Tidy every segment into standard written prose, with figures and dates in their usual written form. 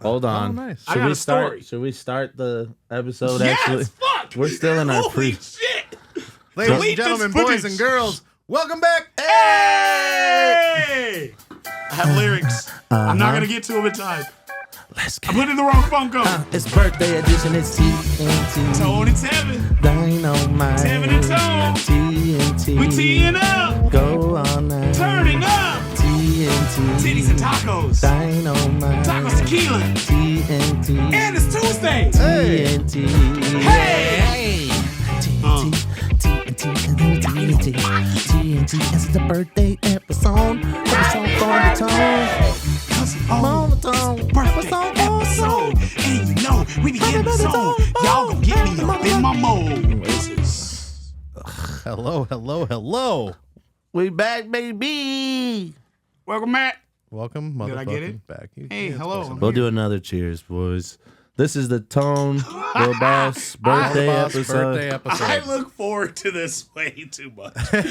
Hold on. Oh, nice. Should we start? Should we start the episode? Yes, actually, fuck. We're still in our Holy shit. Ladies and gentlemen, boys and girls, welcome back. Hey! I have lyrics. I'm not gonna get to them in time. Let's I put in the wrong phone code. It's birthday edition. It's TNT. Tone and Tevin. Dynamite. Tevin and Tone. TNT. We teeing up. Go on now. Turning up. TNT. Titties and tacos. Dynamite. Tacos tequila. TNT. And it's Tuesday. TNT. Hey! TNT. It's the birthday episode. Episode for the tone. Birthday episode. And you know, we be getting the zone. Y'all gon' get me up in my mode. Hello. We back, baby. Welcome, Matt. Welcome, motherfucking Did I get it? back. Hey, hello. We'll do another cheers, boys. This is the Tone Lil Boss birthday episode. I look forward to this way too much. Can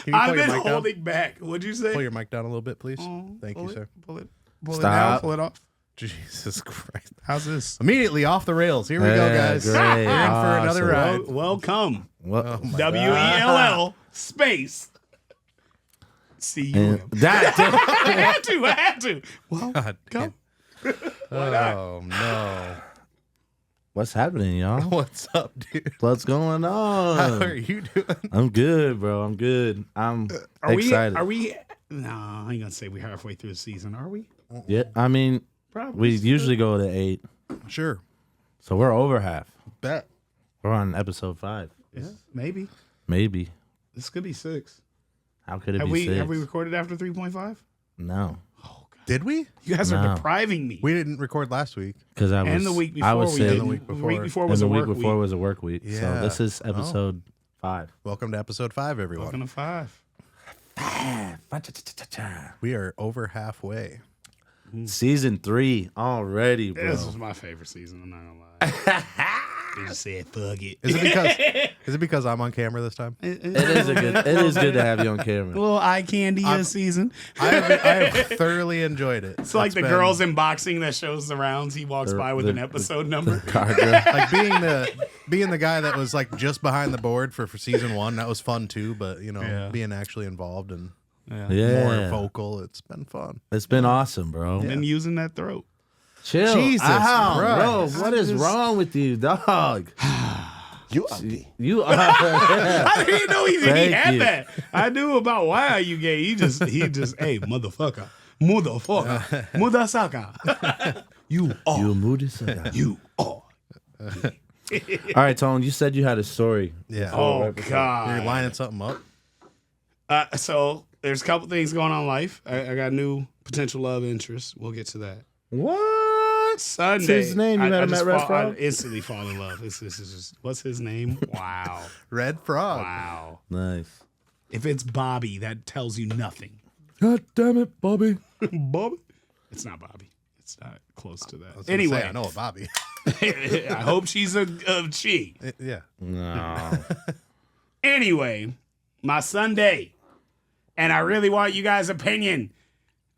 you I've pull your been mic down? holding back. What'd you say? Pull your mic down a little bit, please. Thank you, sir. Pull it Stop. down. Pull it off. Jesus Christ. How's this? Immediately off the rails. Here we go, guys. Great. We're in for another ride. Welcome. Well, WELL space. CUM. that, I had to. Well, God go. Oh, no. what's happening, y'all? What's up, dude? What's going on? How are you doing? I'm good, bro. I'm good. I'm excited. Are we? No, I ain't gonna say we're halfway through the season. Are we? Yeah, I mean, Probably. we usually go to 8, Sure. so we're over half. Bet. We're on episode 5. Yeah, maybe. Maybe. This could be 6. How could it Have be we 6? have we recorded after 3.5? No, Oh God, Did we? you guys No. are depriving me. We didn't record last week. because I was. And the week before I was we sick. did. The week The before. week before And was the a week work before week. was a work week. So Yeah. this is episode 5. Welcome to episode 5, everyone. Welcome to 5. We are over halfway. Season 3 already, bro. This was my favorite season. I'm not gonna lie. They just said fuck it. Is it because I'm on camera this time? It is good to have you on A camera. little eye candy season. I have thoroughly enjoyed it. It's like the girls in boxing that shows the rounds. He walks by with an episode number. Like being the guy that was like just behind the board for season 1. That was fun too. But being actually involved and more vocal, it's been fun. It's been awesome, bro. And using that throat. Chill. Jesus bro. Christ. What is wrong with you, dog? You ugly. You are. I didn't know he Thank had you. that. I knew about why you gay. He just, hey, motherfucker. Motherfucker. You are. You moody son. You are. All right, Tone. You said you had a story. Yeah. Oh, You're God. lining something up. So there's a couple things going on in life. I got new potential love interests. We'll get to that. What? Sunday. What's his name? You met him at Red Frog? I instantly fall in love. This is just, what's his name? Wow. Red Frog. Wow. Nice. If it's Bobby, that tells you nothing. God damn it, Bobby. Bobby? It's not Bobby. It's not close to I was that. gonna Anyway, say, I know a Bobby. I hope she's a she. Yeah. No. Anyway, my Sunday, and I really want you guys' opinion.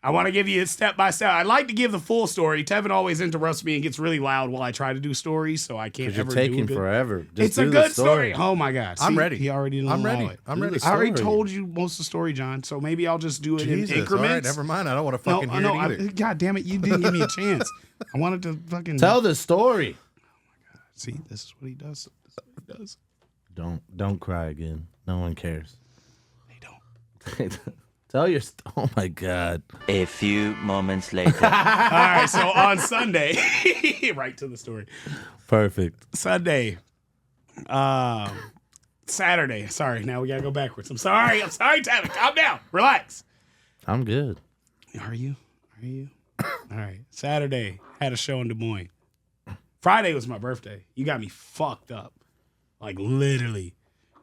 I want to give you a step by step. I like to give the full story. Tevin always interrupts me and gets really loud while I try to do stories, so I can't You're ever taking do it. forever. Just It's a do the good story. Oh my God. I'm See, ready. He already didn't I'm allow ready. it. I'm ready. the I already story. told you most of the story, John, so maybe I'll just do it Jesus. in increments. All right, never mind. I don't want to fucking hear it either. God damn it, you didn't give me a chance. I wanted to fucking Tell the story. See, this is what he does. This is what he does. Don't cry again. No one cares. They don't. Tell your. Oh my God. A few moments later. All right, so on Sunday, right to the story. Perfect. Sunday, Saturday. Sorry, now we gotta go backwards. I'm sorry, Tevin. Calm down. Relax. I'm good. Are you? All right. Saturday, had a show in Des Moines. Friday was my birthday. You got me fucked up. Like, literally.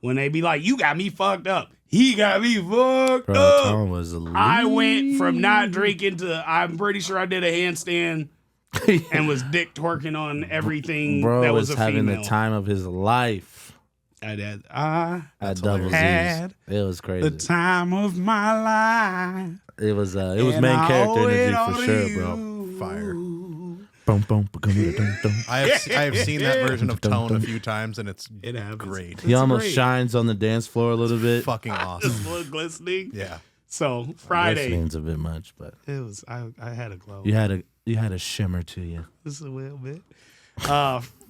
When they be like, you got me fucked up. He got me fucked Bro, up. Tone was a I went from not drinking to, I'm pretty sure I did a handstand and was dick twerking on everything Bro that was was a having female. the time of his life I did. at Double Z's. had It was crazy. the time of my life. It was And main I character owe it energy all for to sure, you. bro. Fire. I have seen that version of Tone a few times, and it happens. Great. He almost shines on the dance floor a little bit. Fucking awesome. Just a little glistening. Yeah. So Friday, Glistening's a bit much, but it was. I had a glow. You had a shimmer to you. Just a little bit.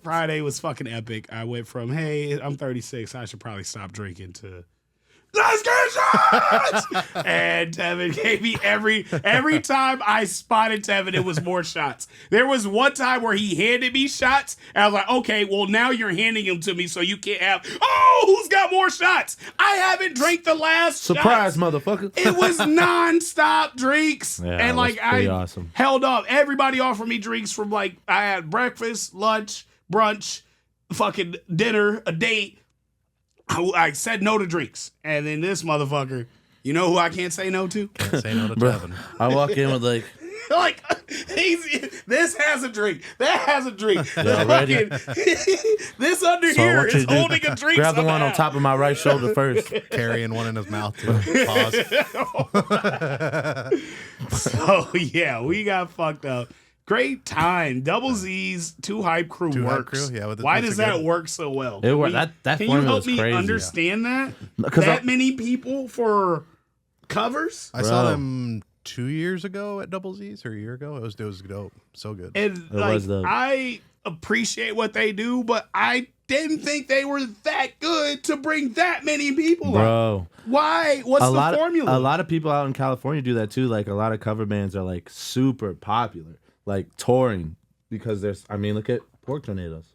Friday was fucking epic. I went from, hey, I'm 36, I should probably stop drinking, to let's get shots! And Tevin gave me every time I spotted Tevin, it was more shots. There was one time where he handed me shots, and I was like, okay, well, now you're handing them to me, so you can't have, who's got more shots? I haven't drank the last surprise, shots. Motherfucker. It was nonstop drinks. Yeah, and like I awesome. held up. Everybody offered me drinks from like I had breakfast, lunch, brunch, fucking dinner, a date. I said no to drinks. And then this motherfucker, you know who I can't say no to? Can't say no to Tevin. I walk in with like this has a drink. That has a drink. Ready? This under here is holding a drink. Grab the one on top of my right shoulder first. Carrying one in his mouth too. Pause. So yeah, we got fucked up. Great time. Double Z's, Two Hype Crew works. Yeah, why does that work so well? It worked. That can you help me crazy. understand that? That many people for covers? I saw them 2 years ago at Double Z's, or a year ago. It was dope. So good. And I appreciate what they do, but I didn't think they were that good to bring that many people Bro. out. Why? What's the formula? A lot of people out in California do that too. Like a lot of cover bands are like super popular, like touring, because look at Pork Tornadoes.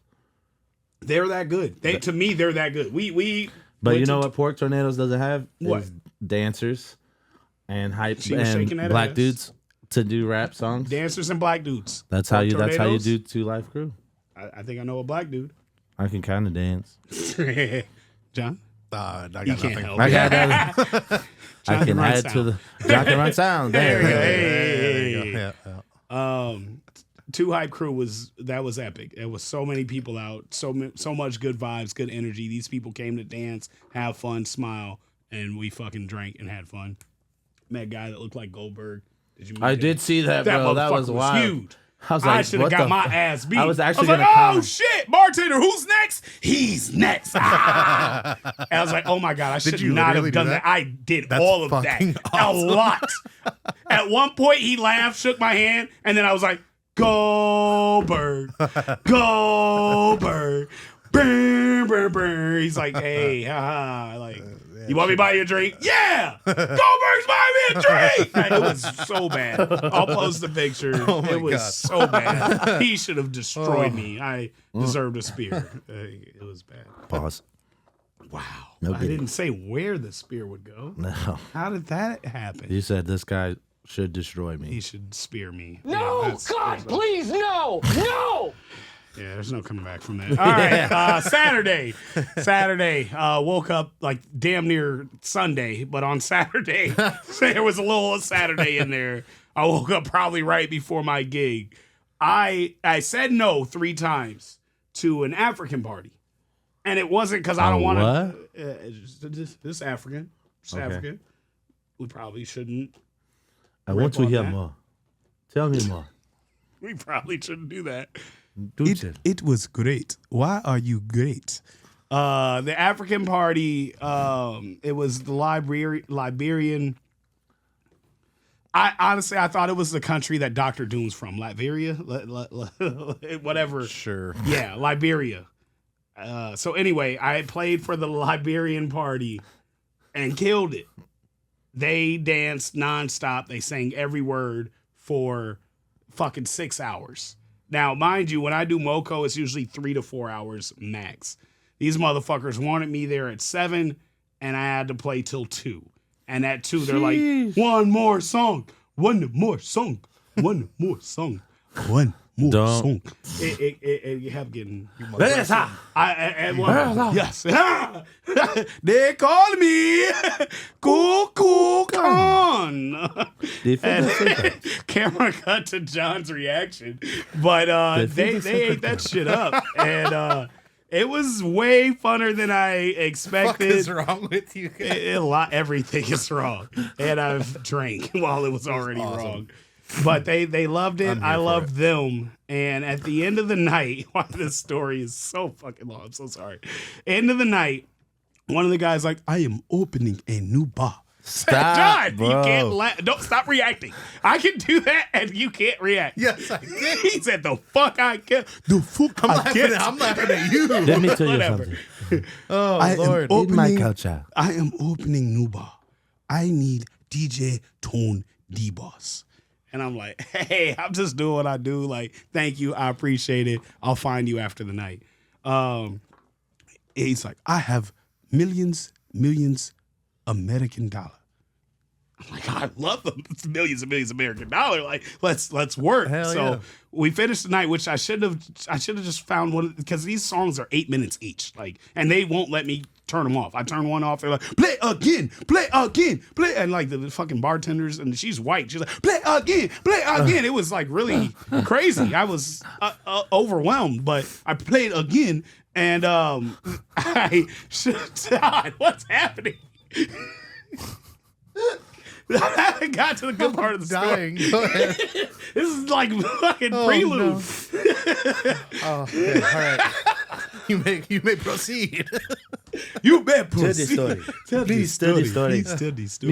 They're that good. To me, they're that good. But you know what Pork Tornadoes doesn't have? What? Is dancers and hype and black dudes to do rap songs. Dancers and black dudes. That's how you do Two Life Crew. I think I know a black dude. I can kind of dance. John? I got you nothing. Can't help. I can add to the John can run sound. There you go. Yeah. Two Hype Crew was epic. There was so many people out, so much good vibes, good energy. These people came to dance, have fun, smile, and we fucking drank and had fun. Met a guy that looked like Goldberg. Did you meet him? Did see that, bro. That was wild. Huge. I should have got my ass beat. I was actually like, comment. oh shit, bartender, who's next? He's next. Ah! And I was like, oh my God, I should not have done that. I did all of that. Awesome. A lot. At one point, he laughed, shook my hand, and then I was like, go bird. Go bird. Brr, brr, brr. He's like, hey, haha. Like, you want me to buy you a drink? Yeah! Goldberg's buying me a drink! It was so bad. I'll post the picture. It was so bad. He should have destroyed me. I deserved a spear. It was bad. Pause. Wow. No I didn't say where the spear would go. No. How did that happen? You said this guy should destroy me. He should spear me. No, God, please, no! No! Yeah, there's no coming back from that. All right, Saturday. Woke up like damn near Sunday, but on Saturday, there was a little Saturday in there. I woke up probably right before my gig. I said no 3 times to an African party, and it wasn't because I don't want to. This African, African. We probably shouldn't. I want to hear more. Tell me more. We probably shouldn't do that. It was great. Why are you great? The African party, it was the Liberian. I thought it was the country that Dr. Doom's from, Liberia, whatever. Sure. Yeah, Liberia. So anyway, I played for the Liberian party and killed it. They danced nonstop. They sang every word for fucking 6 hours. Now, mind you, when I do Moco, it's usually 3 to 4 hours max. These motherfuckers wanted me there at 7, and I had to play till 2. And at 2, they're like, one more song. It kept getting... Yes. They call me Cool Khan. Camera cut to John's reaction. But they ate that shit up. And it was way funner than I expected. What is wrong with you guys? Everything is wrong. And I've drank while it was already wrong. But they loved it. I loved them. And at the end of the night, this story is so fucking long. I'm so sorry. End of the night, one of the guys like, I am opening a new bar. Stop, John, bro. you can't laugh. Don't stop reacting. I can do that and you can't react. Yes, I can. He said, the fuck I can. The fuck I'm laughing at you. Let me tell you Whatever. something. Oh, I am Lord. In my opening- culture. I am opening new bar. I need DJ Tone D-Boss. And I'm like, hey, I'm just doing what I do. Like, thank you. I appreciate it. I'll find you after the night. He's like, I have millions American dollar. I'm like, I love them. It's millions and millions of American dollars. Like, let's work. Hell so yeah. we finished the night, which I should have just found one because these songs are 8 minutes each. Like, and they won't let me turn them off. I turn one off. They're like, play again, and like the fucking bartenders, and she's white. She's like, play again. It was like really crazy. I was overwhelmed, but I played again, and God, what's happening? I haven't got to the good part of the story. Dying. Go ahead. This is like fucking prelude. No. Oh, okay. All right. You may proceed. You bet. Tell the story. Please tell the story.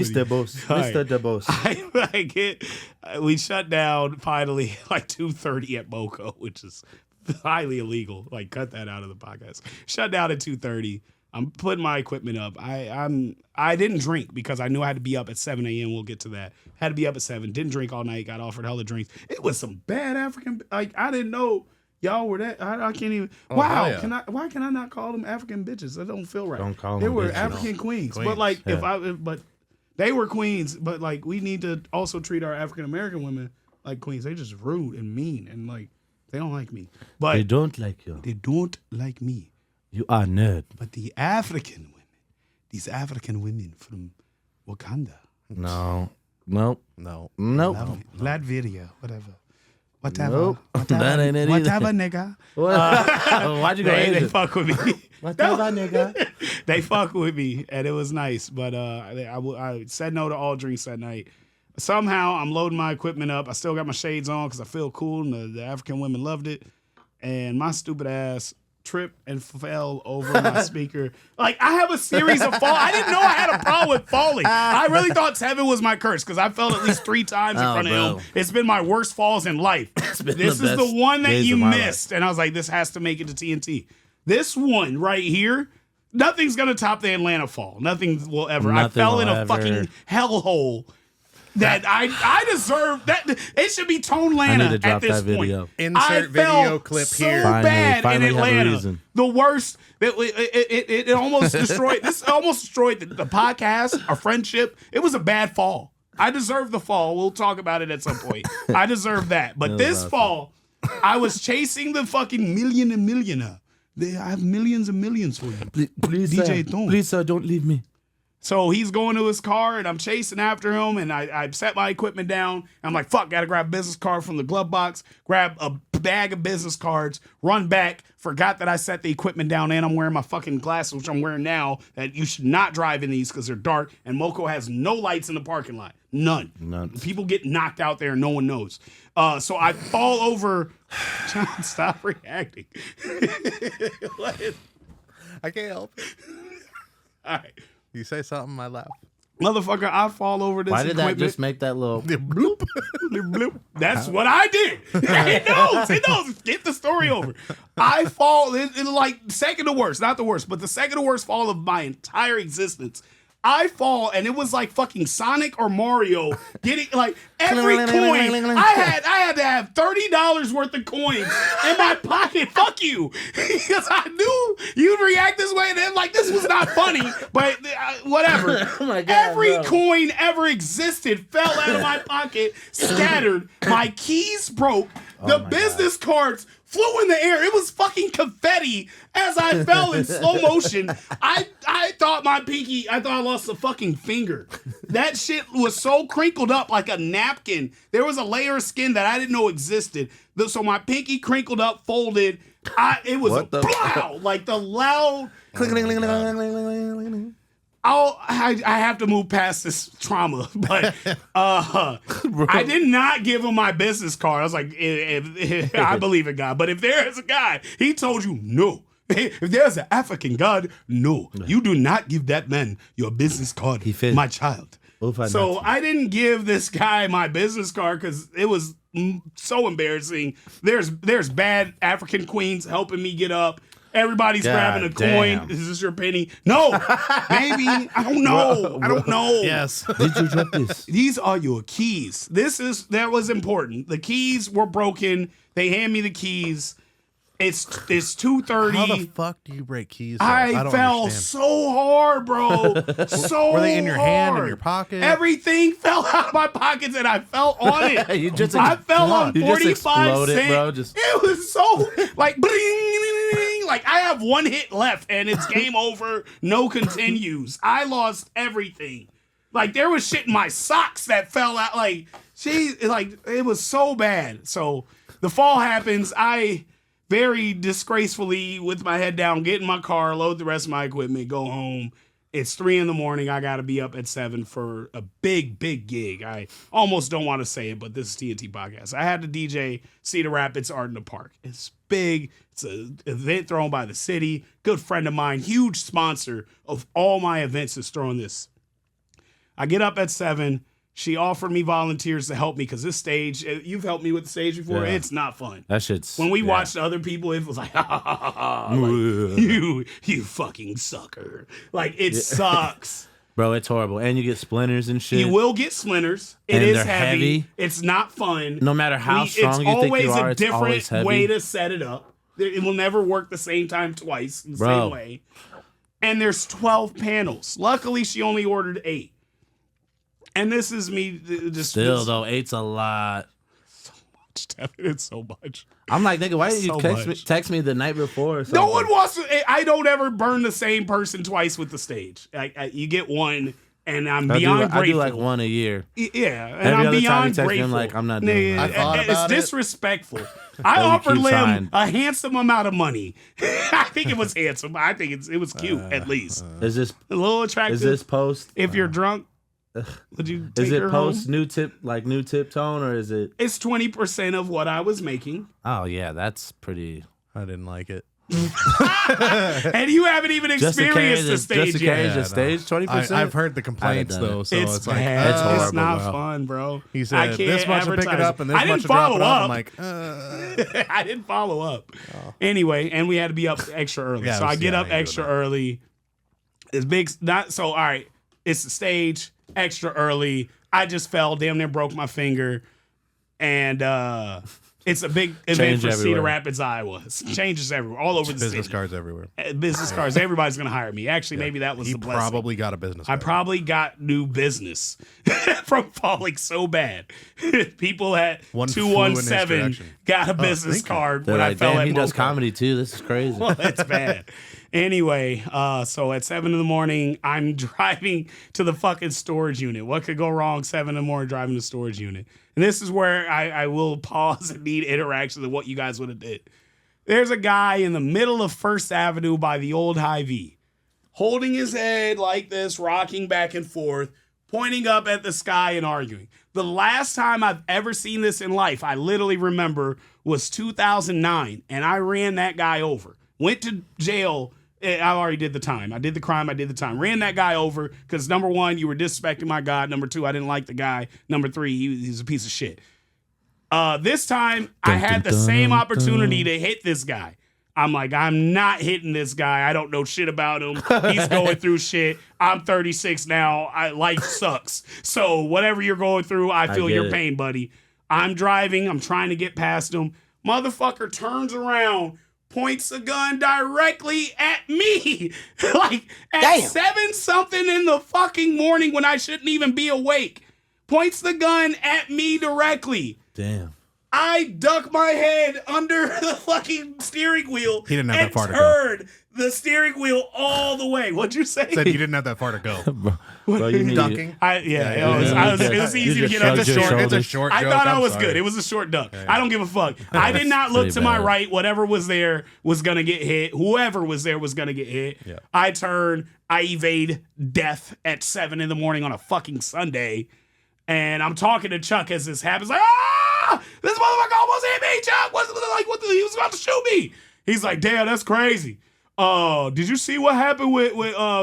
Mr. Boss. All right. Mr. The Boss. We shut down finally like 2:30 at Moco, which is highly illegal. Like, cut that out of the podcast. Shut down at 2:30. I'm putting my equipment up. I didn't drink because I knew I had to be up at 7 a.m. We'll get to that. Had to be up at 7. Didn't drink all night. Got offered hella drinks. It was some bad African. Like, I didn't know y'all were that. I can't even. Wow. Yeah. Why can I not call them African bitches? That don't feel right. Don't call They them were bitches. African queens. Queens. But like, Yeah. but they were queens. But like, we need to also treat our African American women like queens. They just rude and mean and like they don't like me. But They don't like you. They don't like me. You are nerd. But the African women, these African women from Wakanda, No. Latvia, whatever. Nope. That ain't it either. Whatever, nigga. Why'd you go they Asian? fuck with me. Whatever, nigga. They fuck with me, and it was nice. But I said no to all drinks that night. Somehow I'm loading my equipment up. I still got my shades on because I feel cool, and the African women loved it. And my stupid ass tripped and fell over my speaker. Like, I have a series of falls. I didn't know I had a problem with falling. I really thought Tevin was my curse because I fell at least 3 times in front of bro. him. It's been my worst falls in life. been This the is the best one that days you of my missed. And I was like, this has to make it to TNT. This one right here, nothing's going to top the Atlanta fall. Nothing will ever. I Nothing fell will in a ever. fucking hellhole. That I deserve that. It should be Tone I need Lana to drop at this that video. point. Insert I video fell clip so here. bad Finally in have a Atlanta. reason. The worst. It almost destroyed. This almost destroyed the podcast, our friendship. It was a bad fall. I deserve the fall. We'll talk about it at some point. I deserve that. But this awesome. fall, I was chasing the fucking millionaire. I have millions and millions for you. Please, DJ sir. Tone. Please, sir, don't leave me. So he's going to his car, and I'm chasing after him, and I set my equipment down. I'm like, fuck, gotta grab a business card from the glove box, grab a bag of business cards, run back, forgot that I set the equipment down, and I'm wearing my fucking glasses, which I'm wearing now, that you should not drive in these because they're dark, and Moco has no lights in the parking lot. None. People get knocked out there, and no one knows. So I fall over. John, stop reacting. I can't help it. All right. You say something, I laugh. Motherfucker, I fall over this Why did equipment. that just make that little... Bloop. Bloop. That's what I did. It knows. It knows. Get the story over. I fall in like second to worst, not the worst, but the second to worst fall of my entire existence. I fall, and it was like fucking Sonic or Mario getting like every coin. I had to have $30 worth of coins in my pocket. Fuck you, because I knew you'd react this way, and then like this was not funny, but whatever. Oh my God, every bro. coin ever existed fell out of my pocket, scattered. My keys broke. The business cards flew in the air. It was fucking confetti as I fell in slow motion. I thought my pinky, I thought I lost a fucking finger. That shit was so crinkled up like a napkin. There was a layer of skin that I didn't know existed. So my pinky crinkled up, folded. It was What the blow, like the loud. I have to move past this trauma, but I did not give him my business card. I was like, if I believe in God, but if there is a God, he told you no. If there's an African God, no, you do not give that man your business card, my child. So I didn't give this guy my business card because it was so embarrassing. There's bad African queens helping me get up. Everybody's grabbing a coin. Is this your penny? No, maybe. I don't know. I don't know. Yes. Did you drop this? These are your keys. That was important. The keys were broken. They hand me the keys. It's 2:30. How the fuck do you break keys? I don't fell understand. so hard, bro. So Were they in your hand, in hard. your pocket? Everything fell out of my pockets and I fell on it. I fell on You 45 just exploded, cents. bro. It was so like bling, like I have one hit left and it's game over. No continues. I lost everything. Like there was shit in my socks that fell out. Like it was so bad. So the fall happens. I very disgracefully, with my head down, get in my car, load the rest of my equipment, go home. It's 3 a.m. I got to be up at 7 for a big gig. I almost don't want to say it, but this is TNT Podcast. I had to DJ Cedar Rapids Art in the Park. It's big. It's an event thrown by the city. Good friend of mine, huge sponsor of all my events, is throwing this. I get up at 7. She offered me volunteers to help me because this stage, you've helped me with the stage before. Yeah. It's not fun. That shit's when we watched other people, it was like, ha ha ha ha, like, you fucking sucker. Like it sucks, bro. It's horrible, and you get splinters and shit. You will get splinters. It and is heavy. It's not fun. No matter how strong you think you are, it's always heavy. It's always a different way to set it up. It will never work the same time twice, the same way. And there's 12 panels. Luckily, she only ordered 8. And this is me just... Still, though, 8's a lot. So much, Devin. It's so much. I'm like, nigga, why didn't you text me the night before or something? No one wants to... I don't ever burn the same person twice with the stage. You get one, and I'm beyond grateful. I do like one a year. Yeah, and every I'm other beyond time you text grateful. me, I'm like, I'm not doing that. I thought about it's disrespectful. I offered Lim a handsome amount of money. I think it was handsome. I think it was cute, at least. Is this a little attractive? Is this post? If you're drunk, would you take is it her post home? new tip tone, or is it? It's 20% of what I was making. Oh yeah, that's pretty. I didn't like it. And you haven't even experienced the stage yet. The stage 20%. I've heard the complaints though, so it's like bad. It's not fun, bro. He said this much to pick it up and this much to drop it off. I'm like, I didn't follow up. Anyway, and we had to be up extra early, so I get up extra early. It's big. All right. It's the stage extra early. I just fell, damn near broke my finger, and it's a big event for Cedar Rapids, Iowa. Changes everywhere, all over the city. Business cards everywhere. Business cards. Everybody's gonna hire me. Actually, maybe that was the blessing. He probably got a business card. I probably got new business from falling so bad. People at 217 got a business card when I fell at he does comedy too. This is crazy. Well, it's bad. Anyway, so at 7 a.m, I'm driving to the fucking storage unit. What could go wrong 7 a.m. driving to the storage unit? And this is where I will pause and need interactions of what you guys would have did. There's a guy in the middle of First Avenue by the old Hy-Vee, holding his head like this, rocking back and forth, pointing up at the sky and arguing. The last time I've ever seen this in life, I literally remember, was 2009, and I ran that guy over. Went to jail. I already did the time. I did the crime. I did the time. Ran that guy over because, number 1, you were disrespecting my God. Number 2, I didn't like the guy. Number 3, he's a piece of shit. This time, I had the same opportunity to hit this guy. I'm like, I'm not hitting this guy. I don't know shit about him. He's going through shit. I'm 36 now. Life sucks. So whatever you're going through, I feel your pain, buddy. I'm driving. I'm trying to get past him. Motherfucker turns around, points a gun directly at me. Like at 7-something in the fucking morning when I shouldn't even be awake. Points the gun at me directly. Damn. I duck my head under the fucking steering wheel. He didn't have that far to go. Turn the steering wheel all the way. What'd you say? Said you didn't have that far to go. Bro, you need Ducking. It was easy to get up the short. It's a short I joke. thought I I'm was sorry. good. It was a short duck. I don't give a fuck. I did not look to my right. Whatever was there was gonna get hit. Whoever was there was gonna get hit. Yeah. I turn. I evade death at 7 a.m. on a fucking Sunday, and I'm talking to Chuck as this happens. Like, this motherfucker almost hit me, Chuck. He was about to shoot me. He's like, damn, that's crazy. Did you see what happened with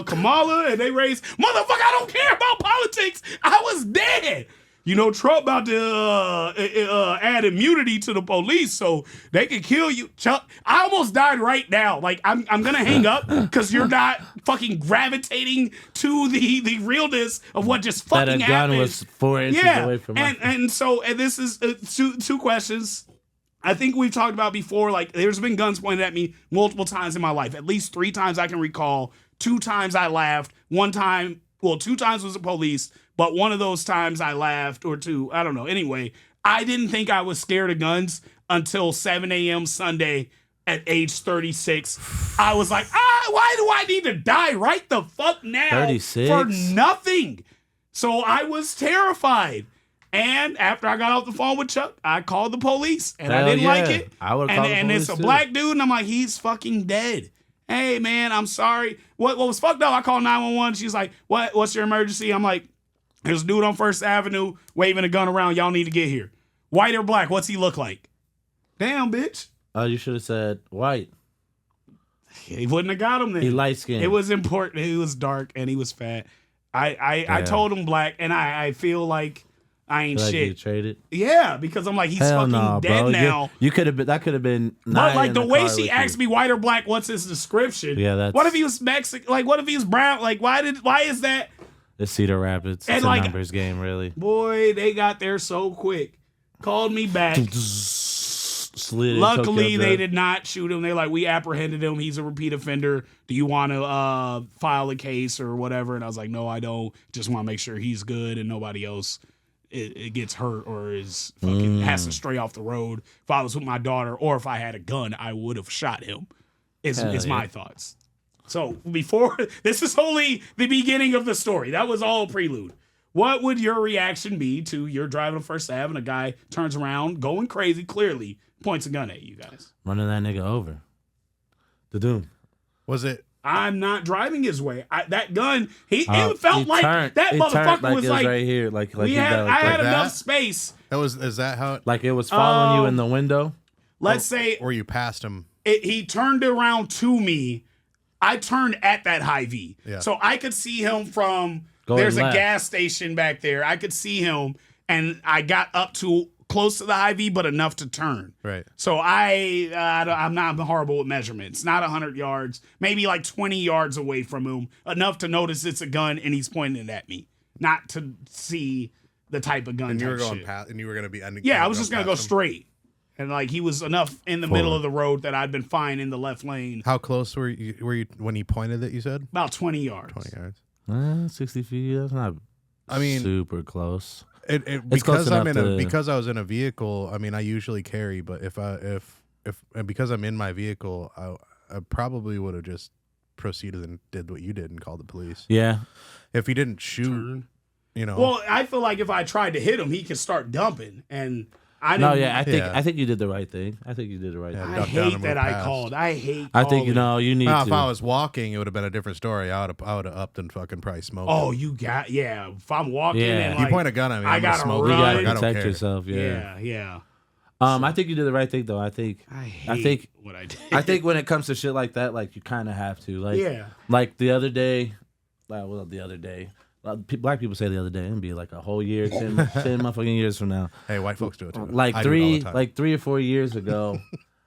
Kamala? And they raised, motherfucker, I don't care about politics. I was dead. You know, Trump about to add immunity to the police so they can kill you. Chuck, I almost died right now. Like, I'm going to hang up because you're not fucking gravitating to the realness of what just fucking happened. That a gun was 4 inches away from my and this is two questions. I think we've talked about before, like, there's been guns pointed at me multiple times in my life. At least 3 times I can recall. 2 times I laughed. 2 times was the police, but one of those times I laughed, or 2, I don't know. Anyway, I didn't think I was scared of guns until 7 a.m. Sunday at age 36. I was like, why do I need to die right the fuck now 36? for nothing? So I was terrified. And after I got off the phone with Chuck, I called the police, and I didn't like it. I would call the and police it's a too. black dude, and I'm like, he's fucking dead. Hey man, I'm sorry. What was fucked up? I called 911. She's like, what's your emergency? I'm like, there's a dude on First Avenue waving a gun around. Y'all need to get here. White or black? What's he look like? Damn, bitch. Oh, you should have said white. He wouldn't have got him then. He light skinned. It was important. He was dark and he was fat. I told him black, and I feel like I ain't like shit. You traded? Yeah, because I'm like, he's fucking dead bro. now. You could have been. That could have been. But like the way car she with asked you. me, white or black, what's his description? Yeah, that's. What if he was Mexican? Like, what if he was brown? Like, why is that? It's Cedar Rapids. And It's like- a numbers game, really. Boy, they got there so quick. Called me back. Slid in, Luckily, took they your did not shoot him. They're like, we apprehended him. He's a repeat offender. Do you want to file a case or whatever? And I was like, no, I don't. Just want to make sure he's good and nobody else it gets hurt or is fucking has to stray off the road. If I was with my daughter or if I had a gun, I would have shot him. Is my thoughts. So before, this is only the beginning of the story. That was all prelude. What would your reaction be to you're driving on First Ave and a guy turns around, going crazy, clearly points a gun at you guys? running that nigga over. The doom. Was it? I'm not driving his way. That gun, it felt like turned, that it motherfucker turned like was it like, right here, like we you had, got, like, I had like enough that? space. Is that how? like it was following you in the window. Let's say Or you passed him? he turned around to me. I turned at that high V. Yeah. So I could see him from, Going there's left. a gas station back there. I could see him, and I got up to close to the high V, but enough to turn. Right. So I'm not horrible with measurements. Not 100 yards, maybe like 20 yards away from him, enough to notice it's a gun and he's pointing it at me, not to see the type of gun. And you were type going shit. past, and you were going to be. Yeah, I was just gonna go past him. straight, and like he was enough in the middle of the road that I'd been fine in the left lane. How close were you when he pointed it? You said About 20 yards. 20 yards. 60 feet. That's not. I mean, super close. Because close I'm enough because I was in a vehicle. I mean, I usually carry, but if and because I'm in my vehicle, I probably would have just proceeded and did what you did and called the police. Yeah. If he didn't shoot, you know. Well, I feel like if I tried to hit him, he could start dumping, and I didn't. No, yeah, I think you did the right thing. I think you did the right thing. I duck down hate and that move I past. called. I hate. I think calling. you need Now, to. if I was walking, it would have been a different story. I would have upped and fucking probably smoked. Oh, him. you got If I'm walking, Yeah. and If you like, point a gun at me, I I'm gonna gotta smoke. run. you gotta I don't protect care. yourself. Yeah. yeah. I think you did the right thing though. I think hate what I did. I think when it comes to shit like that, like you kind of have to. Like, Yeah. Like the other day, black people say the other day, it'd be like a whole year, 10 motherfucking years from now. Hey, white folks do it too. Like I do it all the time. like 3 or 4 years ago,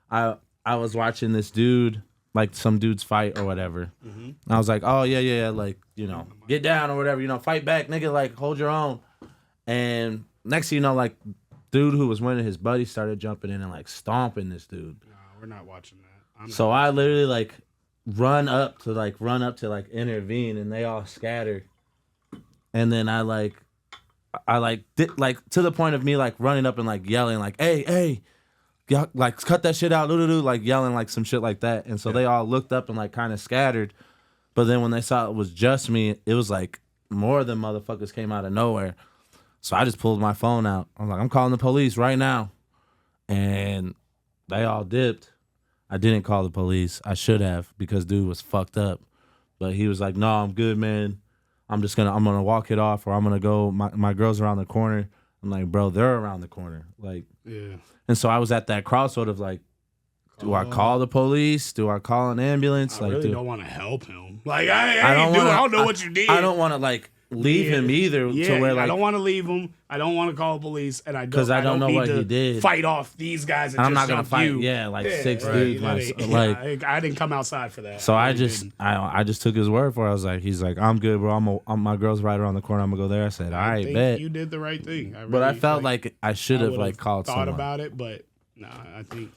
I was watching this dude, like some dude's fight or whatever. Mm-hmm. I was like, oh yeah, like, you know, get down or whatever, you know, fight back, nigga, like hold your own. And next thing you know, like dude who was winning, his buddy started jumping in and like stomping this dude. No, we're not watching that. So I literally like run up to intervene, and they all scattered. And then I like I like did, like to the point of me like running up and like yelling like, hey, y'all, like cut that shit out, like yelling like some shit like that. And so they all looked up and like kind of scattered. But then when they saw it was just me, it was like more of them motherfuckers came out of nowhere. So I just pulled my phone out. I'm like, I'm calling the police right now. And they all dipped. I didn't call the police. I should have because dude was fucked up. But he was like, no, I'm good, man. I'm gonna walk it off, or I'm gonna go. My girl's around the corner. I'm like, bro, they're around the corner. Like, yeah. And so I was at that crossroad of like, do I call the police? Do I call an ambulance? I like, really don't want to help him. Like, I don't know what you did. I don't want to like leave him either. Yeah, to where, like, I don't want to leave him. I don't want to call the police, and I don't know need what to he did. Fight off these guys. And I'm just not gonna jump fight. you. Yeah, like six right. dudes. Like, I didn't come outside for that. So I just took his word for it. I was like, he's like, I'm good, bro. My girl's right around the corner. I'm gonna go there. I said, all right, bet. You did the right thing. But I felt like I should have like called thought someone. about it, but no, I think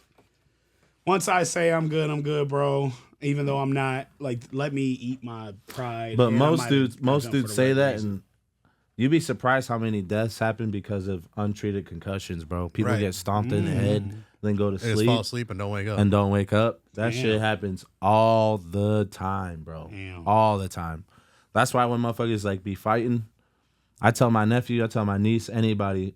once I say I'm good, bro. Even though I'm not, like, let me eat my pride. But most dudes say that, and you'd be surprised how many deaths happen because of untreated concussions, bro. People get stomped in the head, then go to sleep. Just fall asleep and don't wake up. That shit happens all the time, bro. Damn. All the time. That's why when motherfuckers like be fighting, I tell my nephew, I tell my niece, anybody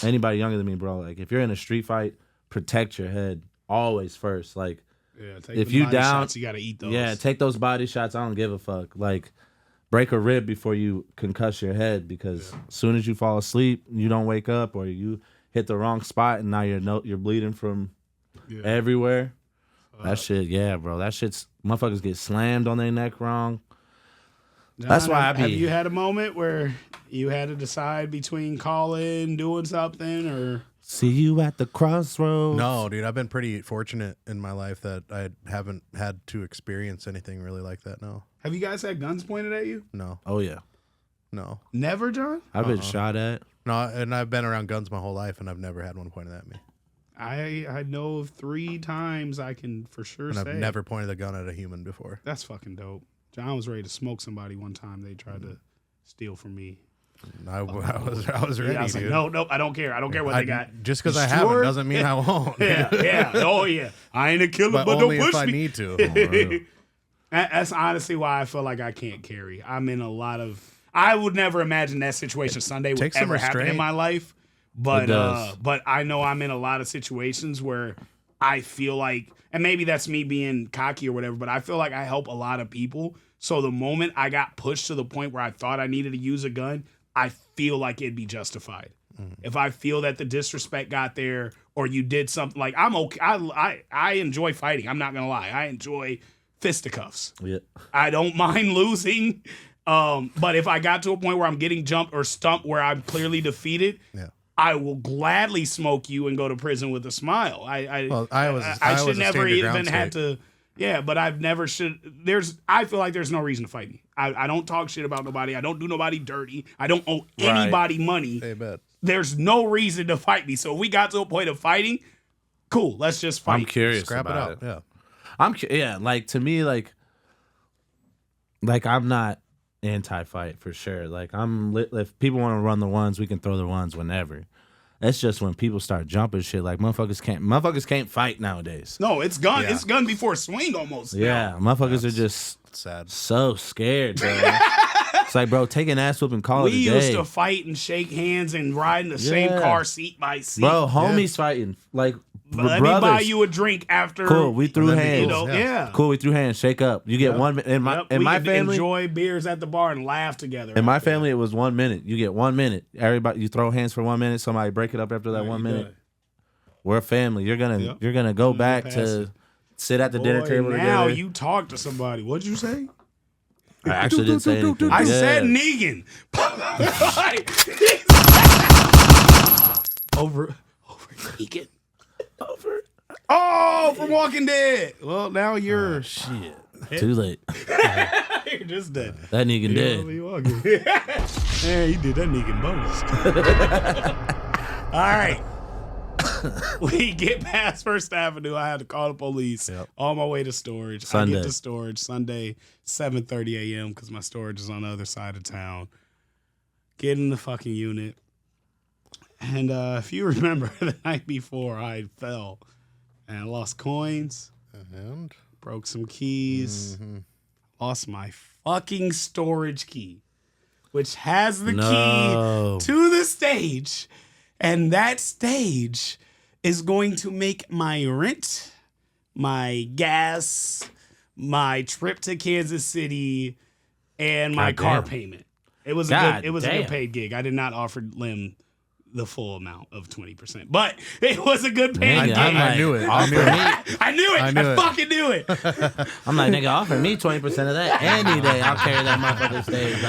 younger than me, bro, like if you're in a street fight, protect your head always first. Like, if you down, shots, you gotta eat those. Yeah, take those body shots. I don't give a fuck. Like, break a rib before you concuss your head, because as soon as you fall asleep, you don't wake up, or you hit the wrong spot and now you're bleeding from everywhere. That shit, bro. That shit's motherfuckers get slammed on their neck wrong. John, that's why have you had a moment where you had to decide between calling, doing something, or see you at the crossroads? No, dude. I've been pretty fortunate in my life that I haven't had to experience anything really like that. No. Have you guys had guns pointed at you? No. Oh yeah. No. Never, John? I've been shot at. No, and I've been around guns my whole life, and I've never had one pointed at me. I know of 3 times I can for sure and say. I've never pointed a gun at a human before. That's fucking dope. John was ready to smoke somebody one time. They tried to steal from me. I was ready, I was like, dude. Nope, I don't care. I don't care what they got. Just because I haven't doesn't mean I won't. Yeah. Oh, yeah. I ain't a killer, but only don't push if I me. need to. That's honestly why I feel like I can't carry. I'm in a lot of... I would never imagine that situation Sunday would ever happen in my life. But I know I'm in a lot of situations where I feel like... And maybe that's me being cocky or whatever, but I feel like I help a lot of people. So the moment I got pushed to the point where I thought I needed to use a gun, I feel like it'd be justified. If I feel that the disrespect got there, or you did something like, I'm okay. I enjoy fighting. I'm not gonna lie. I enjoy fisticuffs. Yeah. I don't mind losing. But if I got to a point where I'm getting jumped or stumped where I'm clearly defeated, I will gladly smoke you and go to prison with a smile. I should never even had to. Yeah, but I've never should. I feel like there's no reason to fight me. I don't talk shit about nobody. I don't do nobody dirty. I don't owe anybody money. Hey, bet. There's no reason to fight me. So if we got to a point of fighting, cool. Let's just fight. I'm curious Scrap about it out. Yeah. Yeah. Like, to me, like I'm not anti-fight for sure. Like, if people want to run the ones, we can throw the ones whenever. It's just when people start jumping shit, like motherfuckers can't fight nowadays. No, it's gun. Yeah. It's gun before swing almost. Yeah, motherfuckers are just sad, so scared, bro. It's like, bro, take an ass whoop and call it a day. We used to fight and shake hands and ride in the same car seat by seat. Bro, homies fighting. Like, let brothers. me buy you a drink after. Cool, we threw hands. You know, Cool, we threw hands. Shake up. You get 1 minute. In my family, enjoy beers at the bar and laugh together. In my family, it was 1 minute. You get 1 minute. Everybody, you throw hands for 1 minute. Somebody break it up after that 1 minute. Good. We're a family. You're gonna go back to sit at the dinner table together. Now you talk to somebody. What'd you say? I actually didn't say anything. I said Negan. over Negan. Over. Oh, from Walking Dead. Well, now you're shit. Too late. You're just dead. That Negan dead. Man, he did that Negan bonus. All right. We get past First Avenue. I had to call the police on my way to storage. Sunday. I get to storage Sunday, 7:30 a.m. because my storage is on the other side of town. Get in the fucking unit. And if you remember, the night before I fell and I lost coins, And broke some keys, lost my fucking storage key, which has the key to the stage. And that stage is going to make my rent, my gas, my trip to Kansas City, and my car payment. It was a good paid gig. I did not offer Lim the full amount of 20%, but it was a good paid gig. I knew it. I knew it. I fucking knew it. I'm like, nigga, offer me 20% of that any day. I'll carry that motherfucking stage,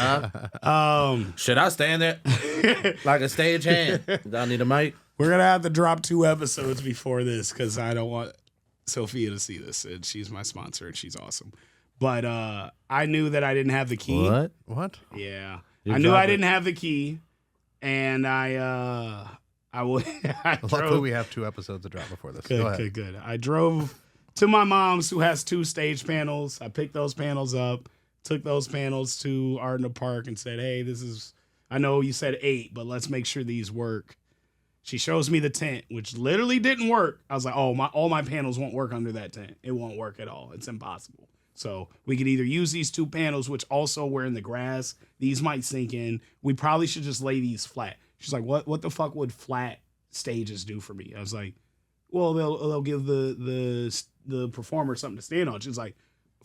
dog. Should I stand there like a stage hand? Do I need a mic? We're gonna have to drop 2 episodes before this because I don't want Sophia to see this, and she's my sponsor and she's awesome. But I knew that I didn't have the key. What? Yeah, I knew I didn't have the key. And I Luckily, we have 2 episodes to drop before this. Good. I drove to my mom's, who has 2 stage panels. I picked those panels up, took those panels to Art in the Park, and said, "Hey, I know you said 8, but let's make sure these work." She shows me the tent, which literally didn't work. I was like, "Oh, all my panels won't work under that tent. It won't work at all. It's impossible." So we could either use these 2 panels, which also were in the grass. These might sink in. We probably should just lay these flat. She's like, what the fuck would flat stages do for me? I was like, well, they'll give the performer something to stand on. She's like,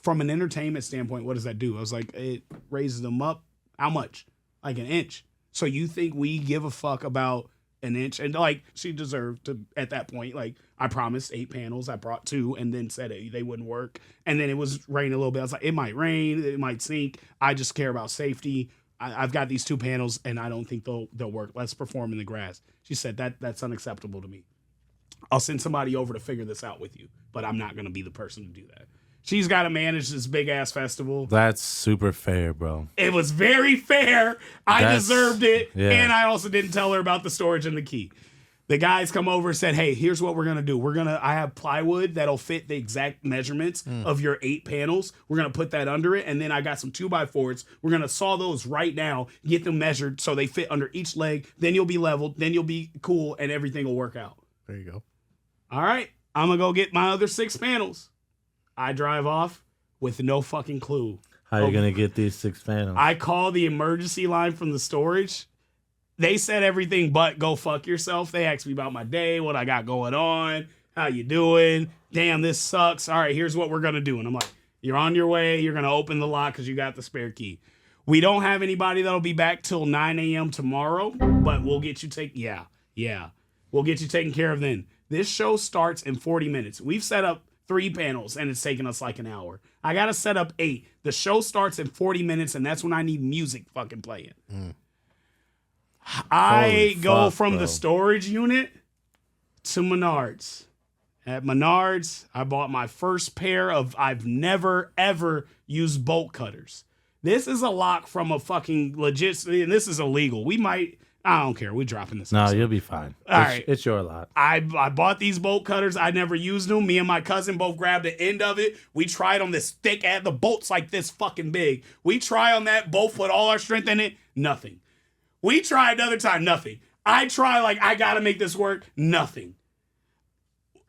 from an entertainment standpoint, what does that do? I was like, it raises them up. How much? Like an inch. So you think we give a fuck about an inch? And like, she deserved to, at that point, like, I promised 8 panels. I brought 2 and then said they wouldn't work. And then it was raining a little bit. I was like, it might rain, it might sink. I just care about safety. I've got these 2 panels and I don't think they'll work. Let's perform in the grass. She said, that's unacceptable to me. I'll send somebody over to figure this out with you, but I'm not going to be the person to do that. She's got to manage this big ass festival. That's super fair, bro. It was very fair. I deserved it. Yeah. And I also didn't tell her about the storage and the key. The guys come over and said, "Hey, here's what we're going to do. I have plywood that'll fit the exact measurements of your 8 panels. We're going to put that under it. And then I got some 2x4s. We're going to saw those right now, get them measured so they fit under each leg. Then you'll be leveled. Then you'll be cool and everything will work out." There you go. All right. I'm going to go get my other 6 panels. I drive off with no fucking clue. How you going to get these 6 panels? I call the emergency line from the storage. They said everything but go fuck yourself. They asked me about my day, what I got going on, how you doing. Damn, this sucks. All right, here's what we're going to do. And I'm like, you're on your way. You're going to open the lock because you got the spare key. We don't have anybody that'll be back till 9 a.m. tomorrow, but we'll get you taken. Yeah. We'll get you taken care of then. This show starts in 40 minutes. We've set up 3 panels and it's taken us like an hour. I got to set up 8. The show starts in 40 minutes and that's when I need music fucking playing. I go from the storage unit to Menards. At Menards, I bought my first pair of, I've never, ever used bolt cutters. This is a lock from a fucking legit, and this is illegal. I don't care. We're dropping this. No, you'll be fine. All right. It's your lock. I bought these bolt cutters. I never used them. Me and my cousin both grabbed the end of it. We tried on this thick, the bolt's like this fucking big. We try on that, both put all our strength in it, nothing. We try another time, nothing. I try like I gotta make this work, nothing.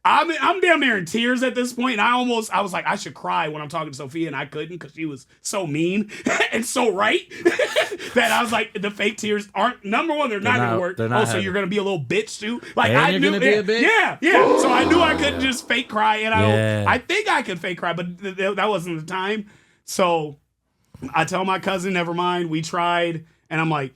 I'm damn near in tears at this point, and I was like, I should cry when I'm talking to Sophia, and I couldn't because she was so mean and so right that I was like, the fake tears aren't, number one, they're not gonna work. So you're gonna be a little bitch too. Like and I knew, gonna be a bitch? Yeah. So I knew I couldn't just fake cry, and I think I could fake cry, but that wasn't the time. So I tell my cousin, never mind. We tried, and I'm like,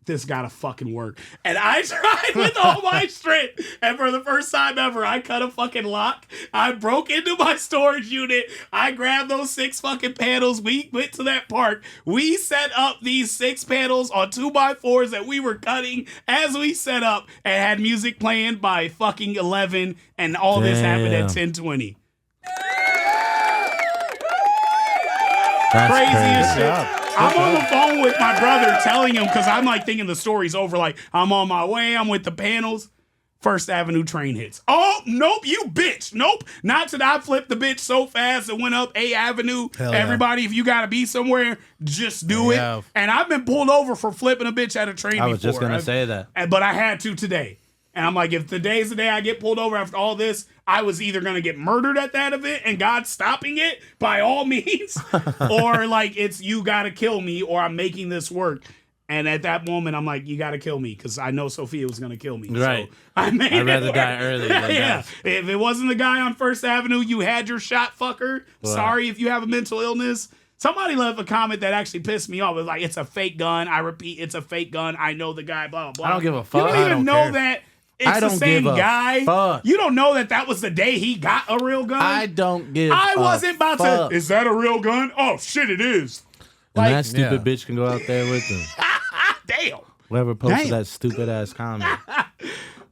this gotta fucking work. And I tried with all my strength. And for the first time ever, I cut a fucking lock. I broke into my storage unit. I grabbed those 6 fucking panels. We went to that park. We set up these 6 panels on 2x4s that we were cutting as we set up and had music playing by fucking 11. And all this happened at 10:20. That's crazy as shit. Job. I'm on the phone with my brother telling him, because I'm like thinking the story's over. Like, I'm on my way. I'm with the panels. First Avenue train hits. Oh, nope, you bitch. Nope. Not till I flipped the bitch so fast and went up A Avenue. Hell Everybody, if you got to be somewhere, just do it. Yeah. And I've been pulled over for flipping a bitch at a train before. I was just going to say that. But I had to today. And I'm like, if today's the day I get pulled over after all this, I was either going to get murdered at that event and God's stopping it by all means, or like it's you got to kill me or I'm making this work. And at that moment, I'm like, you got to kill me because I know Sophia was going to kill me. Right. So I'd rather die early than yeah. die. If it wasn't the guy on First Avenue, you had your shot, fucker. Wow. Sorry if you have a mental illness. Somebody left a comment that actually pissed me off. It was like, it's a fake gun. I repeat, it's a fake gun. I know the guy, blah, blah, blah. I don't give a fuck. You don't I even don't know care. that it's I the don't same give a guy. fuck. You don't know that was the day he got a real gun. I don't give I a wasn't about fuck. to, is that a real gun? Oh, shit, it is. And Like, that stupid bitch can go out there with him. damn. Whoever posted Damn. that stupid ass comment.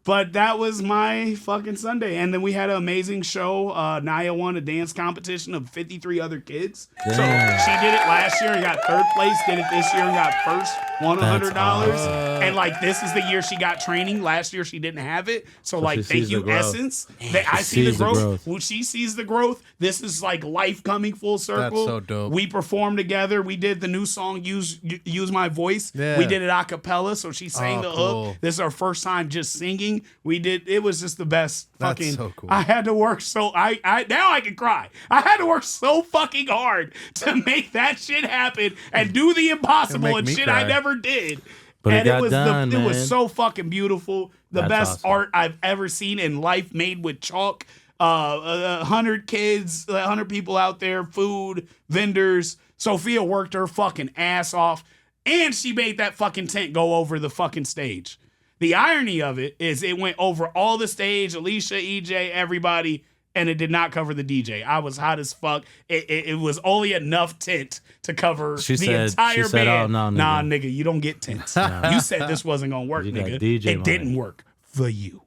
But that was my fucking Sunday. And then we had an amazing show. Naya won a dance competition of 53 other kids. Damn. So she did it last year and got third place, did it this year and got first, won $100. awesome. And like this is the year she got training. Last year she didn't have it. So like she thank sees you, the growth. Essence. I see the sees the growth. growth. When she sees the growth, this is like life coming full circle. so dope. We performed together. We did the new song, Use My Voice. Yeah. We did it a cappella. So she sang the cool. hook. This is our first time just singing. It was just the best That's fucking. so cool. I had to work so I now I can cry. I had to work so fucking hard to make that shit happen and do the impossible make and me shit cry. I never did. But it And got was done, it was man. so fucking beautiful. The That's best awesome. art I've ever seen in life, made with chalk. 100 kids, 100 people out there, food, vendors. Sophia worked her fucking ass off, and she made that fucking tent go over the fucking stage. The irony of it is it went over all the stage, Alicia, EJ, everybody, and it did not cover the DJ. I was hot as fuck. It was only enough tent to cover She the said- entire she said, band. "Oh, no, nigga." Nah, nigga, you don't get tents. You said this wasn't gonna work, You got nigga. DJ it money. didn't work for you.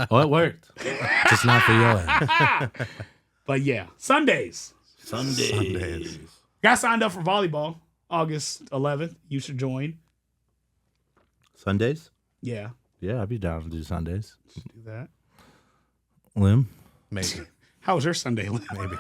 Oh, it worked. Just not for your ass. But yeah, Sundays. Sundays. Got signed up for volleyball August 11th. You should join. Sundays? Yeah, Yeah, I'd be down to do Sundays. do that. Lim? Maybe. How was your Sunday? Maybe.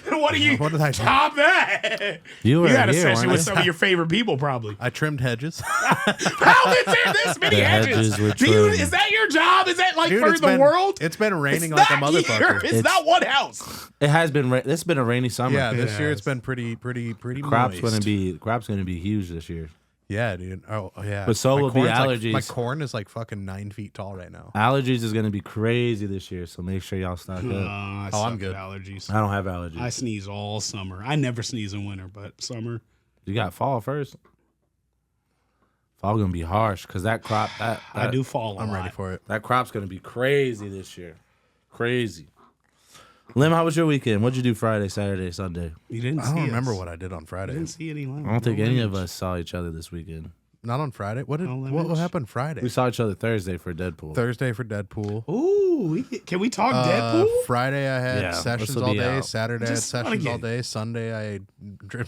What do you What did I do? top that? You were You had a here, session weren't with you? some of your favorite people, probably. I trimmed hedges. How is there this many The hedges? hedges were Do you, trimmed. is that your job? Is that like Dude, for it's the been- world? It's been It's raining like a not here. motherfucker. It's not one house. It has been. It's been a rainy summer. Yeah, this year Yes. it's been pretty Crop's moist. gonna be huge this year. Yeah, dude. Oh, yeah. But so My will be corn's allergies. my corn is like fucking 9 feet tall right now. Allergies is gonna be crazy this year, so make sure y'all stock up. I Oh, I'm suck good. at allergies. I don't have allergies. I sneeze all summer. I never sneeze in winter, but summer. You got fall first. Fall gonna be harsh because that crop. I do fall a I'm lot. ready for it. That crop's gonna be crazy this year. Crazy. Lim, how was your weekend? What'd you do Friday, Saturday, Sunday? You didn't I see don't remember us. what I did on I Friday. didn't see any. I don't think any of us saw each other this weekend. Not on Friday. What limits. happened Friday? We saw each other Thursday for Deadpool. Thursday for Deadpool. Ooh, can we talk Deadpool? Friday I had Yeah, sessions this'll all be day. out. Saturday I had Just wanna sessions all get- day. Sunday I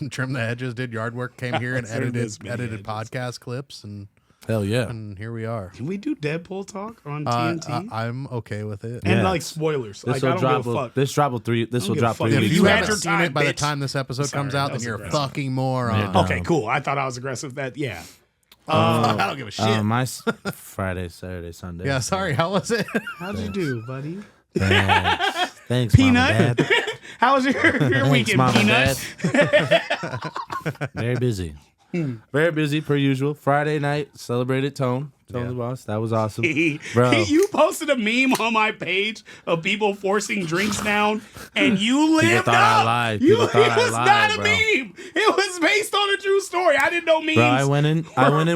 trimmed the hedges, did yard work, came here and Trimmed edited this many edited hedges. podcast clips, and Hell yeah. here we are. Can we do Deadpool talk on TNT? I'm okay with it. and Yeah. like spoilers. This Like will I don't drop. give a fuck. This drop three. This don't will give a drop fuck. 3 If If weeks. you you ago. had haven't your seen it by the bitch. time this episode Sorry, comes out, that then was you're aggressive. a fucking moron. Yeah. Okay, cool. I thought I was aggressive. That yeah. I don't give a shit. My Friday, Saturday, Sunday. Yeah, sorry. How was it? How'd you do, buddy? Thanks, Thanks Mom and Peanut. Dad. How was your Thanks, weekend, Mom and Peanut? Dad. Very busy. Very busy per usual. Friday night celebrated Tone. Tone the boss. That was awesome, bro. You posted a meme on my page of people forcing drinks down, and you lived thought I up. lied. You, People thought it I was lied, not a bro. meme. It was based on a true story. I didn't know memes. Bro, I went in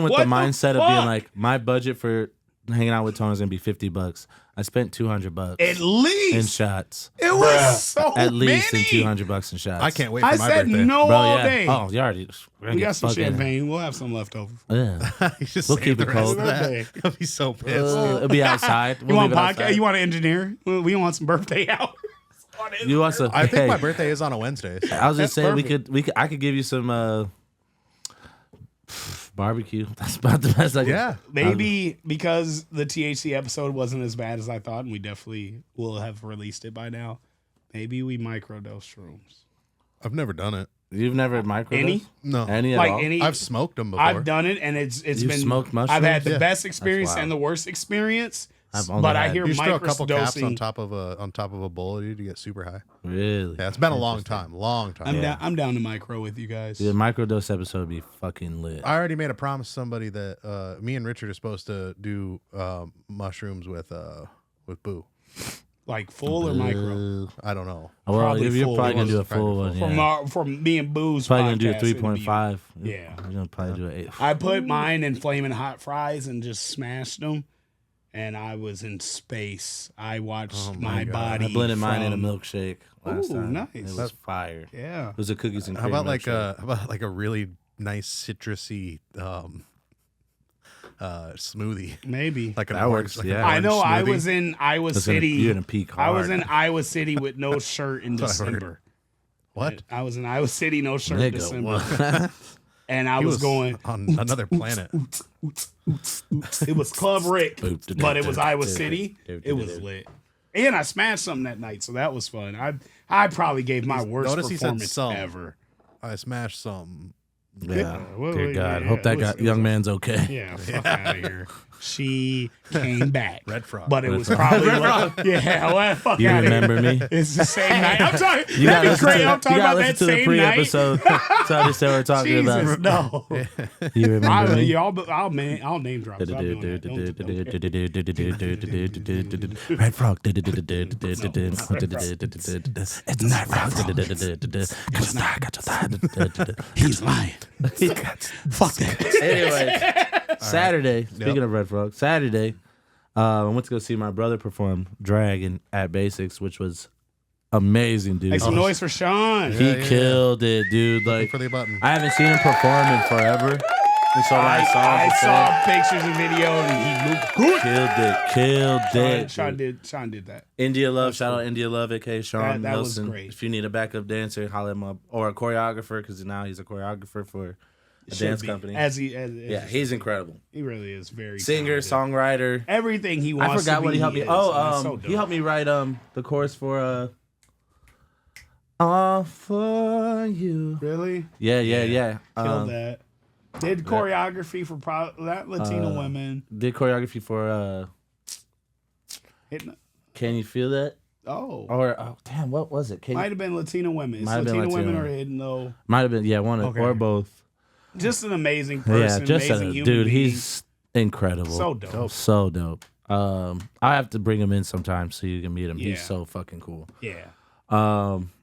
with What the the mindset of being fuck? like, my budget for hanging out with Tone is gonna be $50. I spent $200 At least in shots. it was so At least many. in $200 in shots. I can't wait for I my said birthday. no Bro, all yeah. day. Oh, you already. We're we gonna got get some fucking- champagne. We'll have some left over. Yeah. You just We'll saved keep the it rest cold. of that. Birthday. I'll be so pissed. It'll be outside. You We'll want leave it podcast? outside. You want an engineer? We want some birthday hours. on it. You want some? I think hey, my birthday is on a Wednesday. So. I was just That's saying perfect. I could give you some Barbecue. That's about the best I can. Yeah. Maybe because the THC episode wasn't as bad as I thought, and we definitely will have released it by now. Maybe we microdose shrooms. I've never done it. You've never microdosed? Any? No. Any at Like all? any? I've smoked them before. I've done it, and it's You've been. smoked I've had the mushrooms? best experience wild. and the worst experience. I've only But I had- hear You just throw a couple caps on microdosing. top of a bowl to get super high. Really? Yeah, it's been a long time. Long time. I'm down to micro with you guys. The microdose episode would be fucking lit. I already made a promise to somebody that me and Richard are supposed to do mushrooms with Boo. Like full or micro. I don't know. Well, Probably you're full. probably gonna do a Probably full full. one. Yeah. From me and Boo's Probably gonna do a podcast, it'd be- 3.5. Yeah. You're gonna probably do an 8. I put mine in flaming hot fries and just smashed them, and I was in space. I watched my God. body. I blended mine in a from- milkshake last Ooh, time. nice. It was fire. Yeah. It was a cookies and How cream. about like milkshake. a really nice citrusy smoothie? Maybe. Like an That orange, works, like yeah. an I orange know I smoothie? was in Iowa That's City. You're gonna peak hard. I was in Iowa City with no shirt in That's what I heard. December. What? I was in Iowa City, no shirt in December. Nigga, what? And I He was going, on another planet. it was Club Rick, but it was Iowa Dude, City. dude, It was dude. lit. And I smashed something that night, so that was fun. I probably gave my worst Notice he said performance some. ever. I smashed something. Yeah. well, Dear yeah, God. yeah, Hope that it was- got young man's okay. Yeah, fuck out of here. She came back. Red Frog. But it Red was Frog. probably yeah, well, fuck You out of here. remember me? It's the same night. I'm talking. You gotta That'd be listen great. to, I'm talking you gotta about listen that to the same night. pre-episode to understand what we're talking Jesus, about. no. You remember me? I'll name drop. Stop doing that. Don't- Red Frog. It's Night Frog. He's lying. Fuck that. Anyway, Saturday. Speaking of Red Frog, Saturday, I went to go see my brother perform drag at Basics, which was amazing, dude. Make some noise for Sean. He killed it, dude. Like for the button. I haven't seen him perform in forever. And so when I saw him I perform, saw pictures and video, and he moved good. killed it. Sean did that. India Love, shout out India Love, aka Sean That was Wilson. great. If you need a backup dancer, holler him up, or a choreographer, because now he's a choreographer for a dance company. He's incredible. he really is very Singer, talented. songwriter. Everything he wants. I forgot to what be, he helped me. is, and it's so He dope. helped me write the chorus for All For You. Really Yeah. killed that. Did choreography for that Latino women. Did choreography for Hitting, Can You Feel That? Or damn, what was it? might have been Latino women. It's Might have been Latino women Latino. or Hidden though. Might have been one Okay. or both. Just an amazing person. Yeah, just amazing a human dude. being. He's incredible. So dope. So dope. I have to bring him in sometime so you can meet him. Yeah. He's so fucking cool. Yeah.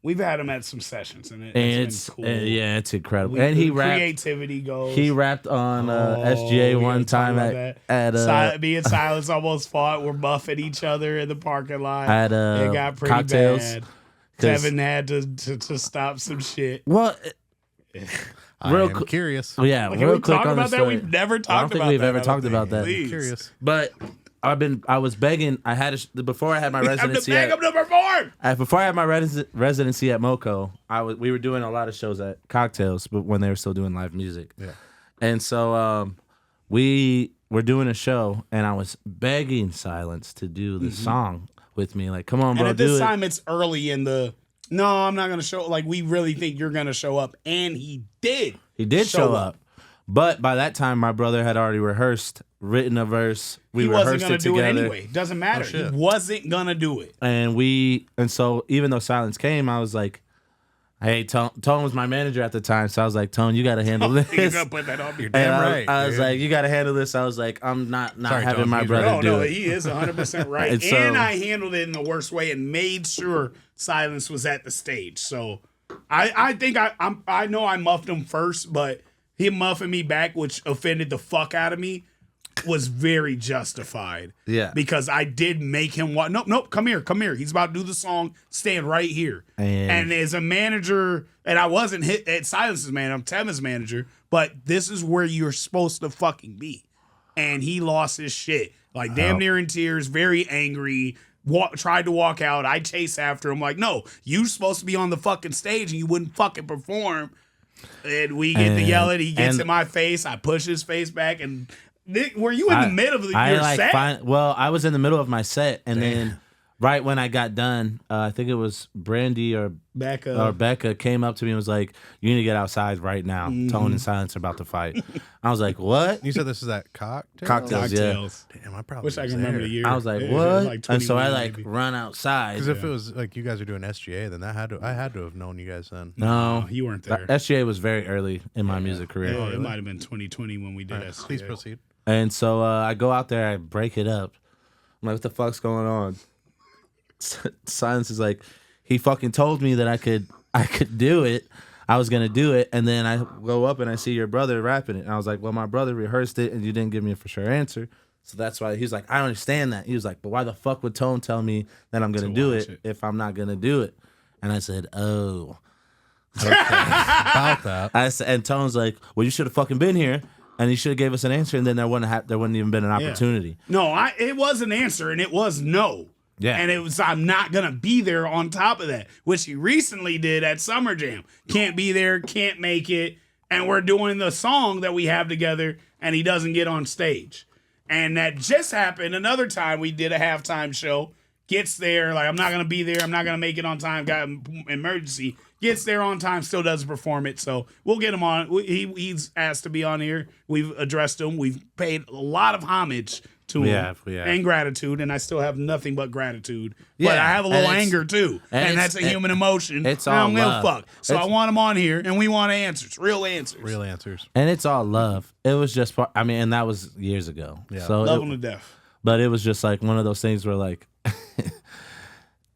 We've had him at some sessions, and it's been cool. It's incredible. We- and he the rapped. creativity goes. He rapped on SGA we one gotta talk time about at me and Silence almost fought. We're buffing each other in the parking lot. At, it got pretty cocktails. bad. 'Cause- Kevin had to stop some shit. Well, I real am qu- curious. yeah, Can real we quick talk on the about that? story. We've never I talked don't think about we've that. ever I don't talked think. about that. Please. Curious. But I was begging. I had before I had my I'm the residency. bag At, of number 4. before I had my residency at Moco, we were doing a lot of shows at Cocktails, but when they were still doing live music. Yeah. And so we were doing a show, and I was begging Silence to do the song with me. Like, come on, bro, And at do this it. time, it's early in the. No, I'm not gonna show. Like, we really think you're gonna show up, and he did. He did show up. But by that time, my brother had already written a verse. We He wasn't rehearsed gonna it do together. it anyway. Doesn't matter. He shit. wasn't gonna do it. And so even though Silence came, I was like, hey, Tone was my manager at the time. So I was like, Tone, you got to handle this. You're gonna put that on your And Damn I, right, I was dude. like, you got to handle this. I was like, I'm not Sorry, having Tone, my he's brother right. do No, it. he is 100% right. And so- and I handled it in the worst way and made sure Silence was at the stage. So I think I know I muffed him first, but him muffing me back, which offended the fuck out of me, was very justified. Yeah. Because I did make him walk. Nope, come here. He's about to do the song. Stand right here. And- as a manager, and I wasn't hit at Silence's man, I'm Tevin's manager, but this is where you're supposed to fucking be. And he lost his shit. Like, damn near in tears, very angry, tried to walk out. I chase after him like, no, you're supposed to be on the fucking stage and you wouldn't fucking perform. And we get to yell it. He gets in my face. I push his face back. And were you in the middle of your set? I was in the middle of my set, and then right when I got done, I think it was Brandy or Becca came up to me and was like, "You need to get outside right now. Tone and Silence are about to fight." I was like, "What?" You said this is at Cocktails? Cocktails. Yeah. Damn, I probably wish I can remember the year. I was like, "What?" And so I run outside. Because if it was like you guys are doing SGA, then I had to have known you guys then. No, you weren't there. SGA was very early in my music career. Yeah, it might have been 2020 when we did SGA. Please proceed. And so I go out there, I break it up. I'm like, "What the fuck's going on?" Silence is like, he fucking told me that I could do it. I was gonna do it, and then I go up and I see your brother rapping it. And I was like, well, my brother rehearsed it, and you didn't give me a for sure answer. So that's why he's like, I don't understand that. He was like, but why the fuck would Tone tell me that I'm gonna do it if I'm not gonna do it? And I said, oh, okay. About that. And Tone's like, well, you should have fucking been here. And he should have gave us an answer, and then there wouldn't even been an opportunity. No, it was an answer, and it was no. Yeah. And it was, I'm not going to be there on top of that, which he recently did at Summer Jam. Can't be there, can't make it. And we're doing the song that we have together, and he doesn't get on stage. And that just happened another time. We did a halftime show. Gets there, like, I'm not going to be there. I'm not going to make it on time. Got an emergency. Gets there on time, still doesn't perform it. So we'll get him on. He's asked to be on here. We've addressed him. We've paid a lot of homage to him and gratitude, and I still have nothing but gratitude. Yeah, but I have a little anger too, and that's a human emotion. It's all all I'm gonna love. fuck. So I want him on here, and we want answers, real answers. Real answers. And it's all love. It was just, and that was years ago. Yeah. So Love him to death. But it was just like one of those things where like,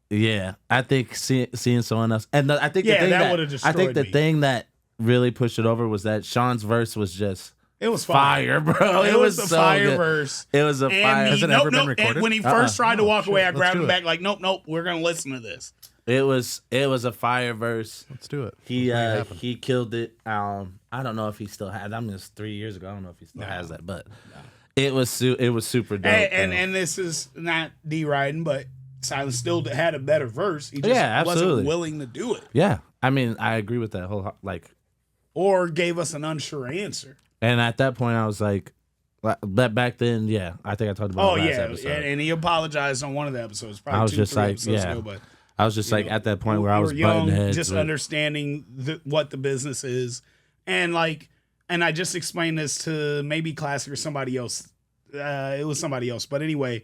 yeah, I think seeing someone else, and I think that would have destroyed I think the me. thing that really pushed it over was that Sean's verse was just. It was fire, bro. It was a so fire good. verse. It was a fire. Has it ever been recorded? And when he first tried to walk away, I grabbed him do back like, nope, we're gonna listen to this. It was a fire verse. Let's do it. He killed it. I don't know if he still had. I mean, it's 3 years ago. I don't know if he still has that, but it was super dope. And this is not deriding, but Silence still had a better verse. He just wasn't willing to do it. Yeah, I mean, I agree with that whole or gave us an unsure answer. And at that point, I was like, back then, yeah, I think I talked about it last episode. And he apologized on one of the episodes. Probably I was just like, ago, but I was just like at that point where I was young, butting heads, just understanding what the business is, and I just explained this to maybe Classic or somebody else. It was somebody else, but anyway,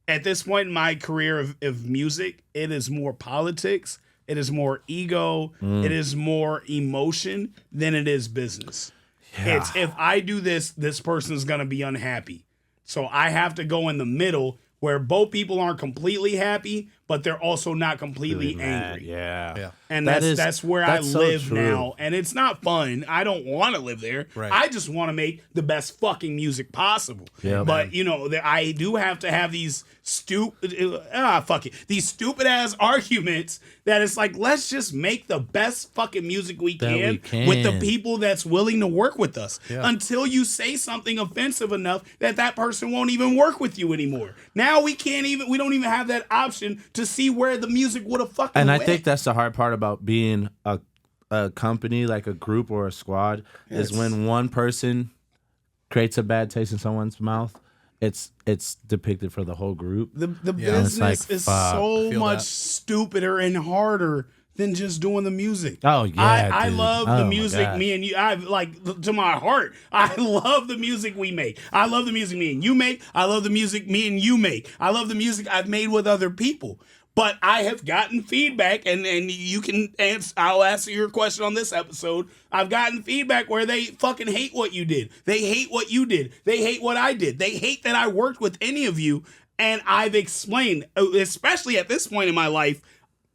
at this point in my career of music, it is more politics, it is more ego, it is more emotion than it is business. Yeah. It's if I do this person's gonna be unhappy. So I have to go in the middle where both people aren't completely happy, but they're also not completely angry. Yeah. And that's where I live so now. And it's not fun. I don't want to live there. Right. I just want to make the best fucking music possible. Yeah, but I do have to have these these stupid ass arguments that it's like, let's just make the best fucking music we can with the people that's willing to work with us until you say something offensive enough that person won't even work with you anymore. Now we don't even have that option to see where the music would have fucking went. I think that's the hard part about being a company, like a group or a squad, is when one person creates a bad taste in someone's mouth, it's depicted for the whole group. The business is so much stupider and harder than just doing the music. Oh yeah, I love the music. Me and you, I like to my heart. I love the music we make. I love the music me and you make. I love the music me and you make. I love the music I've made with other people. But I have gotten feedback, and you can answer. I'll answer your question on this episode. I've gotten feedback where they fucking hate what you did. They hate what you did. They hate what I did. They hate that I worked with any of you. And I've explained, especially at this point in my life,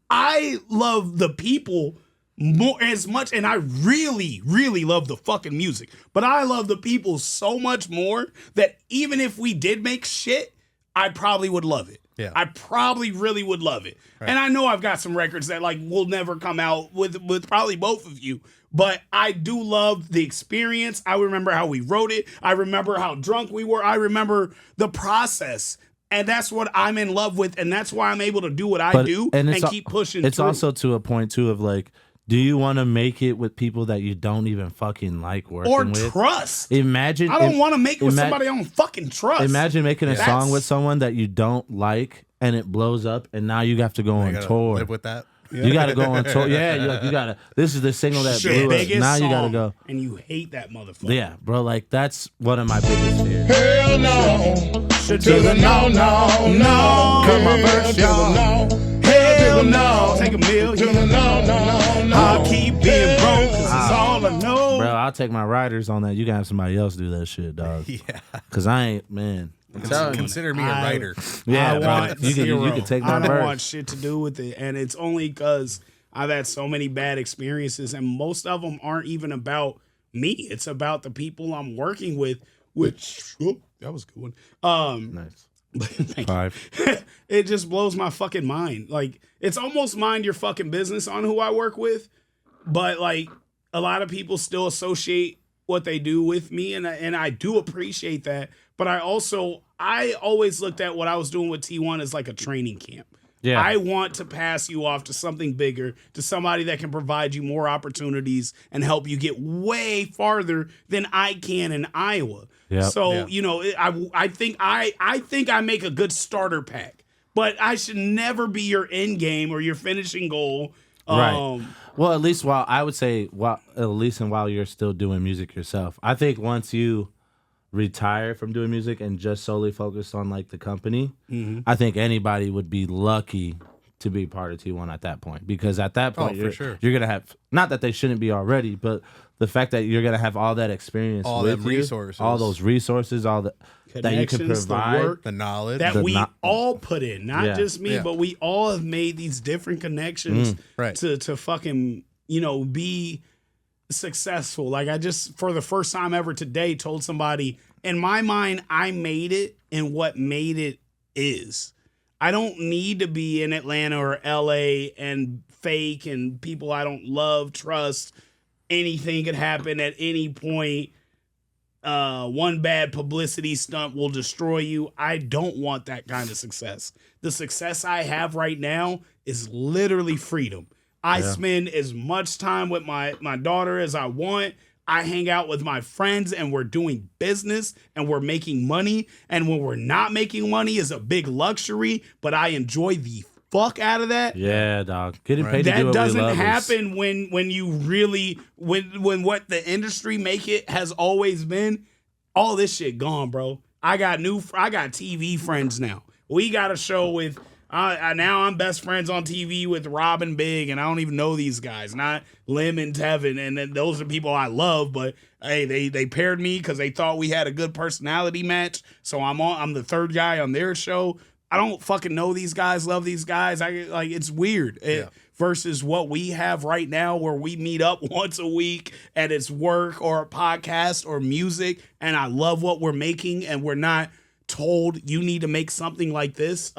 I love the people more as much, and I really, really love the fucking music. But I love the people so much more that even if we did make shit, I probably would love it. Yeah. I probably really would love it. Right. And I know I've got some records that like will never come out with probably both of you. But I do love the experience. I remember how we wrote it. I remember how drunk we were. I remember the process. And that's what I'm in love with. And that's why I'm able to do what I do and keep pushing It's through. also to a point too of like, Do you want to make it with people that you don't even fucking like working or with? trust. Imagine. I don't want to make it with somebody I don't fucking trust. Imagine making a song with someone that you don't like and it blows up, and now you have to go on tour. Live with that. You got to go on tour. Yeah, you got to. This is the single that blew up. Now you got to go. And you hate that motherfucker. Yeah, bro. Like that's one of my biggest fears. Hell no. To the no. Come on, verse, y'all. Hell no. Take a meal. To the no. I'll keep being broke because it's all I know. Bro, I'll take my riders on that. You can have somebody else do that shit, dog. Yeah. Because I ain't, man. Consider me a writer. Yeah, I bro. want You can take my I don't verse. want shit to do with it. And it's only because I've had so many bad experiences, and most of them aren't even about me. It's about the people I'm working with, which, that was a good one. Nice. 5. It just blows my fucking mind. Like, it's almost mind your fucking business on who I work with, but like a lot of people still associate what they do with me, and I do appreciate that. But I always looked at what I was doing with T1 as like a training camp. Yeah. I want to pass you off to something bigger, to somebody that can provide you more opportunities and help you get way farther than I can in Iowa. Yep. So, you know, I think I make a good starter pack, but I should never be your end game or your finishing goal. Right. Well, at least while you're still doing music yourself. I think once you retire from doing music and just solely focus on like the company, I think anybody would be lucky to be part of T1 at that point, because at that point you're gonna have, not that they shouldn't be already, but the fact that you're gonna have all that experience, all with them you, resources, all those resources, all that you can provide, the work the knowledge that we all put in, not just me, but we all have made these different connections to fucking, you know, be successful. Like I just, for the first time ever today, told somebody, in my mind, I made it, and what made it is. I don't need to be in Atlanta or LA and fake and people I don't love, trust. Anything could happen at any point. One bad publicity stunt will destroy you. I don't want that kind of success. The success I have right now is literally freedom. I spend as much time with my daughter as I want. I hang out with my friends and we're doing business and we're making money. And when we're not making money is a big luxury, but I enjoy the fuck out of that. Yeah, dog. Getting paid to do that what doesn't we love happen when you really when what the industry make it has always been. All this shit gone, bro. I got TV friends now. We got a show with now I'm best friends on TV with Rob and Big, and I don't even know these guys, not Lim and Tevin, and then those are people I love. But hey, they paired me because they thought we had a good personality match. So I'm the third guy on their show. I don't fucking know these guys, love these guys. It's weird. Versus what we have right now, where we meet up once a week and it's work or a podcast or music, and I love what we're making, and we're not told you need to make something like this.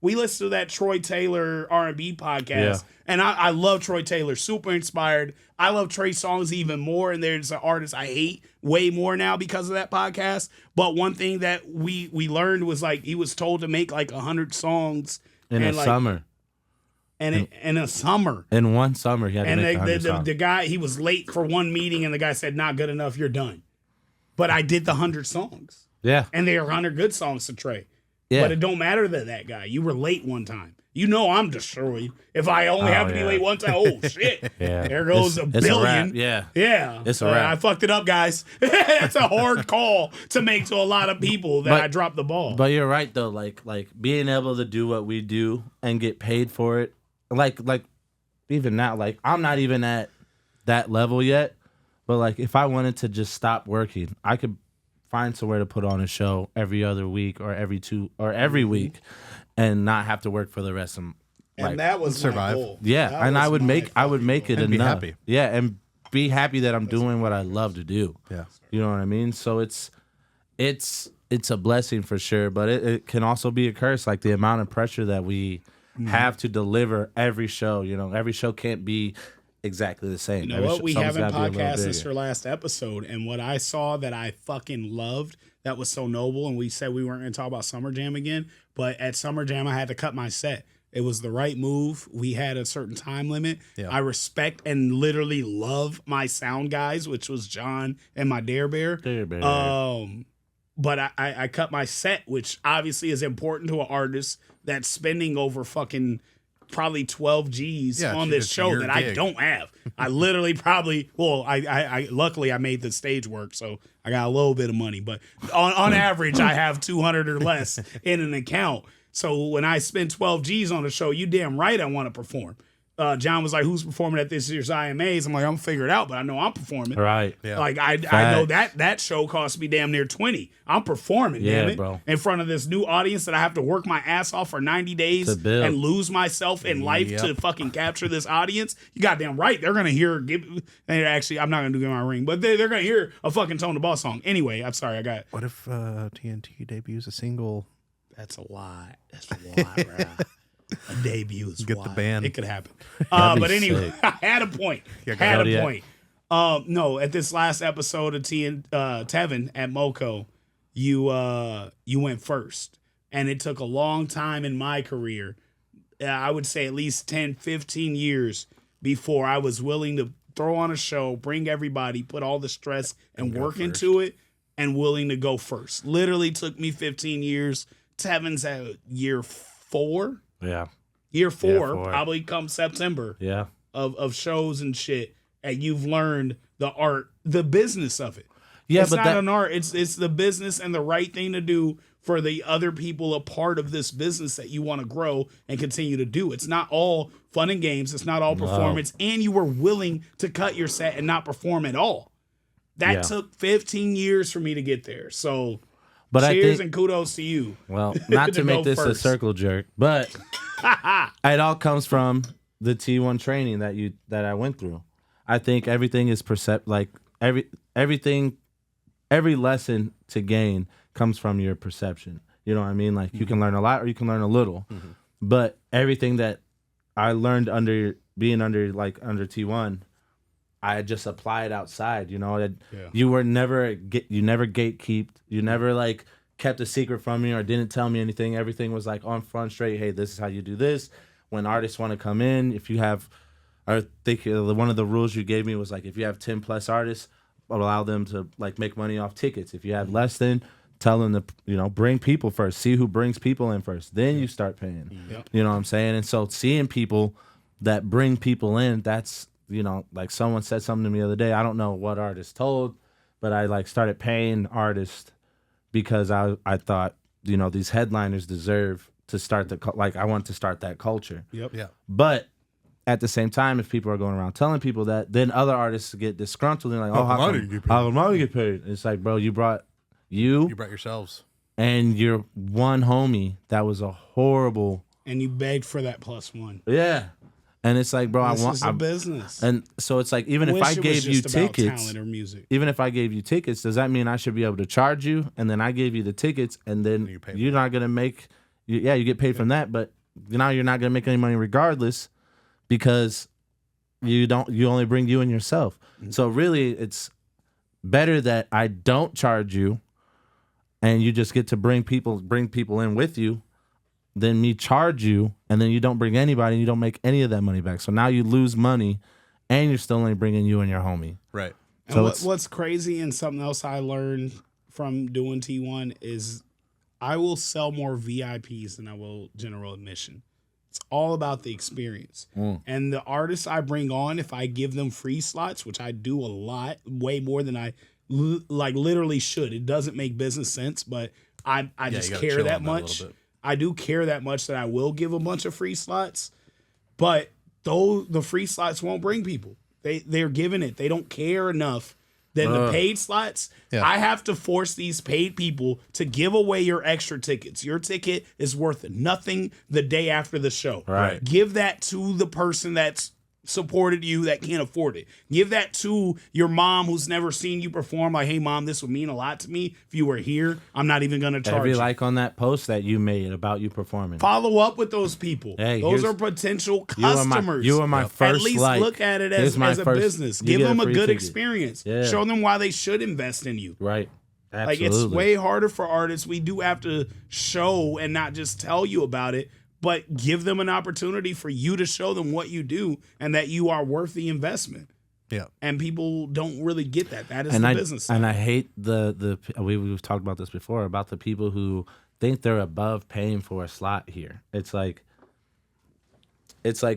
We listen to that Troy Taylor R&B podcast, and I love Troy Taylor, super inspired. I love Trey Songz even more, and there's an artist I hate way more now because of that podcast. But one thing that we learned was like he was told to make like 100 songs in a summer. In a summer. In one summer, he had to make 100 songs. The guy, he was late for one meeting, and the guy said, "Not good enough, you're done." But I did the 100 songs. Yeah. And they are 100 good songs to Trey. Yeah. But it don't matter that guy. You were late one time. You know I'm destroyed. If I only have to be late one time, oh shit. There goes a billion. Yeah. It's a wrap. I fucked it up, guys. That's a hard call to make to a lot of people that I dropped the ball. But you're right though, like being able to do what we do and get paid for it. Like even now, like I'm not even at that level yet. But like if I wanted to just stop working, I could find somewhere to put on a show every other week or every week and not have to work for the rest of and that was survive. My goal. Yeah, and I would make it and enough. Be happy. Yeah, and be happy that I'm doing what I love to do. Yeah. You know what I mean? So it's a blessing for sure, but it can also be a curse, like the amount of pressure that we have to deliver every show. You know, every show can't be exactly the same. You know what? We haven't podcasted since your last episode, and what I saw that I fucking loved that was so noble, and we said we weren't going to talk about Summer Jam again, but at Summer Jam I had to cut my set. It was the right move. We had a certain time limit. Yeah. I respect and literally love my sound guys, which was John and my Dare Bear. But I cut my set, which obviously is important to an artist that's spending over fucking probably 12 G's on this show that I don't have. I literally probably, I luckily I made the stage work, so I got a little bit of money. But on average, I have 200 or less in an account. So when I spend 12 G's on a show, you damn right I want to perform. John was like, who's performing at this year's IMAs? I'm like, I'm gonna figure it out, but I know I'm performing. Right. Yeah. Like I know that show cost me damn near 20. I'm performing, damn it, bro. in front of this new audience that I have to work my ass off for 90 days and lose myself in life to fucking capture this audience. You goddamn right. They're gonna hear actually I'm not gonna do my ring, but they're gonna hear a fucking Tone the Boss song. Anyway, I'm sorry, What if TNT debuts a single? That's a lot. That's a lot, bro. A debut is get wild. the band. It could happen. But anyway, I had a point. No, at this last episode of Tevin at Moco, you went first. And it took a long time in my career. I would say at least 10, 15 years before I was willing to throw on a show, bring everybody, put all the stress and work into it, and willing to go first. Literally took me 15 years. Tevin's at year 4. Yeah. Year 4, probably come September. Yeah. Of shows and shit. And you've learned the art, the business of it. Yeah, it's but not an art. It's the business and the right thing to do for the other people a part of this business that you want to grow and continue to do. It's not all fun and games. It's not all performance. And you were willing to cut your set and not perform at all. That took 15 years for me to get there. So cheers and kudos to you. Well, not to make this a circle jerk, but it all comes from the T1 training that I went through. I think everything is every lesson to gain comes from your perception. You know what I mean? Like you can learn a lot or you can learn a little. Mm-hmm. But everything that I learned under T1, I just applied outside, you know. You were never gatekeeped. You never like kept a secret from me or didn't tell me anything. Everything was like on front straight. Hey, this is how you do this. When artists want to come in, if you have, I think one of the rules you gave me was like if you have 10 plus artists, allow them to like make money off tickets. If you have less than, tell them to bring people first. See who brings people in first. Then you start paying. Yep. You know what I'm saying? And so seeing people that bring people in, that's like someone said something to me the other day. I don't know what artist told, but I like started paying artists because I thought these headliners deserve to start I want to start that culture. Yep. Yeah. But at the same time, if people are going around telling people that, then other artists get disgruntled and like, how come I get paid? It's like, bro, you brought yourselves and your one homie that was a horrible, and you begged for that +1. Yeah. And it's like, bro, this is a business. And so it's like, even if I gave you tickets, talent or music. even if I gave you tickets, does that mean I should be able to charge you? And then I gave you the tickets, and then you're not gonna make, you get paid from that, but now you're not gonna make any money regardless, because you only bring you and yourself. Mm-hmm. So really, it's better that I don't charge you, and you just get to bring people in with you, than me charge you, and then you don't bring anybody, and you don't make any of that money back. So now you lose money, and you're still only bringing you and your homie. Right. So what's crazy and something else I learned from doing T1 is I will sell more VIPs than I will general admission. It's all about the experience. And the artists I bring on, if I give them free slots, which I do a lot, way more than I literally should. It doesn't make business sense, but I just care that much. I do care that much that I will give a bunch of free slots, but the free slots won't bring people. They're giving it. They don't care enough. Then the paid slots, I have to force these paid people to give away your extra tickets. Your ticket is worth nothing the day after the show. Right. Give that to the person that's supported you that can't afford it. Give that to your mom who's never seen you perform. Like, hey, mom, this would mean a lot to me if you were here. I'm not even going to charge you. Like on that post that you made about you performing. Follow up with those people. Hey, those are potential customers. You are my first. At least look at it as a business. Give them a good experience. Yeah. Show them why they should invest in you. Right. Absolutely. Like, it's way harder for artists. We do have to show and not just tell you about it. but give them an opportunity for you to show them what you do and that you are worth the investment. Yeah. And people don't really get that. That is the business side. And I hate we've talked about this before, about the people who think they're above paying for a slot here. It's like,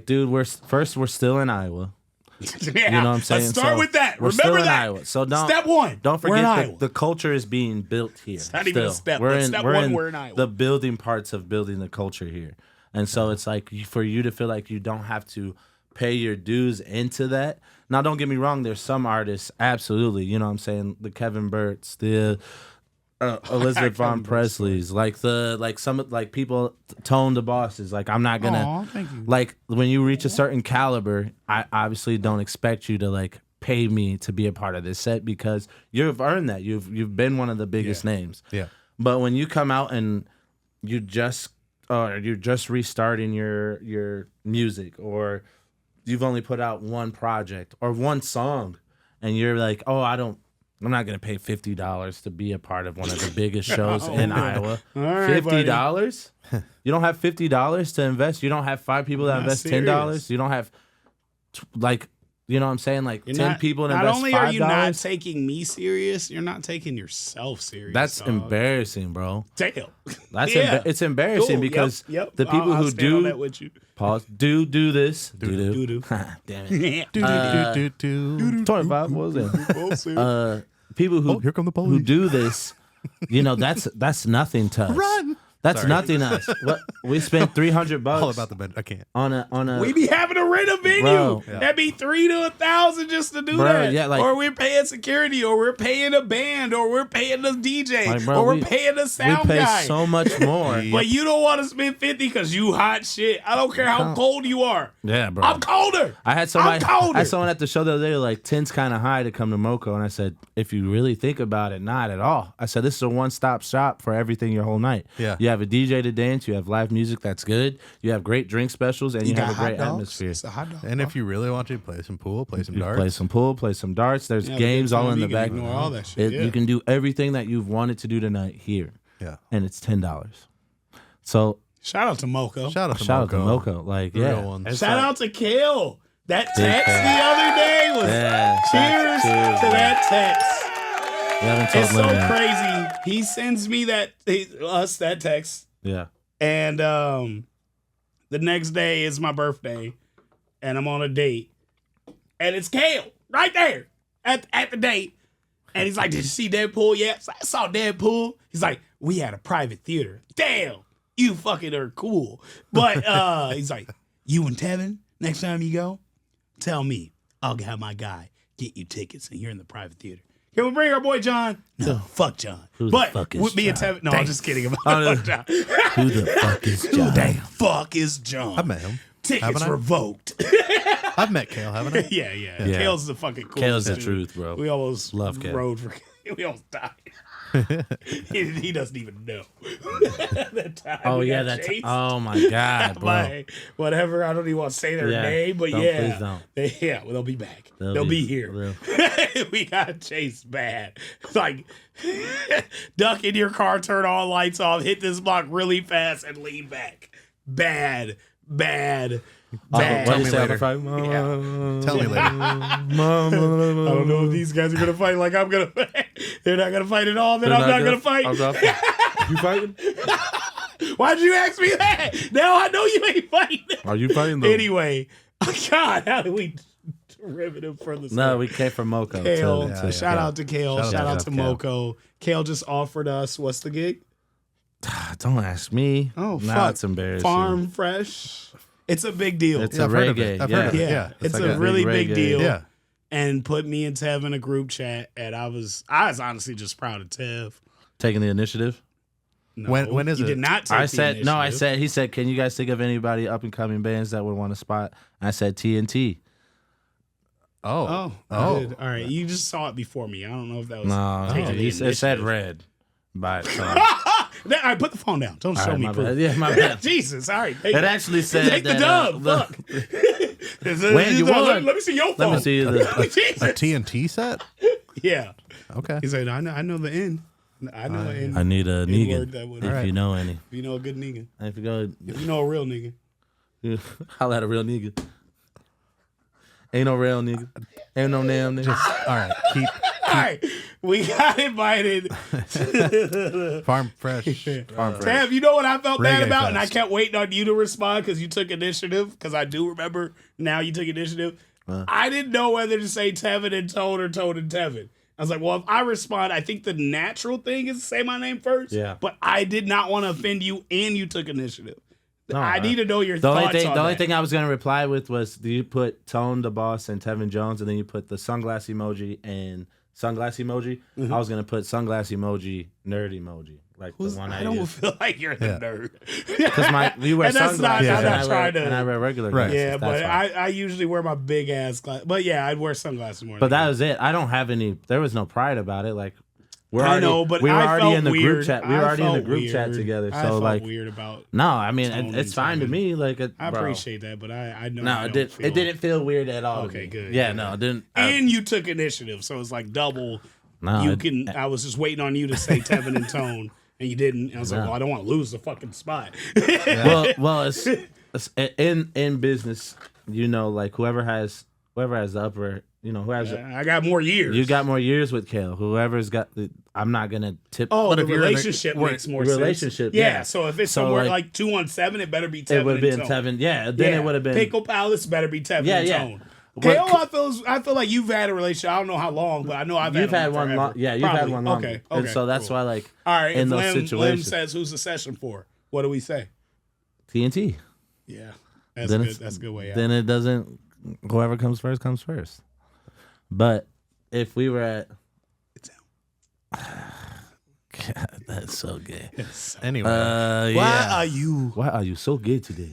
dude, we're still in Iowa. Yeah, you know what I'm saying? Let's start with that. We're Remember still in that. Iowa. So Step one. Don't we're in forget Iowa. the culture is being built here. It's not even a step. We're in Iowa. The building parts of building the culture here. And so it's like for you to feel like you don't have to pay your dues into that. Now, don't get me wrong. There's some artists, absolutely. You know what I'm saying? The Kevin Burt's, the Elizabeth Von Presley's, some people, Tone the Bosses. Like, I'm not gonna. Thank you. Like, when you reach a certain caliber, I obviously don't expect you to like pay me to be a part of this set because you've earned that. You've been one of the biggest names. Yeah. But when you come out and you're just restarting your music, or you've only put out one project or one song, and you're like, oh, I'm not gonna pay $50 to be a part of one of the biggest shows in Iowa. Right, $50? You don't have $50 to invest. You don't have 5 people that invest $10. You don't have you know what I'm saying? Like You're 10 not, people that not invest $5. only are you not taking me serious, you're not taking yourself serious. That's dog. embarrassing, bro. Damn. That's Yeah. it's embarrassing Cool. because Yep. the people I'll who stand on that with you. pause do this Do. damn it. 25 what was it? People who here come the police. who do this, you know, that's nothing to us. Run. That's Sorry. nothing to us. What, we spent $300 All about the bed. I can't. on a We be having to rent a venue. Bro. That'd be $3,000 to $1,000 just to do Bro, that. yeah, like- or we're paying security, or we're paying a band, or we're paying the DJ, Like, bro, or we're we- paying the we sound pay guy. so much more. But you don't want to spend 50 because you hot shit. I don't care how cold you are. Yeah, bro. I'm colder. I had somebody I'm colder. I had someone at the show the other day like 10's kind of high to come to Moco, and I said, if you really think about it, not at all. I said, this is a one-stop shop for everything your whole night. Yeah. You have a DJ to dance, you have live music that's good, you have great drink specials, and you have a got great hot dogs? atmosphere. It's a hot dog. And if you really want to play some pool, play some You darts. play some pool, play some darts. There's Yeah, games good all time. in You the can back. ignore all that shit, yeah. You can do everything that you've wanted to do tonight here, Yeah. and it's $10. So Shout out to Moco. Shout out to shout out to Moco. Moco. Like, The yeah. real ones. And shout out to Kale. That text the other day was Yeah, cheers cheers, to man. that text. We haven't told It's so Lynn that. crazy. He sends me that text, Yeah. and the next day is my birthday, and I'm on a date, and it's Kale right there at the date, and he's like, "Did you see Deadpool yet?" I saw Deadpool. He's like, "We had a private theater." Damn, you fucking are cool. But he's like, "You and Tevin, next time you go, tell me. I'll have my guy get you tickets, and you're in the private theater." Can we bring our boy John? No, fuck John. Who the But fuck is with me and John? Tevin, no, I'm just kidding about John. Who the fuck is John? Who the fuck is John? I've met him. Tickets Haven't I? revoked. I've met Kale, haven't I? yeah. Kale's the fucking coolest. Kale's the dude. truth, bro. We almost Love Kale. rode for. We almost died. he doesn't even know. That time Oh we yeah, got that's chased oh my god, bro. by whatever. I don't even want to say their Yeah. name, but Don't, yeah, please don't. They'll be back. They'll They'll be- be here. they'll- We got chased bad. Like duck in your car, turn all lights off, hit this block really fast, and lean back. Bad. What do you me say on the later. fight? Tell me later. I don't know if these guys are gonna fight like I'm gonna fight. They're not gonna fight at all. Then I'm not gonna fight. You fighting? Why'd you ask me that? Now I know you ain't fighting. Are you fighting though? Anyway, God, how did we rivet him from the No, we came from Moco. Kale. Yeah, Shout out to Kale. Shout out to Kale. Moco. Kale just offered us, what's the gig? Don't ask me. Oh, nah, fuck. it's embarrassing. Farm Fresh. It's a big deal. It's Yeah, a I've heard of reggae. it. I've heard of it. yeah, Yeah, it's like a really big reggae. deal. Yeah. And put me and Tev in a group chat, and I was honestly just proud of Tev. Taking the initiative. No, When is you it? did not take I the said no. I initiative. said he said, "Can you guys think of anybody up and coming bands that would want a spot?" I said TNT. Oh, I did. All right. You just saw it before me. I don't know if that was. No, taking the it said initiative. red. But All right, put the phone down. Don't show me my proof. bad. Yeah, my bad. Jesus. All right. It actually said take the that, dub. look, Fuck. When you won. Let me see your phone. let me see the. A TNT set? Yeah. Okay. He said, I know the end. I know. I need a word nigga. that would- If you know any. If you know a good nigga. If you go, If you know a real nigga. holla at a real nigga. Ain't no real nigga. Ain't no damn nigga. All right, keep All right. We got invited. Farm Fresh. Tab, you know what I felt bad Reggae about? And I Fest. kept waiting on you to respond because you took initiative. Because I do remember now you took initiative. I didn't know whether to say Tevin and Tone or Tone and Tevin. I was like, well, if I respond, I think the natural thing is to say my name first. Yeah. But I did not want to offend you, and you took initiative. No, I need to know your the thoughts only thing, on the only that. thing I was gonna reply with was, do you put Tone the Boss and Tevin Jones, and then you put the sunglass emoji and sunglass emoji? Mm-hmm. I was gonna put sunglass emoji, nerd emoji, like the one I I don't use. feel like you're the nerd. Because you wear And that's not- sunglasses, I'm not and, trying to- and I wear regular Right. glasses. Yeah, That's but why. I usually wear my big ass glass. But yeah, I'd wear sunglasses more. But than that you. was it. I don't have any. There was no pride about it. Like we're I already, know, but we were I already felt in the weird. group chat. We were I already in the felt group chat weird. together. I So felt like, weird about. no, I mean Tone it's and fine to Tevin. me. Like, I bro. appreciate that, but I know. No, I it don't did. feel- It didn't feel weird at all. to Okay, me. good. Yeah, good. no, it didn't. And you took initiative, so it's like double. No, you it- can. I was just waiting on you to say Tevin and Tone, and you didn't. And I was like, No. well, I don't want to lose the fucking spot. well, it's in business. You know, like whoever has the upper. You know, who has I got more years. you got more years with Kale. Whoever's got the. I'm not gonna tip. Oh, the if you're in the- relationship makes more sense. relationship, Yeah, yeah. so if it's So, somewhere like, like 217, it better be Tevin it would have been and Tone. Tevin. Yeah, then it would have been. Pickle Palace better be Tevin Yeah, and yeah. Tone. What- KO, I feel like you've had a relationship. I don't know how long, but I know I've You've had had one forever. long. Yeah, you've had Probably. one long. Okay, And so that's cool. why, like, All right, in if those Lim situations, says who's the session for, what do we say? TNT. Yeah, that's Then good. it's- That's a good way out. Then it doesn't. Whoever comes first comes first. But if we were at, It's God, that's so gay. Anyway, Why yeah. are you? Why are you so gay today?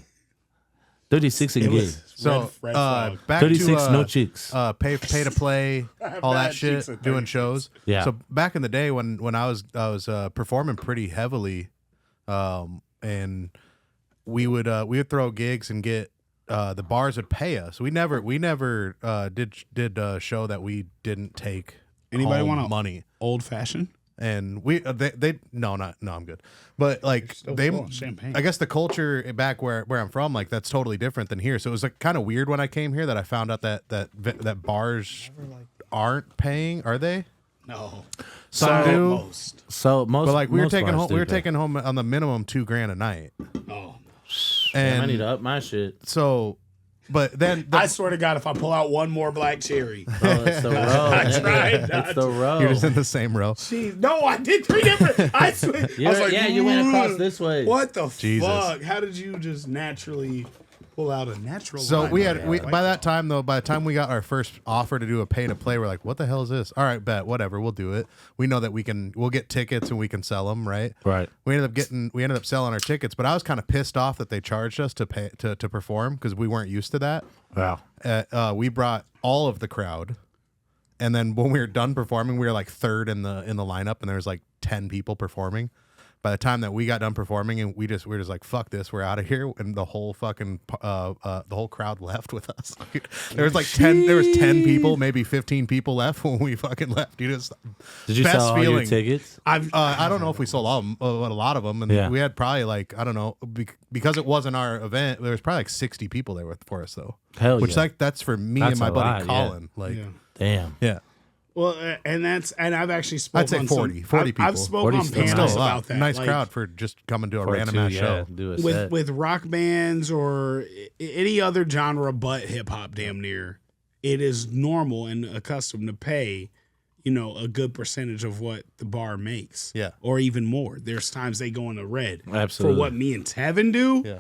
36 and It gay. was so red flag. back 36 to no chicks. pay to play, all bad that shit, cheeks at doing 36. shows. Yeah. So back in the day when I was performing pretty heavily, and we would throw gigs and get the bars would pay us. We never did a show that we didn't take. Anybody home want money? old fashioned? And we they no I'm good, but like still they full of champagne. I guess the culture back where I'm from, like that's totally different than here. So it was like kind of weird when I came here that I found out that bars aren't paying. Are they? No. Some do. Most. So most, But like we were most taking bars home, do we were pay. taking home on the minimum $2,000 a night, Oh. Damn, I and need to up my shit. so, but then I swear to God, if I pull out one more black cherry. Bro, it's the row. I tried not It's the to. row. you're just in the same row. Jeez. No, I did three different. I swear. I was like, yeah, you went across "Ooh, this way. What the Jesus. fuck? How did you just naturally pull out a natural So line we like had that? we Like by that. that time though, by the time we got our first offer to do a pay to play, we're like, what the hell is this? All right, bet, whatever, we'll do it. We know that we'll get tickets and we can sell them, right? Right. We ended up selling our tickets, but I was kind of pissed off that they charged us to pay to perform because we weren't used to that. Wow. We brought all of the crowd, and then when we were done performing, we were like third in the lineup, and there was like 10 people performing. By the time that we got done performing, and we were just like, fuck this, we're out of here, and the whole fucking the whole crowd left with us. There was like 10 people, maybe 15 people left when we fucking left. You just Did you best sell all your feeling. tickets? I don't know if we sold all of them, but a lot of them, and Yeah. we had probably like I don't know because it wasn't our event. There was probably like 60 people there for us though. Hell Which yeah. like that's for me That's and my a buddy lot, yeah. Colin. Like Yeah. Damn. yeah. Well, and I've actually spoken. I'd say on 40 some, people. I've spoken 40 on still It's panels still a lot. about that. Nice Like, crowd for just coming to a For random two, ass yeah, show. do a with set. with rock bands or any other genre but hip hop. Damn near, it is normal and accustomed to pay, a good percentage of what the bar makes. Yeah. or even more. There's times they go in the red. Absolutely. For what me and Tevin do. Yeah.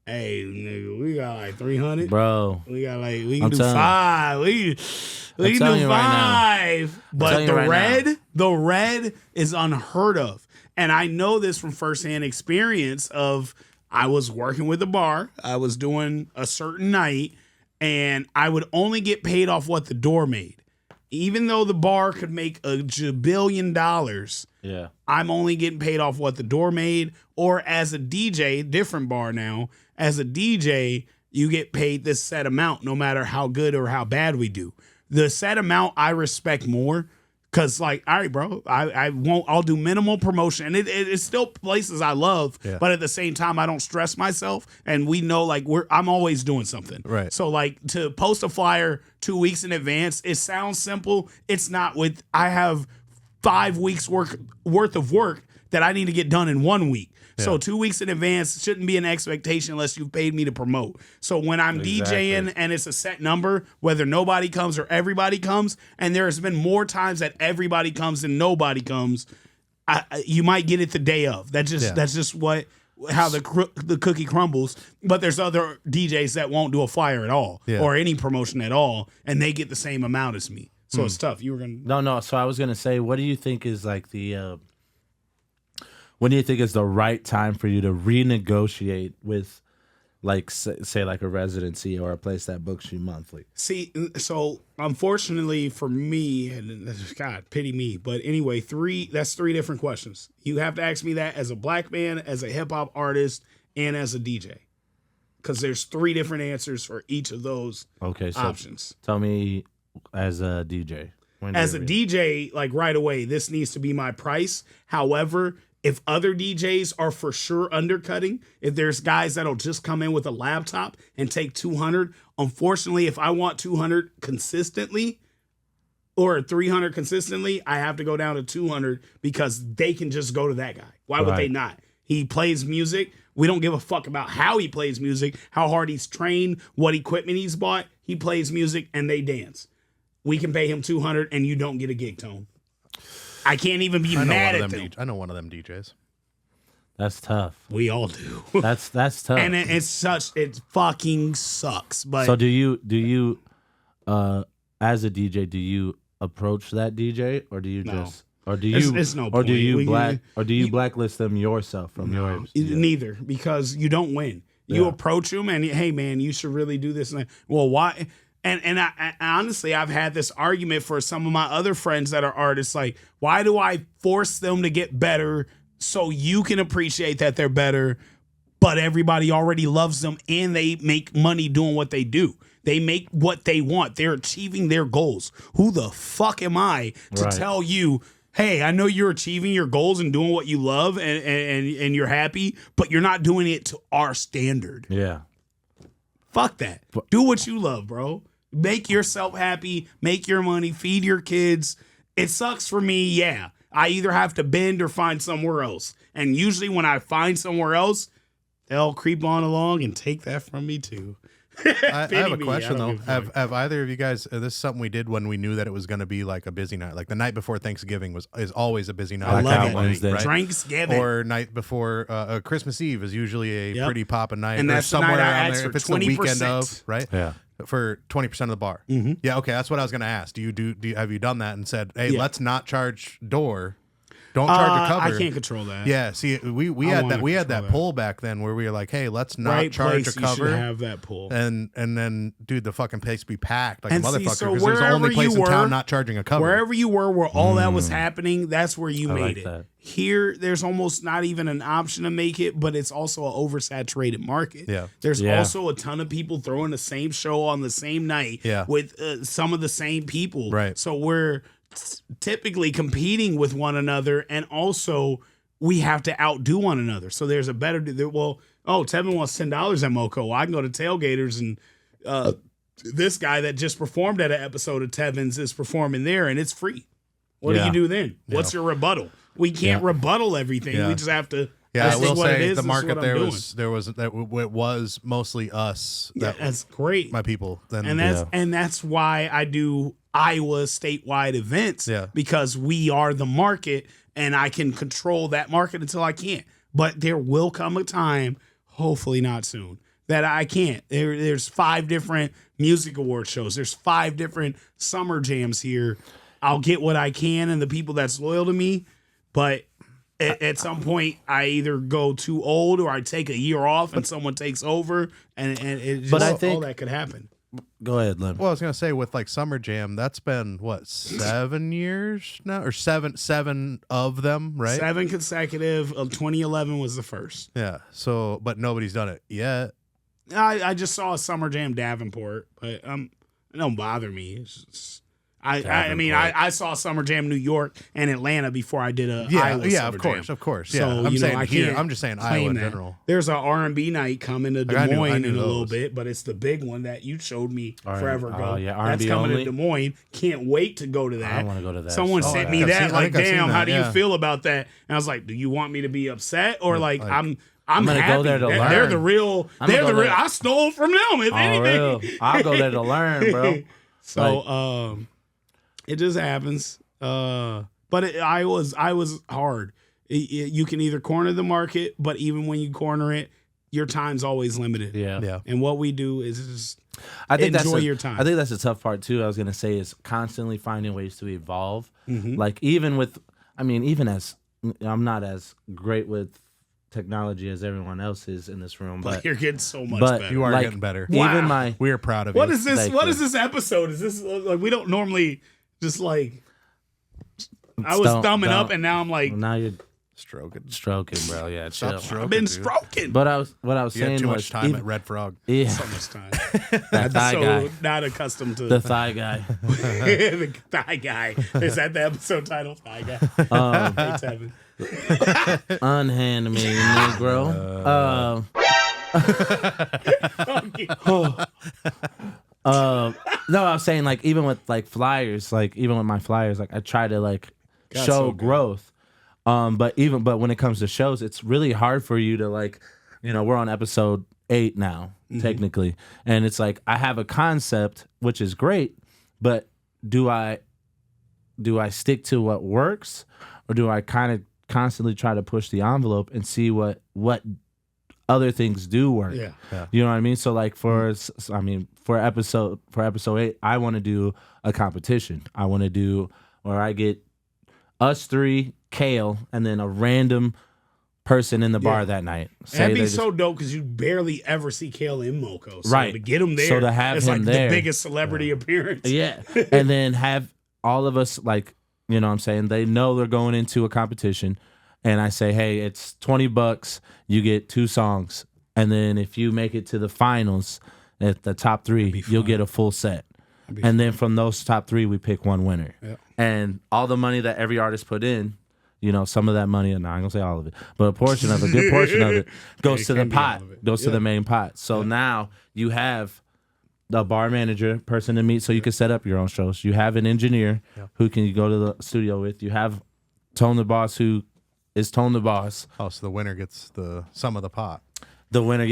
Hey, nigga, we got like 300. Bro. We got like we can I'm do telling you. 5. We can telling do you right now. 5. But telling you right the red is unheard of. And I know this from firsthand experience of I was working with a bar. I was doing a certain night and I would only get paid off what the door made. Even though the bar could make $1 billion, Yeah. I'm only getting paid off what the door made. Or as a DJ, different bar now, as a DJ, you get paid this set amount no matter how good or how bad we do. The set amount I respect more Cause like, all right, bro, I'll do minimal promotion. And it's still places I love, but at the same time, I don't stress myself. And we know like I'm always doing something. Right. So like to post a flyer 2 weeks in advance, it sounds simple. It's not. I have 5 weeks worth of work that I need to get done in 1 week. So 2 weeks in advance shouldn't be an expectation unless you've paid me to promote. So when I'm DJing and it's a set number, whether nobody comes or everybody comes, and there's been more times that everybody comes than nobody comes, you might get it the day of. That's just how the cookie crumbles. But there's other DJs that won't do a flyer at all or any promotion at all, and they get the same amount as me. So it's tough. You were gonna No. So I was gonna say, what do you think is like the when do you think is the right time for you to renegotiate with, like, say like a residency or a place that books you monthly? See, so unfortunately for me, and God, pity me, but anyway, that's three different questions. You have to ask me that as a black man, as a hip hop artist, and as a DJ. Because there's 3 different answers for each of those options. Tell me as a DJ. As a DJ, like right away, this needs to be my price. However, if other DJs are for sure undercutting, if there's guys that'll just come in with a laptop and take 200, unfortunately, if I want 200 consistently or 300 consistently, I have to go down to 200 because they can just go to that guy. Why would they not? He plays music. We don't give a fuck about how he plays music, how hard he's trained, what equipment he's bought. He plays music and they dance. We can pay him 200 and you don't get a gig, Tone. I can't even be mad at them. I know one of them DJs. That's tough. We all do. That's tough. And it fucking sucks. But so do you as a DJ, do you approach that DJ or do you it's no or do point. you blacklist them yourself from yours? Neither, because you don't win. You approach them and hey man, you should really do this. Well, why? And I honestly, I've had this argument for some of my other friends that are artists. Like, why do I force them to get better so you can appreciate that they're better, but everybody already loves them and they make money doing what they do? They make what they want. They're achieving their goals. Who the fuck am I to tell you, hey, I know you're achieving your goals and doing what you love and you're happy, but you're not doing it to our standard. Yeah. Fuck that. Do what you love, bro. Make yourself happy. Make your money. Feed your kids. It sucks for me, yeah. I either have to bend or find somewhere else. And usually when I find somewhere else, they'll creep on along and take that from me too. I have a question though. Have either of you guys? This is something we did when we knew that it was going to be like a busy night. Like the night before Thanksgiving is always a busy night. I love it. Wednesday. Right? Thanksgiving Or night before Christmas Eve is usually a pretty poppin' night. And or that's the somewhere night I around asked there. for If it's the weekend 20%. of, right? Yeah. For 20% of the bar. Mm-hmm. Yeah. Okay. That's what I was going to ask. Do you have you done that and said, hey, let's not charge door. Don't charge a cover. I can't control that. Yeah, see, we had that pull back then where we were like, hey, let's not charge a cover. You should have that pull. And then, dude, the fucking place be packed like And a see, motherfucker so because there's the only place in town not charging a cover. Wherever you were, where all that was happening, that's where you I made like it. that. Here, there's almost not even an option to make it, but it's also an oversaturated market. Yeah. There's also a ton of people throwing the same show on the same night with some of the same people. Right. So we're typically competing with one another, and also we have to outdo one another. So there's a better, Tevin wants $10 at Moco. Well, I can go to Tailgaters and this guy that just performed at an episode of Tevin's is performing there and it's free. What do you do then? What's your rebuttal? We can't rebuttal everything. Yeah. We just have to. Yeah, I will say the this market is what it was mostly us. That's great. My people. And that's why I do Iowa statewide events. Yeah. Because we are the market and I can control that market until I can't. But there will come a time, hopefully not soon, that I can't. There's 5 different music award shows. There's 5 different summer jams here. I'll get what I can and the people that's loyal to me, but at some point I either go too old or I take a year off and someone takes over and it just, I think all that could happen. Go ahead, Lim. Well, I was gonna say with like Summer Jam, that's been what 7 years now, or seven of them, right? 7 consecutive. 2011 was the first. Yeah. So, but nobody's done it yet. I just saw a Summer Jam Davenport, but it don't bother me. It's just, I saw Summer Jam New York and Atlanta before I did a Iowa Summer of course. Jam. Yeah, So, I'm you know, saying I here. can't I'm just saying claim Iowa in that. general. There's an R&B night coming to Des I knew Moines in a little those. bit, but it's the big one that you showed me forever ago. Oh, yeah, That's R&B coming only? to Des Moines. Can't wait to go to that. I wanna go to that. Someone Oh, sent yeah. me I've that. seen- I Like, think I've seen damn, how that, do you yeah. feel about that? And I was like, do you want me to be upset or like I'm gonna happy. go there to They're learn. the real. I'm gonna They're the go real. there. I stole from them. If Oh, anything, real. I'll go there to learn, bro. So it just happens. But I was hard. You can either corner the market, but even when you corner it, your time's always limited. Yeah. Yeah. And what we do is just I think enjoy that's your time. I think that's the tough part too. I was gonna say is constantly finding ways to evolve. Mm-hmm. Like even as I'm not as great with technology as everyone else is in this room, but you're getting so much but better. You are like, getting better. Wow. Even my We are proud of What you. is this? Thank What you. is this episode? Is this like we don't normally just like? I was thumbing up, and now I'm like, now you're stroking? stroking, bro. Yeah, chill. Stop stroking. I've been dude. stroking. But what I was You had saying too was much time even- at Red Frog. yeah, So much time. that thigh so guy, not accustomed to the thigh guy. the thigh guy. Is that the episode title? Thigh guy. Hey, Tevin. Unhand me, Negro. No, I was saying like even with like flyers, like even with my flyers, like I try to like God, show so good. growth. But when it comes to shows, it's really hard for you to like, we're on episode 8 now, technically. And it's like I have a concept, which is great, but do I stick to what works, or do I kind of constantly try to push the envelope and see what other things do work? Yeah. You know what I mean? So like for episode 8, I want to do a competition. I want to do where I get us 3, Kale, and then a random person in the bar that night. That'd be they so dope because you barely ever see Kale in Moco. So Right. to get him there, So to have it's him like there. the biggest celebrity appearance. Yeah. And then have all of us like, you know what I'm saying? They know they're going into a competition, and I say, hey, it's $20. You get 2 songs. And then if you make it to the finals at the top 3, you'll get a full set. And then from those top 3, we pick one winner. Yeah. And all the money that every artist put in, some of that money, and I'm going to say all of it, but a good portion of it goes It to the can be all pot, of it. goes to the main pot. So now you have the bar manager person to meet so you can set up your own shows. You have an engineer who can go to the studio with. You have Tone the Boss, who is Tone the Boss. Oh, so the winner gets some of the pot. The winner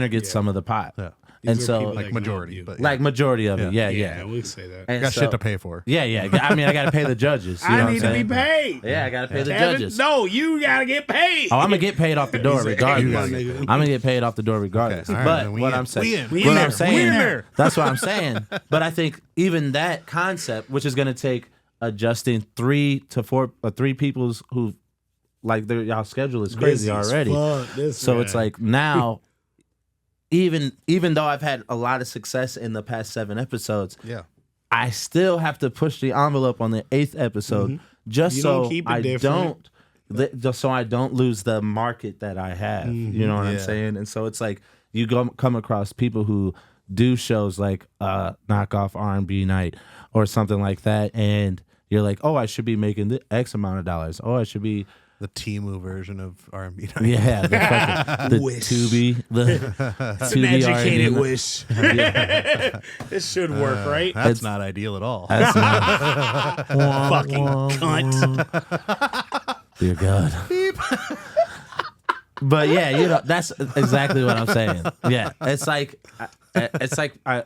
gets some of the pot. Yeah. And These are so people Like that majority. know you. But like majority of it. Yeah. Yeah, we say that. And got so- shit to pay for. Yeah. I mean, I got to pay the judges. You know I what need I'm to be saying? paid. Yeah, I got to pay the Kevin, judges. no, you gotta get paid. Oh, I'm gonna get paid off the door You regardless. gotta I'm get paid. gonna get paid off the door regardless. Okay, all right, But then we what in. I'm saying, We in what there. I'm We saying, in there. that's what I'm saying. But I think even that concept, which is gonna take adjusting 3 to 4 or 3 people's who like y'all schedule is crazy Busy as already. fuck, this So it's guy. like now, even though I've had a lot of success in the past 7 episodes, Yeah. I still have to push the envelope on the 8th episode just You so don't keep it I different. just so I don't lose the market that I have. You know what I'm Yeah. saying? And so it's like you come across people who do shows like knockoff R&B night or something like that, and you're like, oh, I should be making the X amount of dollars. Oh, I should be. The Temu version of R&B. Yeah, the Wish. Tubi, the It's an Tubi educated R&B. wish. This should work, right? That's not ideal at all. That's not, Fucking cunt. dear God. But yeah, that's exactly what I'm saying. Yeah, it's like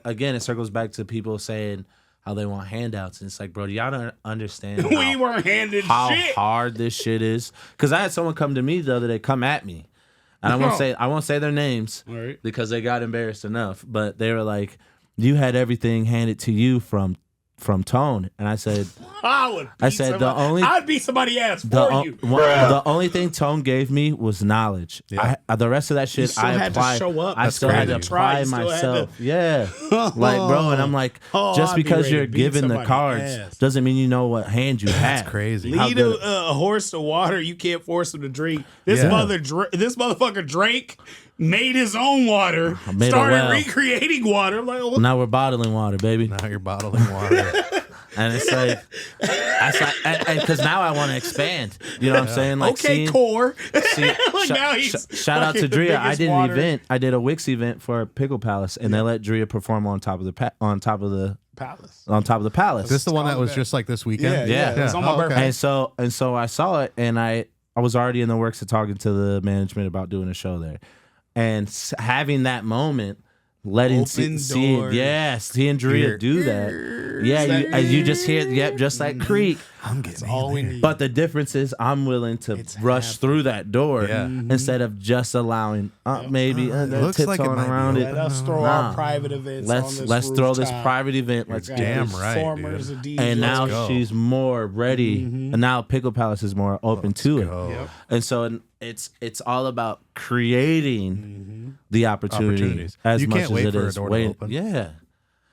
again, it circles back to people saying how they want handouts, and it's like, bro, do y'all don't understand We weren't handed how shit. hard this shit is? Because I had someone come to me the other day, come at me, and I won't say their names All right. because they got embarrassed enough, but they were like, you had everything handed to you from Tone, and I said. I said the only- I'd beat somebody's ass The, for o- you. one- the only thing Tone gave me was knowledge. Yeah. The rest of that shit, still I had to applied. show up. I That's still had to crazy. apply You still had myself. Yeah, like bro, and I'm like, Oh, just I'd be because ready you're to beat given the somebody's cards ass. doesn't mean you know what hand you have. That's crazy. How Lead good- a horse to water. You can't force him to drink. This Yeah. this motherfucker drank, made his own water, made a started well. recreating water. I'm like, what? Now we're bottling water, baby. Now you're bottling water. And it's like, because now I want to expand. You know what I'm saying? Like, Okay, core. Like now he's shout out to fucking the Drea. I biggest did an water event. I did a Wix event for Pickle Palace, and they let Drea perform on top of the Palace. Is this the one that was just like this weekend? Yeah. It was on my birthday. And so I saw it, and I was already in the works of talking to the management about doing a show there, and having that moment, letting seeing Drea do that. Yeah, you just hear, just like creak. I'm getting all we need. But the difference is I'm willing to rush through that door Yeah. instead of just allowing maybe looks tips like it on might be around Let it. us throw our private events. Let's throw this private event. Let's Got get Damn these right, performers, dude. a DJ. and now go. she's more ready. And now Pickle Palace is more open to it. go. And so it's all about creating the opportunity Opportunities. as You much can't as wait it for a is door to waiting. open. Yeah.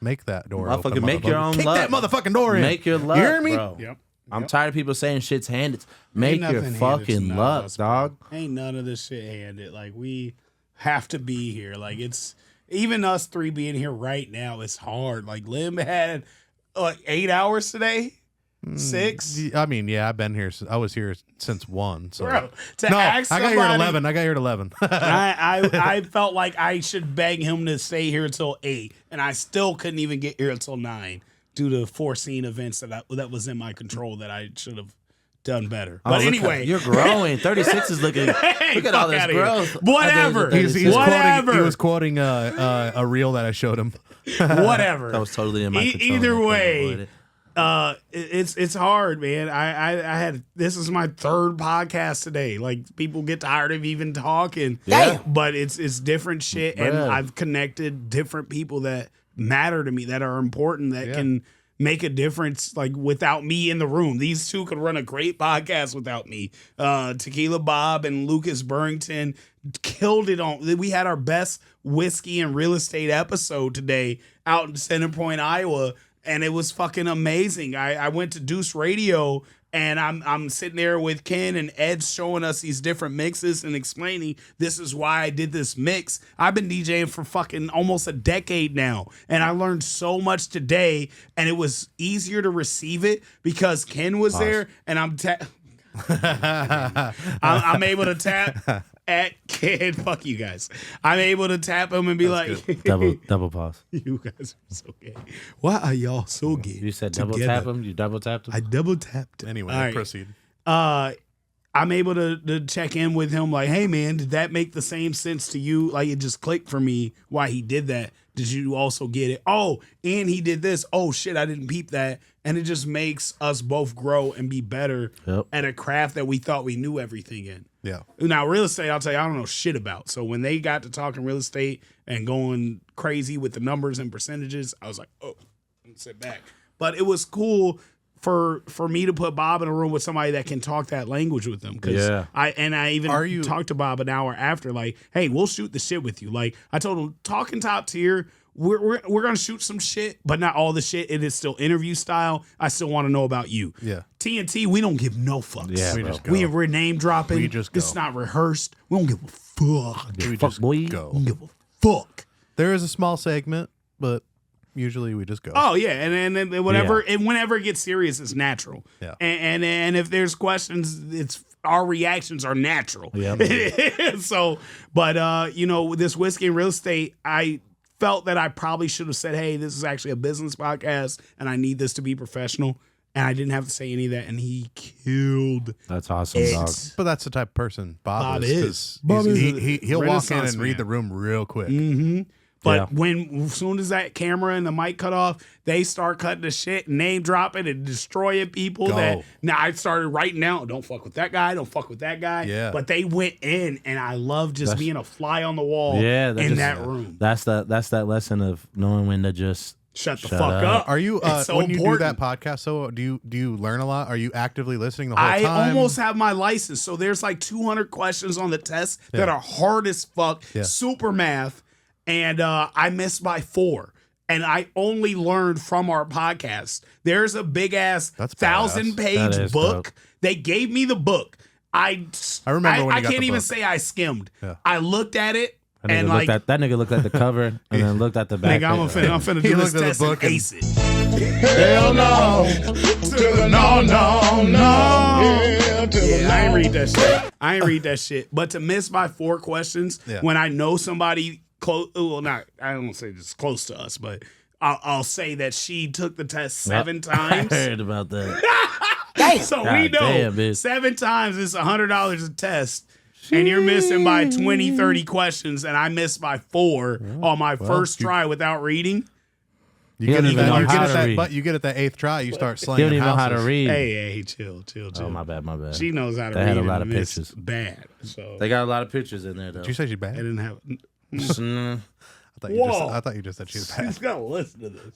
Make that door Motherfucker, open. make your own Kick luck. that motherfucking door in. Make your luck, You hear me? bro. Yep. I'm tired of people saying shit's handed. Make your nothing handed to fucking none of luck, us, bro. dog. Ain't none of this shit handed. Like, we have to be here. Like, it's even us three being here right now. It's hard. Like, Lim had 8 hours today. 6. I mean, yeah, I've been here. I was here since 1. So Bro, to no, I ask got here at somebody- 11. I got here at 11. I felt like I should beg him to stay here until 8, and I still couldn't even get here until 9 due to foreseen events that was in my control that I should have done better. But Oh, look anyway, at- you're growing. 36 is looking. Hey, look at all fuck this outta here. growth. Whatever. I did He's the 36. Whatever. He was quoting a reel that I showed him. whatever. That was totally in my control. Either I couldn't way, avoid it. it's hard, man. I had this is my 3rd podcast today. Like, people get tired of even talking. Yeah. But it's different shit, and Bruh. I've connected different people that matter to me, that are important, that can make a difference, like, without me in the room. These two could run a great podcast without me. Tequila Bob and Lucas Burrington killed it on. We had our best whiskey and real estate episode today out in Center Point, Iowa, and it was fucking amazing. I went to Deuce Radio, and I'm sitting there with Ken and Ed showing us these different mixes and explaining this is why I did this mix. I've been DJing for fucking almost a decade now, and I learned so much today, and it was easier to receive it because Ken was there, and I'm able to tap at Ken. Fuck you guys. I'm able to tap him and be like, double pause. you guys are so gay. Why are y'all so gay? You said double together? tap him. You double tapped him. I double tapped. Anyway, All right. proceed. I'm able to check in with him like, hey man, did that make the same sense to you? Like, it just clicked for me why he did that. Did you also get it? Oh, and he did this. Oh shit, I didn't peep that. And it just makes us both grow and be better at a craft that we thought we knew everything in. Yeah. Now, real estate, I'll tell you, I don't know shit about. So when they got to talking real estate and going crazy with the numbers and percentages, I was like, oh, sit back. But it was cool for me to put Bob in a room with somebody that can talk that language with them. Yeah. I even talked to Bob an hour after, like, hey, we'll shoot the shit with you. Like, I told him, talking top tier, we're gonna shoot some shit, but not all the shit. It is still interview style. I still want to know about you. Yeah. TNT, we don't give no fucks. Yeah, We bro. just go. We're name dropping. We just This is go. not rehearsed. We don't give a fuck. We Fuck, just boy. go. We don't give a fuck. There is a small segment, but usually we just go. Oh yeah, and whatever, and whenever it gets serious, it's natural. Yeah. And if there's questions, it's our reactions are natural. Yeah. So, but with this whiskey and real estate, I felt that I probably should have said, hey, this is actually a business podcast, and I need this to be professional. And I didn't have to say any of that, and he killed That's awesome, it. dog. But that's the type of person Bob is. 'cause Bob is he'll walk in Renaissance and read man. the room real quick. Mm-hmm. But Yeah. as soon as that camera and the mic cut off, they start cutting the shit, name dropping and destroying people. Go. That now I started writing out, don't fuck with that guy, don't fuck with that guy. Yeah. But they went in, and I love just That's- being a fly on the wall Yeah, in that room. That's that lesson of knowing when to just Shut the Shut fuck up. up. Are you It's so when you important. do that podcast? So do you learn a lot? Are you actively listening the whole I time? almost have my license. So there's like 200 questions on the test that are hard as fuck, super math, and I missed by 4. And I only learned from our podcast. There's a big ass That's badass. 1,000-page That is book. dope. They gave me the book. I remember when I you got can't the even book. say I skimmed. Yeah. I looked at it, And like, that nigga looked at the cover and then looked at the back. nigga, I'm finna do this looked at the test book and and- ace it. Hell no. Yeah, I ain't read that shit. But to miss by 4 questions Yeah. when I know somebody close, well, not, I don't say this close to us, but I'll say that she took the test 7 times. I heard about that. So God we know damn, bitch. 7 times is $100 a test. And you're missing by 20, 30 questions, and I missed by 4 on my first try without reading. You He get don't it even that, know you how get to it that, read. but you get it that 8th try. You start He slanging don't even know how to houses. read. Hey, chill. Oh, my bad. She knows how to They read. had a and lot of miss pictures. Bad. So They got a lot of pictures in there though. Did you say she's I bad? didn't have. Mm, I thought you just said she was bad. She's gonna listen to this.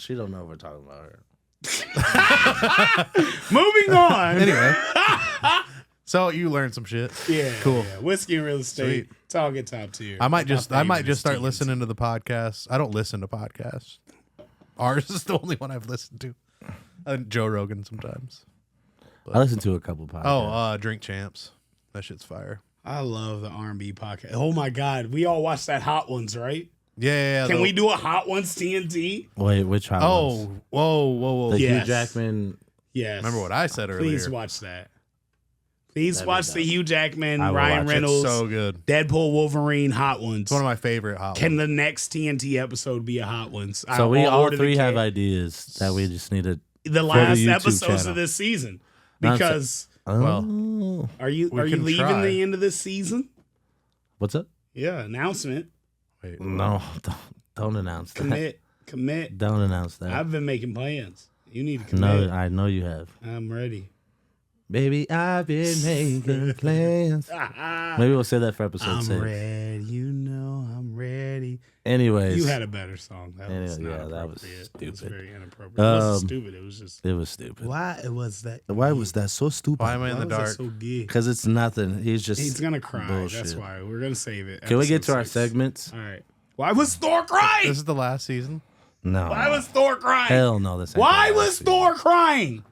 she don't know we're talking about her. Moving on. Anyway. So you learned some shit. Yeah, Cool. Yeah. Whiskey and real estate. Sweet. Target top tier. I might just start TNT. listening to the podcast. I don't listen to podcasts. Ours is the only one I've listened to. Joe Rogan sometimes. I listened to a couple podcasts. Oh, Drink Champs. That shit's fire. I love the R&B podcast. Oh my God, we all watched that Hot Ones, right? Yeah. Can we do a Hot Ones TNT? Wait, which one? Oh, whoa. the Yes. Hugh Jackman. Yes. Remember what I said earlier? Please watch that. Please That'd watch be the dope. Hugh Jackman, I will Ryan watch it. Reynolds, So good. Deadpool, Wolverine, Hot Ones. It's one of my favorite hot Can ones. the next TNT episode be a Hot Ones? So we all order the 3 have cake. ideas that we just need to. the last YouTube episodes channel. of this season No, I'm because Oh. are you we can leaving try. the end of this season? What's up? Yeah, announcement. Wait, No, don't announce that. Commit. Don't announce that. I've been making plans. You need to commit. No, I know you have. I'm ready. Baby, I've been making plans. Maybe we'll say that for episode I'm 6. ready. You know I'm ready. Anyways, You had a better song. That was Anyway, not yeah, that was appropriate. It was stupid. very inappropriate. It wasn't Um, stupid. It was just it was stupid. why was that? Why was that so stupid? why am I in Why the was that dark? so gay? Because it's nothing. He's just. He's gonna cry. That's bullshit. why we're gonna save it. Can we get Episode to our 6. segments? All right. Why was Thor crying? This is the last season. No. Why was Thor crying? Hell no. This ain't Why the last was season. Thor crying?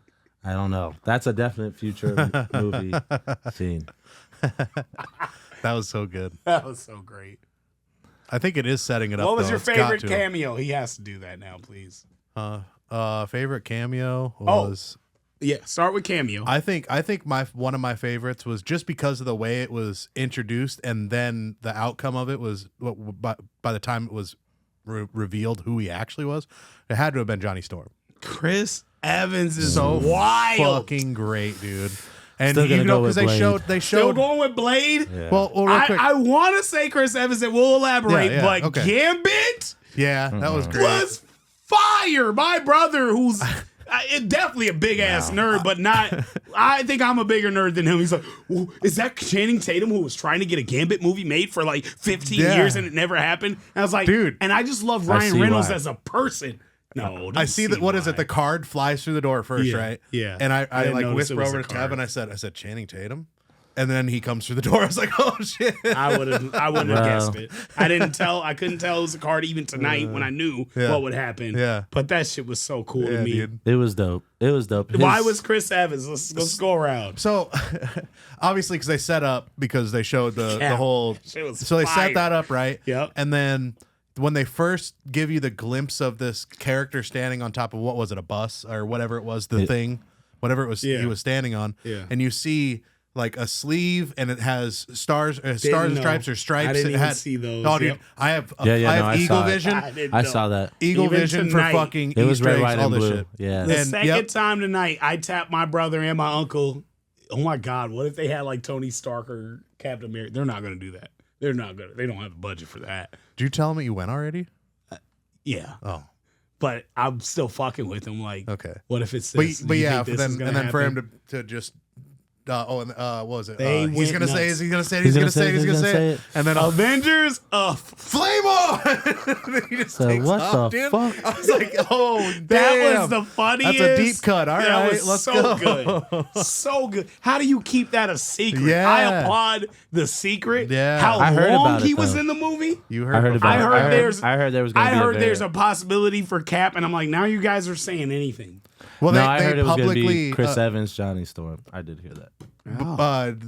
I don't know. That's a definite future movie scene. That was so good. That was so great. I think it is setting it up. What was though. your It's got favorite to. cameo? He has to do that now, please. Favorite cameo Oh. was Yeah, start with cameo. I think one of my favorites was just because of the way it was introduced and then the outcome of it was by the time it was revealed who he actually was, it had to have been Johnny Storm. Chris Evans is So wild. fucking great, dude. And Still gonna you know go because with they Still showed going with Blade. Yeah. well real quick. I want to say Chris Evans, and we'll elaborate, Yeah, but okay. Gambit Yeah, that was great. was fire. My brother, who's definitely a big ass nerd, but not. I think I'm a bigger nerd than him. He's like, well, is that Channing Tatum who was trying to get a Gambit movie made for like 15 Yeah. years and it never happened? And I was like, Dude. and I just love I Ryan see Reynolds why. as a person. No, I see that. What is it? The card flies through the door first, Yeah, right? yeah. And I I didn't like notice it whisper was over a to card. Tev and I said Channing Tatum, and then he comes through the door. I was like, oh shit. I wouldn't have Wow. guessed it. I couldn't tell it was a card even tonight when I knew Yeah. what would happen. Yeah. But that shit was so cool to Yeah, me. dude. It was dope. Why was Chris Evans? Let's go around. So, obviously, because they set up because they showed the Yeah. whole. Shit was So they fire. set that up right. Yep. And then when they first give you the glimpse of this character standing on top of what was it, a bus or whatever it was, the thing, whatever it was Yeah. he was standing on. Yeah. And you see like a sleeve and it has stars and know. stripes or stripes. I didn't it even had, see those. Oh, dude, Yep. I have Yeah, I have I eagle saw it. vision. I saw that. Eagle Even vision tonight. for fucking It was Easter red, eggs, white, all and this blue. shit. Yeah. The And, second yep. time tonight, I tapped my brother and my uncle. Oh my God, what if they had like Tony Stark or Captain America? They're not going to do that. They're not going to. They don't have the budget for that. Did you tell him that you went already? Yeah. Oh, But I'm still fucking with him. Like, okay. what if it's But, this? but Do you yeah, think this then is gonna and then for happen? him to just what was it? They He's went gonna say, nuts. is he gonna say it? He's He's gonna gonna say it. He's gonna say it. And then Avengers flame on. He just So takes what off, the dude. fuck? I was like, oh, That damn. was the funniest. That's a deep cut. All That right, was let's so go. good. So good. How do you keep that a secret? Yeah. I applaud the secret. Yeah. How I heard long about he it, was though. in the movie? You heard? I heard about I it. heard there's- I heard there was going I to be heard a there's a possibility for Cap, and I'm like, now you guys are saying anything. Well, No, they I heard it was going to publicly be Chris Evans, Johnny Storm. I did hear that.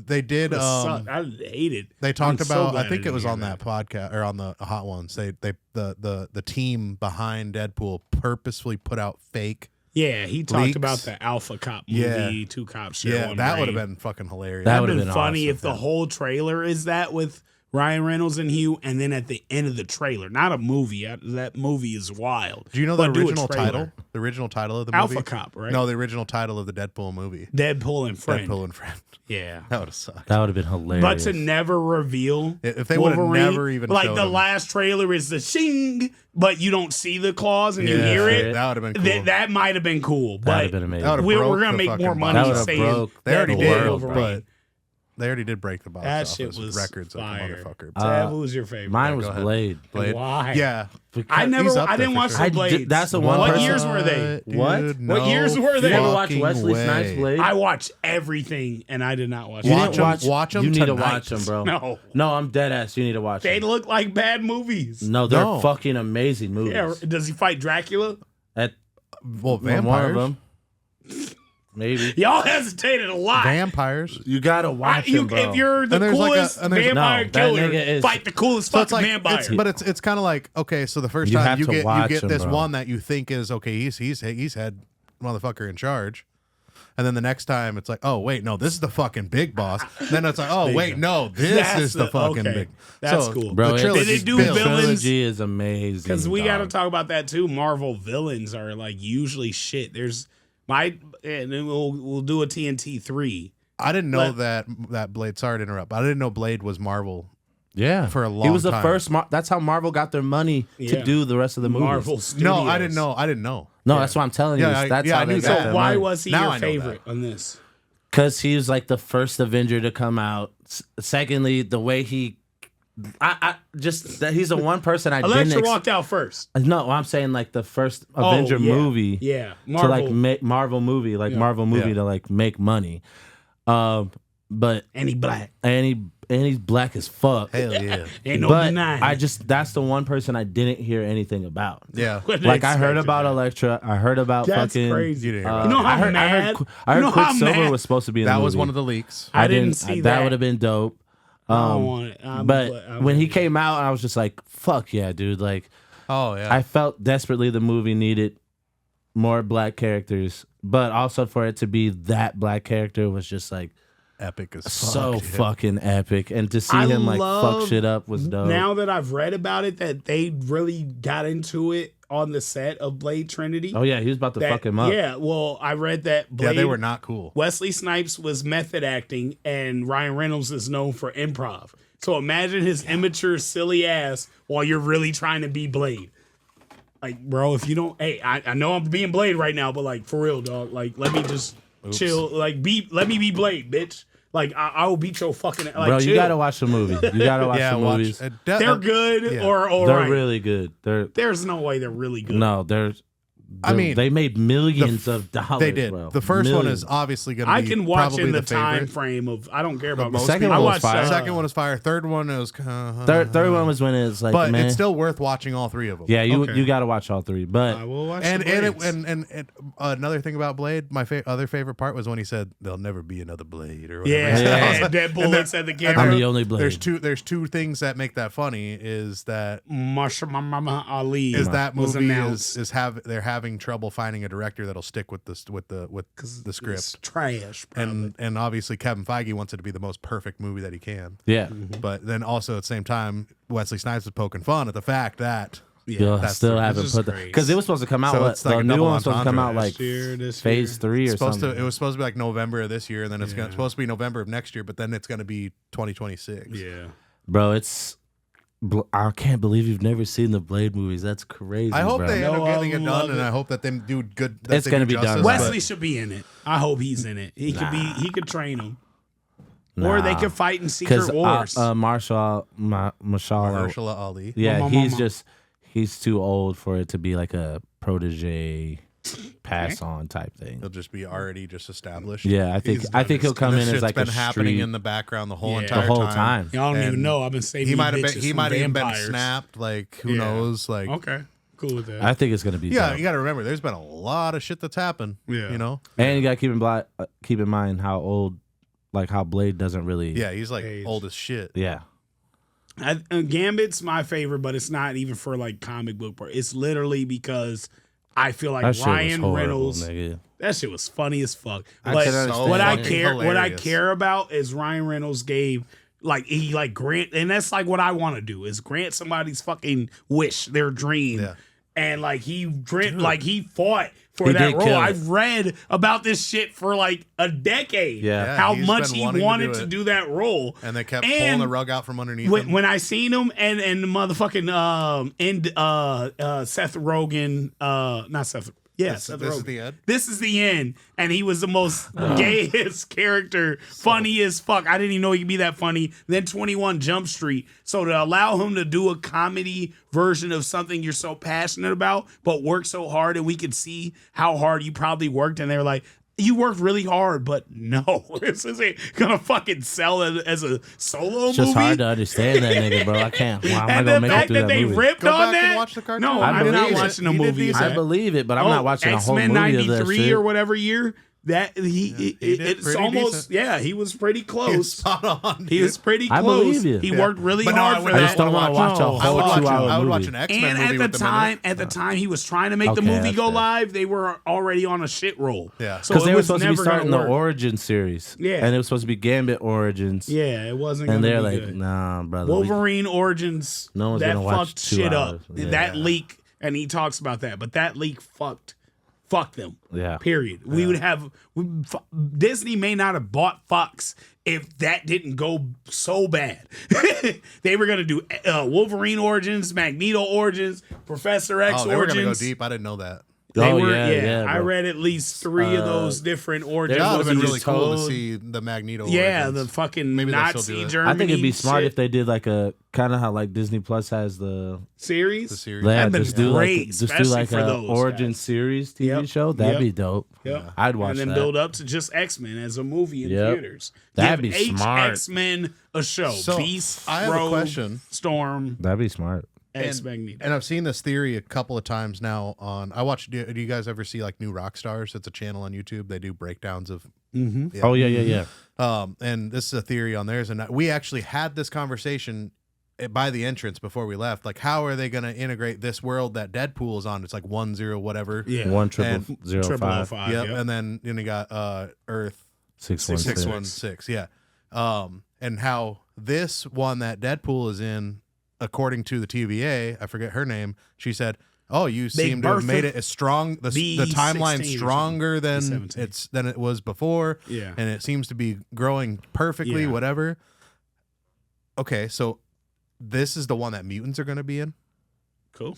They did. I hate it. They talked I'm so about. glad I think it was didn't on hear that podcast or on the Hot Ones. The team behind Deadpool purposefully put out fake. Yeah, he talked leaks. about the Alpha Cop movie, Yeah. Two Cops Share Yeah, One that Brain. would have been fucking hilarious. That That'd would've been been funny awesome, if the whole trailer is that with Ryan Reynolds and Hugh, and then at the end of the trailer, not a movie. That movie is wild. Do you know the But do a original trailer. title? The original title of the Alpha movie? Cop, right? No, the original title of the Deadpool movie. Deadpool and Friend. Deadpool and Friend. Yeah. That would have sucked. That would have been hilarious. But to never reveal If they would've Wolverine, never even like showed the him. last trailer is the shing, but you don't see the claws and you Yeah, hear it. that would have been cool. That might have been cool, that would but have been amazing. That would've we're broke gonna the make fucking more box. money That would've saying broke- They already Deadpool did, and Wolverine. but they already did break the box That office shit with was records like a fire. motherfucker. Tab, who's your favorite? Mine go was ahead. Blade. Blade. Why? Yeah. I He's never. up I there didn't for watch sure. the I Blades. did- that's the one What person- years were they? What? Dude, What years were they? You never watched fucking Wesley way. Snipes Blade? I watched everything, and I did not watch. You it. Watch didn't 'em- watch 'em You need to tonight. watch them, bro. No. I'm dead ass. You need to watch They them. look like bad movies. No, they're No. fucking amazing movies. Yeah. Does he fight Dracula? At Well, one vampires. of them, maybe. Y'all hesitated a lot. Vampires. You gotta watch You, them, bro. if you're the And there's like a- coolest and there's- vampire No, that killer, nigga is- fight the coolest So it's fucking like, vampire. it's kind of like, okay, so the first You time have you to get watch him, this bro. one that you think is okay, he's head motherfucker in charge. And then the next time it's like, oh wait, no, this is the fucking big boss. Then it's like, oh wait, no, this That's is the fucking okay. big. That's so cool. Bro, The it's- trilogy's Did they do built. villains? Trilogy is amazing. Because we got to dog. talk about that too. Marvel villains are like usually shit. There's and then we'll do a TNT 3. I didn't know Let- that Blade. Sorry to interrupt, but I didn't know Blade was Marvel. Yeah, for a He long was the time. first. That's how Marvel got their money Yeah. to do the rest of the movies. Marvel Studios. No, I didn't know. I didn't know. No, that's what I'm telling you. Yeah, That's I how they knew got that. So their why money. was he Now your I know favorite on this? Because he was like the first Avenger to come out. Secondly, the way he, I just that he's the one person I Electra didn't. walked out first. No, I'm saying like the first Avenger yeah. movie. Yeah, To Marvel. like make Marvel movie, like Marvel movie Yeah. to like make money. But and he black. and he's black as fuck. Hell yeah. Ain't no but denying. I just that's the one person I didn't hear anything about. Yeah. Like I heard about Elektra, I heard about That's fucking. crazy. You didn't hear You about know how I heard, mad? I heard you know how Quicksilver mad? was supposed to be in the That movie. was one of the leaks. I didn't see That that. would have been dope. I don't want it. But when he came out, I was just like, "Fuck yeah, dude!" Like Oh yeah. I felt desperately the movie needed more black characters, but also for it to be that black character was just like Epic as fuck. so dude. fucking epic, and to see I him like love- fuck shit up was dope. Now that I've read about it, that they really got into it on the set of Blade Trinity. Oh yeah, he was about to That- fuck him up. Yeah, well, I read that Blade, Yeah, they were not cool. Wesley Snipes was method acting, and Ryan Reynolds is known for improv. So imagine his immature, silly ass while you're really trying to be Blade. Like, bro, if you don't, hey, I know I'm being Blade right now, but like for real, dog. Like, let me just chill. Like, let me be Blade, bitch. Like, I will beat your fucking. Like, Bro, chill. you gotta watch the movie. You gotta watch Yeah, the watch. movies. They're good yeah. or all They're right. really good. There's no way they're really good. No, they're. I mean, they made millions of dollars. They did. Bro. The first one is Millions. obviously going to I be can watch probably in the the time favorite. frame of. I don't care about most most. second I one was watched, fire. Second one was fire. Third one is. Third one was when it's like, but man, it's still worth watching all three of them. yeah, you Okay. you gotta watch all three. But I will watch. And the and, Blades. and another thing about Blade, my other favorite part was when he said there'll never be another Blade or whatever. yeah, he said. Yeah. Deadpool looks at the camera. I'm the only Blade. There's two things that make that funny is that Muhammad Ali that was movie announced. they're having trouble finding a director that'll stick with the It's script. trash, probably. And obviously Kevin Feige wants it to be the most perfect movie that he can. yeah, But then also at the same time, Wesley Snipes was poking fun at the fact that you'll that's still the- haven't this put is that great. because it was supposed to come out. So What, it's like the a new double one was supposed to come out entendre. like phase 3 or something. it was supposed to be like November of this year, and then it's supposed to be November of next year, but then it's going to be 2026. Yeah. Bro, I can't believe you've never seen the Blade movies. That's crazy. I hope bro. they end No, up getting it I done, love and it. I hope that they do good. That It's they gonna do be done. justice, But- Wesley should be in it. I hope he's in it. He could be. He could train him, or they Nah. could fight in Secret Wars. Marshall, Mahershala Ali. yeah, Mama. he's too old for it to be like a protege pass on type thing. He'll just be already just established. Yeah, I think he'll come This in as shit's like been a happening street in the background the whole Yeah. entire the whole time. Y'all don't even and know. I've been saving. He might have bitches been. He from might have even been vampires. snapped. Like who Yeah. knows? Like Okay, cool with that. I think it's gonna be. yeah, dope. you got to remember. There's been a lot of shit that's happened. Yeah. you know. And you gotta keep in mind how old like how Blade doesn't really. Yeah, he's like Age. old as shit. Yeah. Gambit's my favorite, but it's not even for like comic book part. It's literally because I feel like That shit was Ryan horrible, Reynolds. nigga. That shit was funny as fuck. I But can understand what I that. care, what I Hilarious. care about is Ryan Reynolds gave he grant, and that's like what I want to do is grant somebody's fucking wish, their dream, Yeah. and like he fought for He that did role. kill it. I've read about this shit for like a decade. Yeah. how he's much been he wanting to wanted do to it. do that role, And they kept And pulling the rug out from underneath him. when I seen him and the motherfucking Seth Rogen, not Seth. Yeah, Seth this is Rogen. the end? This is the end, and he was the most gayest character, funny as fuck. I didn't even know he could be that funny. Then 21 Jump Street. So to allow him to do a comedy version of something you're so passionate about, but work so hard, and we could see how hard you probably worked, and they were like, you worked really hard, but no, this isn't gonna fucking sell it as a solo It's just movie. hard to understand that nigga, bro. I can't. Well, I'm And not the gonna make it fact through that that they movie. ripped Go on back and that. watch the cartoon. No, I I'm not believe it. watching a He did movie. decent. I believe it, but I'm not watching a whole X-Men movie of that 93 shit. or whatever year. That he did it's pretty almost decent. he was pretty He was close. spot on. He dude. was pretty I close. believe you. He Yeah. worked really But no, hard I for would- I that. just don't want to watch a No. I whole would watch. 2-hour I would watch movie. an X-Men And movie at with the them in time, it. at the time he was trying to make the Okay, movie that's go fair. live, they were already on a shit roll. Yeah. so Because it they were was supposed to be never starting gonna the work. Origin series. Yeah. And it was supposed to be Gambit Origins. Yeah, it wasn't. And gonna they're be like, good. nah, brother. Wolverine Origins. No one's that gonna watch fucked 2 shit hours. up. Yeah. That leak, and he talks about that, but that leak fucked them. Yeah. Period. We would have Disney may not have bought Fox if that didn't go so bad. They were gonna do Wolverine Origins, Magneto Origins, Professor X Oh, they were gonna go Origins. deep. I didn't know that. They Oh, were, yeah, I bro. read at least 3 of those different origins. That would have been was really just cool to told- see the Magneto. Yeah, origins. the fucking Maybe they'll still Nazi do it. Germany. I think it'd be smart shit if they did like a kind of how like Disney Plus has the series. the series. yeah, That'd been just do great, like just do especially like for a those origin guys. series TV Yep. show. That'd Yep. be dope. Yep. I'd watch and then that. build up to just X-Men as a movie in Yep. theaters. That'd Give be smart. X-Men a show. So, Beast, I have a Rogue, question. Storm, That'd be smart. X-Magneto. And I've seen this theory a couple of times now on. I watch. Do you guys ever see like New Rock Stars? It's a channel on YouTube. They do breakdowns of. Yeah. Oh yeah. And this is a theory on theirs, and we actually had this conversation by the entrance before we left. Like, how are they going to integrate this world that Deadpool is on? It's like 10 whatever. Yeah. 10005 Yep. Yep. And then you got Earth 616. 616. Yeah. And how this one that Deadpool is in, according to the TVA, I forget her name, she said, "Oh, you seem to have birthed made it as strong. The timeline 16 or stronger than 17. than it was before. Yeah. and it seems to be growing perfectly. Yeah. Whatever. Okay, so this is the one that mutants are going to be in. Cool.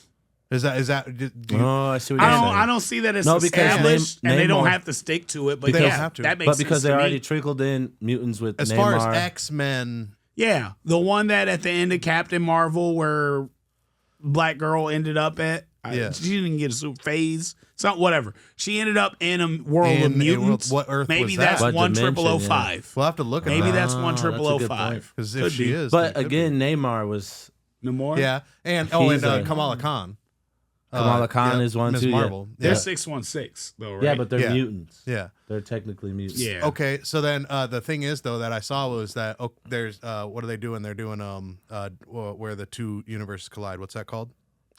Is that? Do you, Oh, I see what you're saying. I don't see that it's No, because established, and they don't Namor- have to stick to it. But They yeah, don't have to. that makes But sense because they to already me. trickled in mutants with as Namor. far as X-Men, Yeah, the one that at the end of Captain Marvel where Black Girl ended up at. Yeah. She didn't get a super phase. So whatever. She ended up in a world In of a mutants. world- what Earth Maybe was that's that? What dimension, 10005. we'll have to look at Maybe that. that's Oh, that's a good 10005. because if Could she be. is, But then it could be. again, Neymar was No more. Yeah, and He's a- Kamala Khan. Kamala Khan yeah, is one Ms. too. Marvel. They're Yeah. 616 though, right? Yeah, but they're Yeah. mutants. Yeah. They're technically mutants. yeah. Okay, so then the thing is though that I saw was that there's what are they doing? They're doing where the two universes collide. What's that called?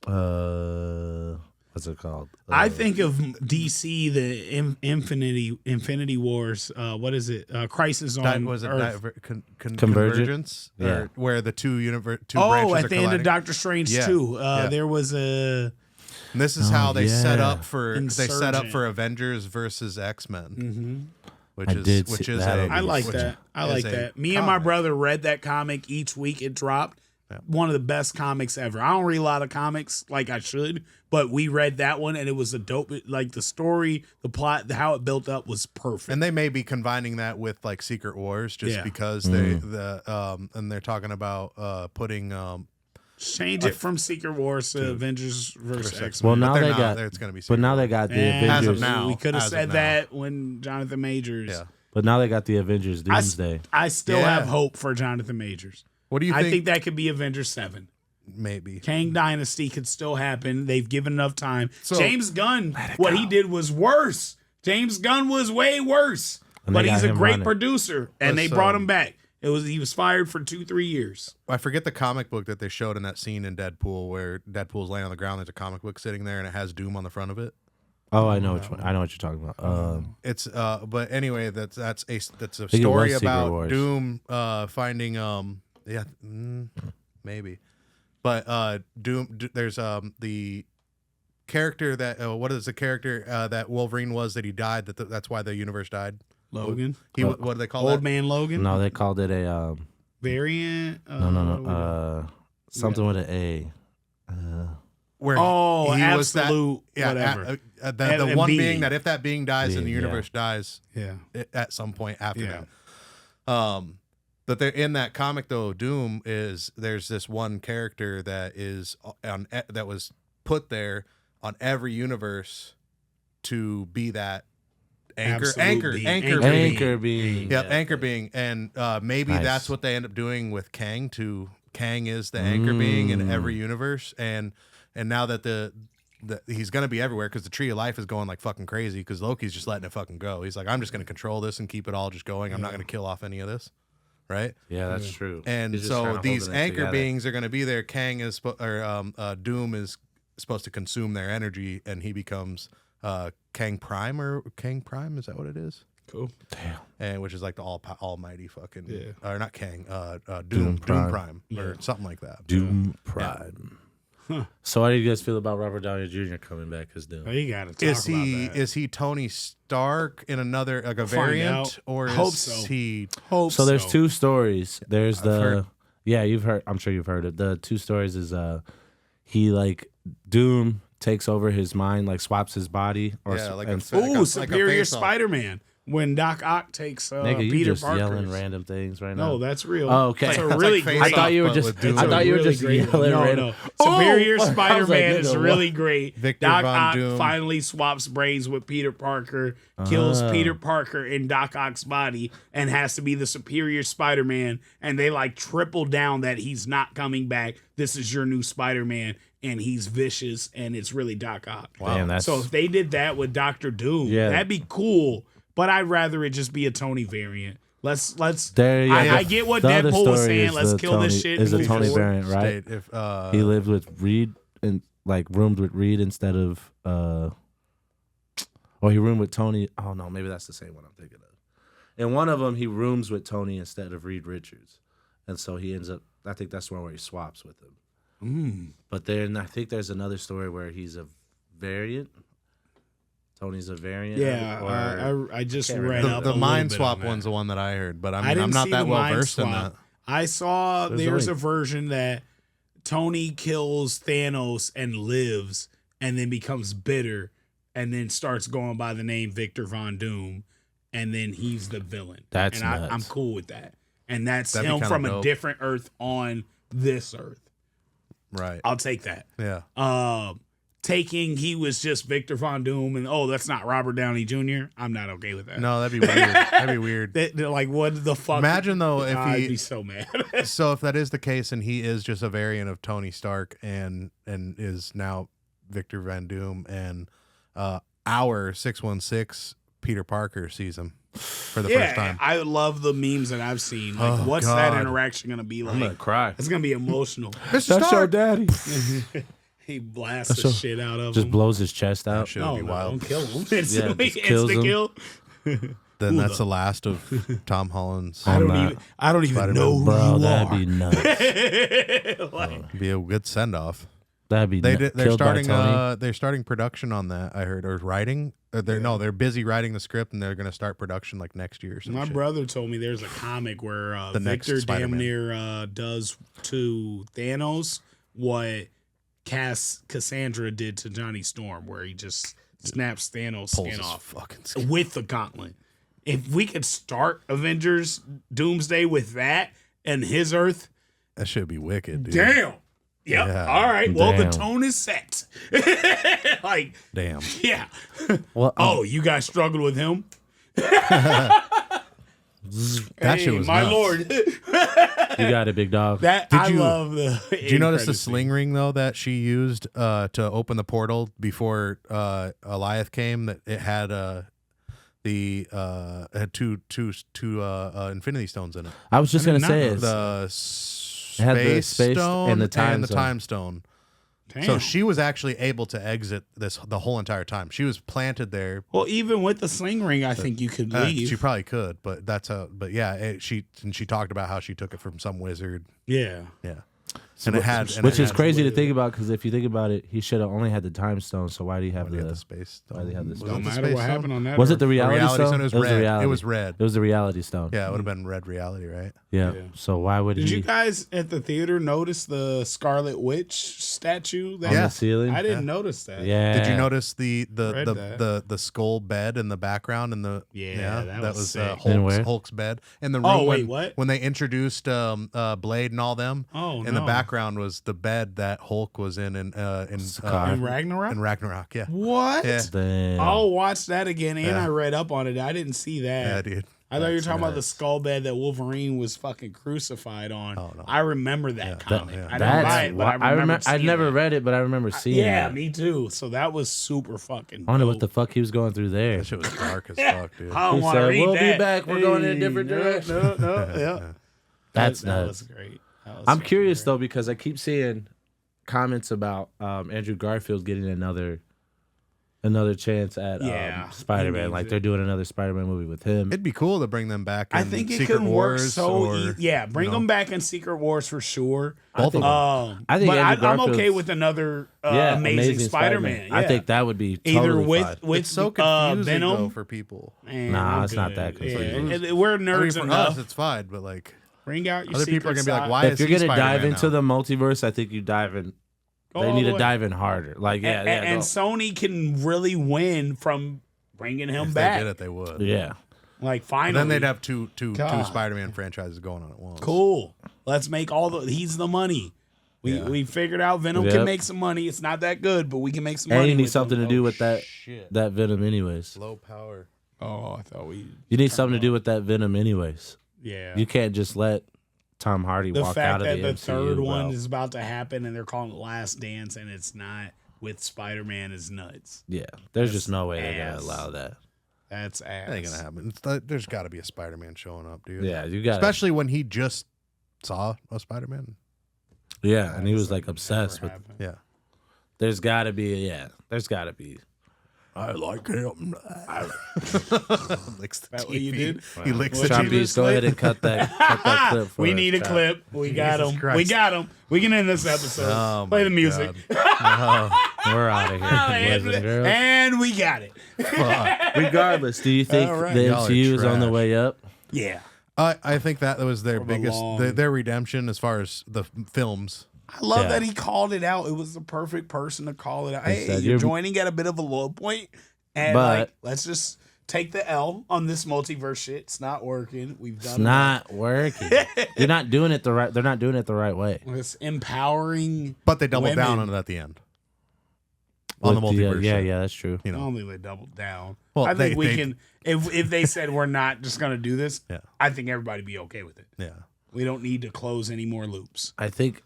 What's it called? I think of DC, the Infinity Wars. What is it? Crisis on Was it Earth. Convergence? Yeah. Or where the two branches Oh, are at the end colliding? of Doctor Strange Yeah. 2, Yeah. there was a. And this is how they set yeah. up for Insurgent. Avengers versus X-Men, which I is did which see is that. I like which that. I is like a that. Me and my comic. brother read that comic each week it dropped. One of the best comics ever. I don't read a lot of comics like I should, but we read that one and it was a dope. Like the story, the plot, how it built up was perfect. And they may be combining that with like Secret Wars just Yeah. because and they're talking about putting Change it from Secret Wars to Avengers versus X-Men. Well, now they're they not. got. It's gonna be But now Secret they got the And As of Avengers. now. we could have as of said now. that when Jonathan Majors. Yeah. But now they got the Avengers I, Doomsday. I still Yeah. have hope for Jonathan Majors. What do you I think? think that could be Avengers 7. Maybe. Kang Dynasty could still happen. They've given enough time. So- James Gunn, what he did was worse. James Gunn was way worse. And but they got he's a him great running. producer, and they Let's, brought him back. He was fired for 2-3 years. I forget the comic book that they showed in that scene in Deadpool where Deadpool's laying on the ground. There's a comic book sitting there, and it has Doom on the front of it. Oh, I know which one. I know what you're talking about. It's but anyway, that's a think it story was Secret about Wars. Doom finding maybe, but there's the character that what is the character that Wolverine was that he died that's why the universe died. Logan, What do they call Old that? Man Logan, No, they called it a variant. no. Something with an A. Where absolute was that, whatever. The And one being. being that if that being dies, then the Being, yeah. universe dies Yeah, at some point after Yeah. that. But they're in that comic though. Doom there's this one character that is that was put there on every universe to be that anchor being. Yep, anchor being, and maybe Nice. that's what they end up doing with Kang. Kang is the anchor being in every universe, and now that he's gonna be everywhere because the Tree of Life is going like fucking crazy because Loki's just letting it fucking go. He's like, I'm just gonna control this and keep it all just going. I'm not gonna kill off any of this, right? Yeah, that's true. And He's just kinda so these holding it anchor together. beings are gonna be there. Doom is supposed to consume their energy, and he becomes Kang Prime is that what it is? cool. Damn. And which is like the almighty fucking Yeah. or not Kang, Doom Doom Prime. Prime or something like that. Doom Prime. So how do you guys feel about Robert Downey Jr. coming back as Doom? Oh, you got to talk Is he about that. is he Tony Stark in another like a Find variant out. or Hope is so. he? Hope So there's two stories. There's heard. you've heard. I'm sure you've heard it. The two stories is he like Doom takes over his mind, like swaps his body, or Yeah, like and, a- like a Superior face-off. Spider-Man. When Doc Ock takes nigga, you Peter just Parker's. yelling random things right now. No, that's real. Oh, okay. It's a It's really like great. I Face-Off, thought you were but just. with Doom. I thought you were really just great yelling one. random. No. Superior Oh, I was like, Spider-Man is nigga, really great. Victor Doc Von Ock Doom. finally swaps brains with Peter Parker, kills Oh. Peter Parker in Doc Ock's body, and has to be the Superior Spider-Man. And they like triple down that he's not coming back. This is your new Spider-Man, and he's vicious, and it's really Doc Ock. Damn, that's So if they did that with Doctor Doom, Yeah. that'd be cool. But I'd rather it just be a Tony variant. Let's. there. Yeah, I get what the other Deadpool was story saying. is Let's the kill this Tony- shit. Is a move Tony forward. variant, right? State, if He lived with Reed and like roomed with Reed instead of or he roomed with Tony. Oh no, maybe that's the same one I'm thinking of. In one of them, he rooms with Tony instead of Reed Richards, and so he ends up. I think that's the one where he swaps with him. But then I think there's another story where he's a variant. Tony's a variant. Yeah, or, I just can't read remember. up the a mind little bit swap on that. one's the one that I heard, but I I'm didn't not see that the well mind versed in swap. that. I saw There's there's only- a version that Tony kills Thanos and lives, and then becomes bitter, and then starts going by the name Victor Von Doom, and then he's the villain. That's and nuts. I'm cool with that. And that's That'd be him kinda from a dope. different Earth on this Earth. Right. I'll take that. Yeah. Taking he was just Victor Von Doom, and that's not Robert Downey Jr. I'm not okay with that. No, that'd be weird. That'd be weird. They're like, what the fuck? Imagine though if I'd he be so mad. so if that is the case and he is just a variant of Tony Stark and is now Victor Van Doom and our 616 Peter Parker sees him for the first time. I love the memes that I've seen. Like, Oh, what's God. that interaction gonna be like? I'm gonna cry. It's gonna be emotional. Mr. That's your Stark. daddy. He blasts the so- shit out of Just him. blows his chest out. Shit No, would be no, wild. don't kill him. Instantly, just kills instant him. kill. Then that's the last of Tom Holland's. I don't not- even Spider-Man. know who Bro, you that'd are. be nuts. Like, Be a good send off. That'd be They're killed by starting Tony. they're starting production on that. I heard or writing. They're busy writing the script and they're gonna start production like next year. Or some my shit. brother told me there's a comic where The next Victor Spider-Man. damn near does to Thanos what Cassandra did to Johnny Storm, where he just snaps Thanos' Pulls skin his off fucking skin. with the gauntlet. If we could start Avengers Doomsday with that and his Earth, That should be wicked, dude. damn. Yep. Yeah. All right. Well, the Damn. tone is set. Like, Damn. yeah. Well, Oh, you guys struggled with him? That shit was my nuts. lord. you got it, big dog. That Did I you- love the. Did you notice the sling ring though that she used to open the portal before Eliath came? That it had the had two Infinity Stones in it. I was just I did gonna not say know it. The It had the Space space Stone and the Time the Stone. Time Stone. Damn. So she was actually able to exit the whole entire time. She was planted there. Well, even with the sling ring, I think you could leave. She probably could, but she talked about how she took it from some wizard. Yeah. Yeah. And it had, Which is crazy to think about, because if you think about it, he should have only had the Time Stone. So why do you have the Space Stone. Why do you have the Was stone? it No the matter Space what Stone? happened on that. Was it the Earth. reality, Reality stone? Stone? It was the red. reality. It was red. It was the reality stone. Yeah, it would have been red reality, right? Yeah. Yeah. So why would Did he you guys at the theater notice the Scarlet Witch statue? on the ceiling? I didn't notice that. Yeah. Did you notice the Read the skull bed in the background and the Yeah, that was sick. And where? Hulk's bed in the room? Oh, wait, what? When they introduced Blade and all them? Oh, in the no. background was the bed that Hulk was in Sakaar. In Ragnarok? in Ragnarok. Yeah, What? Yeah. Damn. I'll watch that again, and Yeah. I read up on it. I didn't see that. yeah, dude. I thought you were That's talking about the nuts. skull bed that Wolverine was fucking crucified on. Oh, no. I remember that comic. yeah. I didn't buy it, but I remember. I seeing never it. read it, but I remember seeing Yeah, it. me too. So that was super fucking. I wonder what dope. the fuck he was going through there. That shit was dark as fuck, dude. I don't He want to said, read "We'll that. be back. We're going in a different direction." No, yeah. That's that nuts. was great. That was I'm fucking curious great. though, because I keep seeing comments about Andrew Garfield getting another chance at Yeah, Spider-Man. he needs Like it. they're doing another Spider-Man movie with him. It'd be cool to bring them back. In I think it Secret could Wars work so. or, Yeah, bring you know, them back in Secret Wars for sure. both of them. I think but Andrew I'm okay Garfield's- with another Yeah, amazing Spider-Man. Yeah. I think that would be either totally with fine. with It's so confusing Venom. though for people. Man, Nah, I'm it's not good. that confusing. Yeah, we're I mean, nerds for enough. us, it's fine, but like Bring out your other people are secret gonna be like, side. why If is you're he gonna dive Spider-Man into now? the multiverse, I think you dive in. Go They all need the to way. dive in harder. Like And go. Sony can really win from bringing him If back. they did it, they would. Yeah. Like And finally, then they'd have two God. Spider-Man franchises going on at once. cool. Let's make all the. He's the money. We figured out Venom Yep. can make some money. It's not that good, but we can make some And money. you need with something him. to do with that Shit. Venom anyways. Low power. Oh, I thought we. You need something to do with that Venom anyways. Yeah. You can't just let Tom Hardy The walk fact out of that the the MCU, third one bro. is about to happen and they're calling it Last Dance and it's not with Spider-Man is nuts. Yeah. There's just no way they're ass. gonna allow that. That's ass. That ain't gonna happen. There's got to be a Spider-Man showing up, dude. Yeah, you got Especially when he just saw a Spider-Man. Yeah, and he was like Never obsessed with. happened. Yeah. There's got to be there's got to be. I like him. Licks the That what you TV. did? He licks What the you TV. Chompies, go ahead and cut that clip for We us, need a Chomp. clip. We got Jesus him. We Christ. got him. We can end this episode. Oh, Play my the music. We're out of here, boys and girls. And we got it. Regardless, do you think All right. the Y'all are MCU is on the trash. way up? Yeah. I think that was their For the biggest, long- their redemption as far as the films. I love Yeah. that he called it out. It was the perfect person to call it out. He Hey, said, you're "You're- joining at a bit of a low point, and But- like, let's just take the L on this multiverse shit. It's not working. We've done It's not working. You're not doing it the right. They're not doing it the right way. It's empowering. But they doubled down women. on it at the end. On the With multiverse. yeah, shit. yeah, that's true. You I know. don't think they doubled down. Well, I think they- we they- can. If they said we're not just gonna do this, Yeah. I think everybody be okay with it. Yeah. We don't need to close any more loops. I think.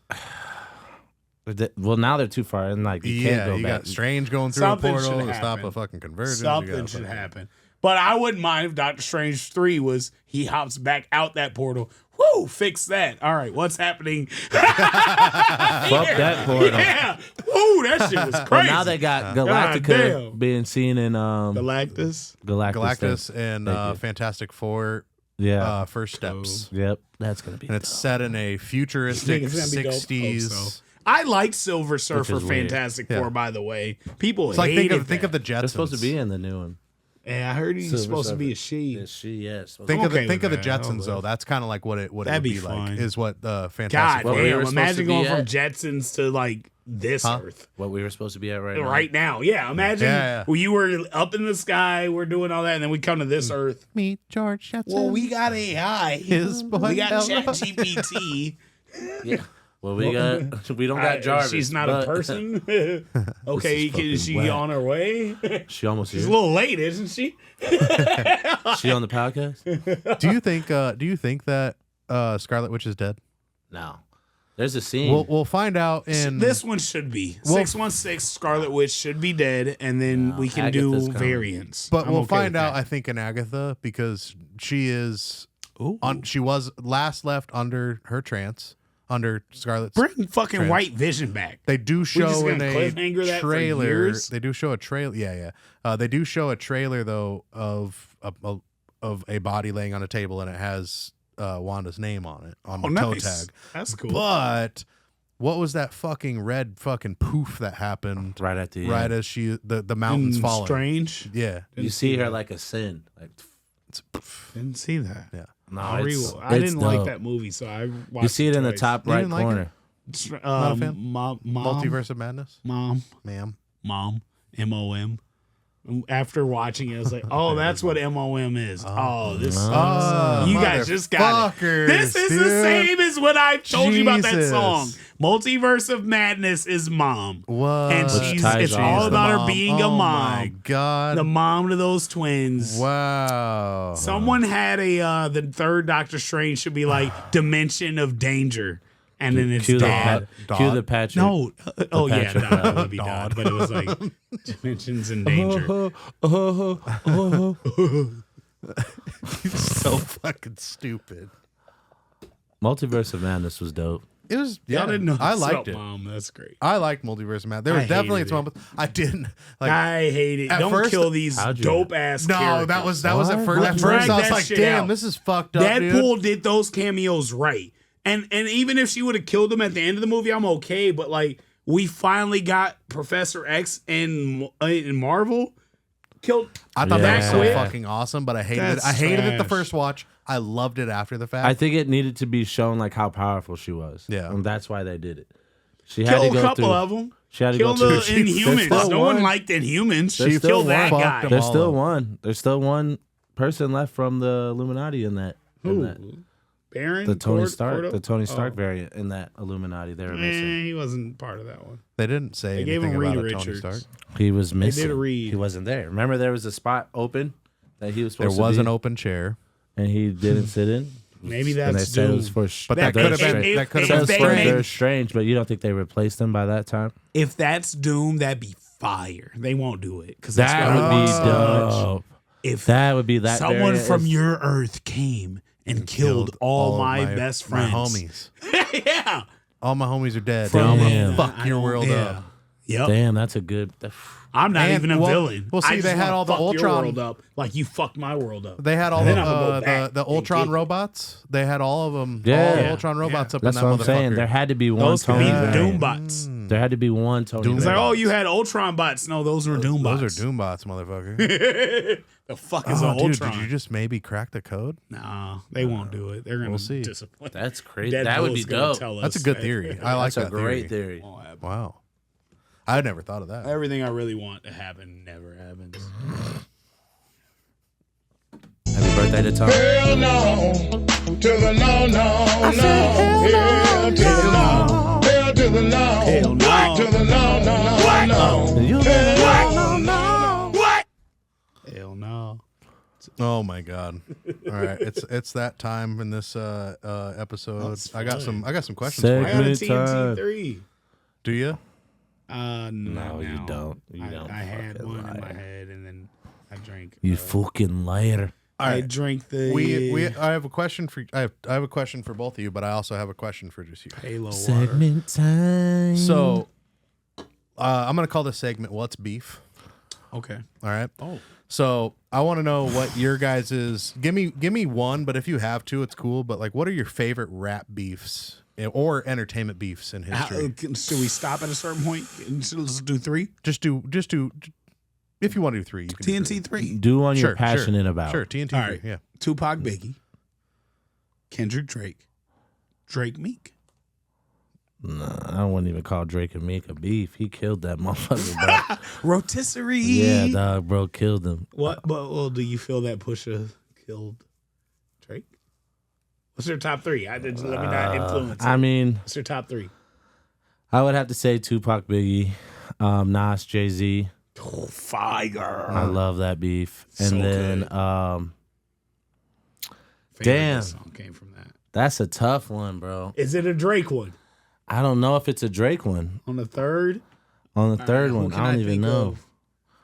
Well, now they're too far, and like you can't Yeah, go you back. got Strange going through Something a portal should to stop happen. a fucking conversion. Something should happen. But I wouldn't mind if Doctor Strange 3 was he hops back out that portal. Woo, fix that. All right, what's happening? Fuck that portal. Yeah. Woo, that shit was crazy. But now they got Galactica damn. being seen in Galactus. Galactus thing. and Thank you. Fantastic Four Yeah. First Steps. Yep. That's gonna be. And it's dope. set in a futuristic It's gonna be dope. Hope 60s. so. I like Silver Surfer is weird. Fantastic Yeah. Four, by the way. People It's like hated think of the that. Jetsons. They're supposed to be in the new one. Yeah, I heard he's Silver supposed to be a Surfer. she. Is she? Yes. Think I'm of the okay think of with the that. Jetsons though. That's kind of like what it would That'd be be like. fine. Is what God Fantastic What we damn! were supposed Imagine to be going from at? Jetsons to like this Huh? Earth What we were supposed to be at right now. right now. Yeah, imagine Yeah. when you were up in the sky, we're doing all that, and then we come to this Earth. Meet George Jetson. Well, we got AI. His boy we got Ella. ChatGPT. Well, we don't got Jarvis. She's not but a person. Okay, is fucking is she whack. on her way? She almost She's a here. little late, isn't she? She on the podcast? Do you think that Scarlet Witch is dead? No. There's a scene. We'll find out in This one should be Well- 616. Scarlet Witch should be dead, and then we can Agatha's do coming. variants. but I'm we'll okay find with out. that. I think in Agatha because she is Ooh. she was last left under her trance under Scarlet's. Bring fucking Trans. White Vision back. They do just show in gonna a cliffhanger that for trailer. years? They do show a trailer. Yeah. They do show a trailer though of a body laying on a table, and it has Wanda's name on it on the toe tag. That's cool. But what was that fucking red fucking poof that happened right at the right end. as the mountains falling? Strange. Yeah. You see her like a sin. Like, Didn't see that. Yeah. no, I it's didn't like dope. that movie, so I watched You see it in the twice. top You right didn't like it? corner. Not a fan? Mom, Multiverse of Madness, mom, ma'am. MOM. After watching it, I was like, "Oh, that's what MOM is." Oh, this sucks. Oh, You guys just got it. motherfuckers, This is the dude. same as what I told you about that Jesus. song. Multiverse of Madness is mom, What? and Which ties it's on all to about the her being a Oh mom, my god. the mom to those twins. Wow. Someone had the third Doctor Strange should be like Dimension of Danger, and then it's Cue the, Dad. cue the Patrick. No, oh yeah, Patrick. Dodd would be Dodd, but it was like Dimensions in Danger. So fucking stupid. Multiverse of Madness was dope. It was. Y'all Yeah, didn't know. I this liked about it. Mom, that's great. I liked Multiverse of Madness. There I was definitely hated its moments. I didn't like. I hate it. At Don't first- kill these How'd you- dope ass. no, that was at What? first. At Drag first, I was that like, shit "Damn, out. this is fucked up." Deadpool Dude. did those cameos right, and even if she would have killed him at the end of the movie, I'm okay. But like, we finally got Professor X in Marvel killed. I thought that was Yeah. so quick. fucking awesome, but I hated it. That's I hated it the trash. first watch. I loved it after the fact. I think it needed to be shown like how powerful she was. Yeah. And that's why they did it. She had Kill to a go couple through. of them. She had to Kill go the through. Inhumans. still No one one. liked Inhumans. There's She still killed that one. guy. Fucked There's all still up. one. There's still one person left from the Illuminati in that. In that. Baron, The Tony Cord- Cordo? Stark Oh. variant in that Illuminati they were missing. He wasn't part of that one. they didn't say They gave anything him about Reed a Tony Richards. Stark. He was missing. did a Reed. He wasn't there. Remember there was a spot open that he was There supposed was to an be, open chair. and he didn't sit in. Maybe And they that's said it was Doom. for But that That- could have been. if- That could if have Sounds been they strange. make- They're strange, but you don't think they replaced him by that time? If that's Doom, that'd be fire. They won't do it because that's That what I would be love so much. dope. If That would be that. someone variant from is- your Earth came and killed all of my best friends, my homies. yeah, All my homies are dead. From- They're Damn. gonna fuck your world up. Yep. Damn, that's a good. I'm not And- even a well- villain. well, see, I just they had wanna all the fuck your Ultron- world up like you fucked my world up. They had all Then I'm gonna go the back the and Ultron get- robots. They had all of them. Yeah. all the Yeah. Ultron robots up That's in that what I'm saying. motherfucker. There had to be one Those could Tony. be variant. Doombots. There had to be one Tony. Doom- It's like, variant. oh, you had Ultron bots. No, those were Doombots. Those are Doombots, motherfucker. The fuck is Oh, an dude, Ultron? did you just maybe crack the code? Nah, they won't do it. They're gonna We'll see. disappoint. That's crazy. That would be Deadpool's gonna dope. tell That's a us good that theory. I like That's a that great theory. theory. won't happen. Wow. I had never thought of that. Everything I really want to happen never happens. Happy birthday to Tom. Hell no, to the no, no, no. Hell to the no, hell to the no, Hell no. to the no, no, no. You Hell no. Oh my god! All right, it's that time in this episode. That's I got fun. some questions. For I you. got a Segment time. TNT3. Do you? No, you don't. You don't I had fucking one in lie. my head and then I drank. You fucking liar. All I right. drank the I have a question for I have a question for both of you, but I also have a question for just you. Halo water. Segment time. So, I'm gonna call this segment "What's Beef." Okay. All right. Oh. So I want to know what your guys is. Give me one, but if you have two, it's cool. But like, what are your favorite rap beefs or entertainment beefs in history? Should we stop at a certain point? Let's do 3. Just do. If you want to do three, you can do TNT 3. do one Sure, you're passionate about. Sure, TNT. All three, right. Yeah. Tupac Biggie. Kendrick Drake. Drake Meek. Nah, I wouldn't even call Drake and Meek a beef. He killed that motherfucker, bro. Rotisserie. Yeah, dog, bro, killed him. What? But well, do you feel that Pusha killed Drake? What's your top 3? Let me not influence. I mean, What's your top 3? I would have to say Tupac, Biggie, Nas, Jay-Z. Oh, fire. I love that beef. And So then good. Damn. Song came from that. that's a tough one, bro. Is it a Drake one? I don't know if it's a Drake one. On the third? On the third who one, can I I don't even think know. of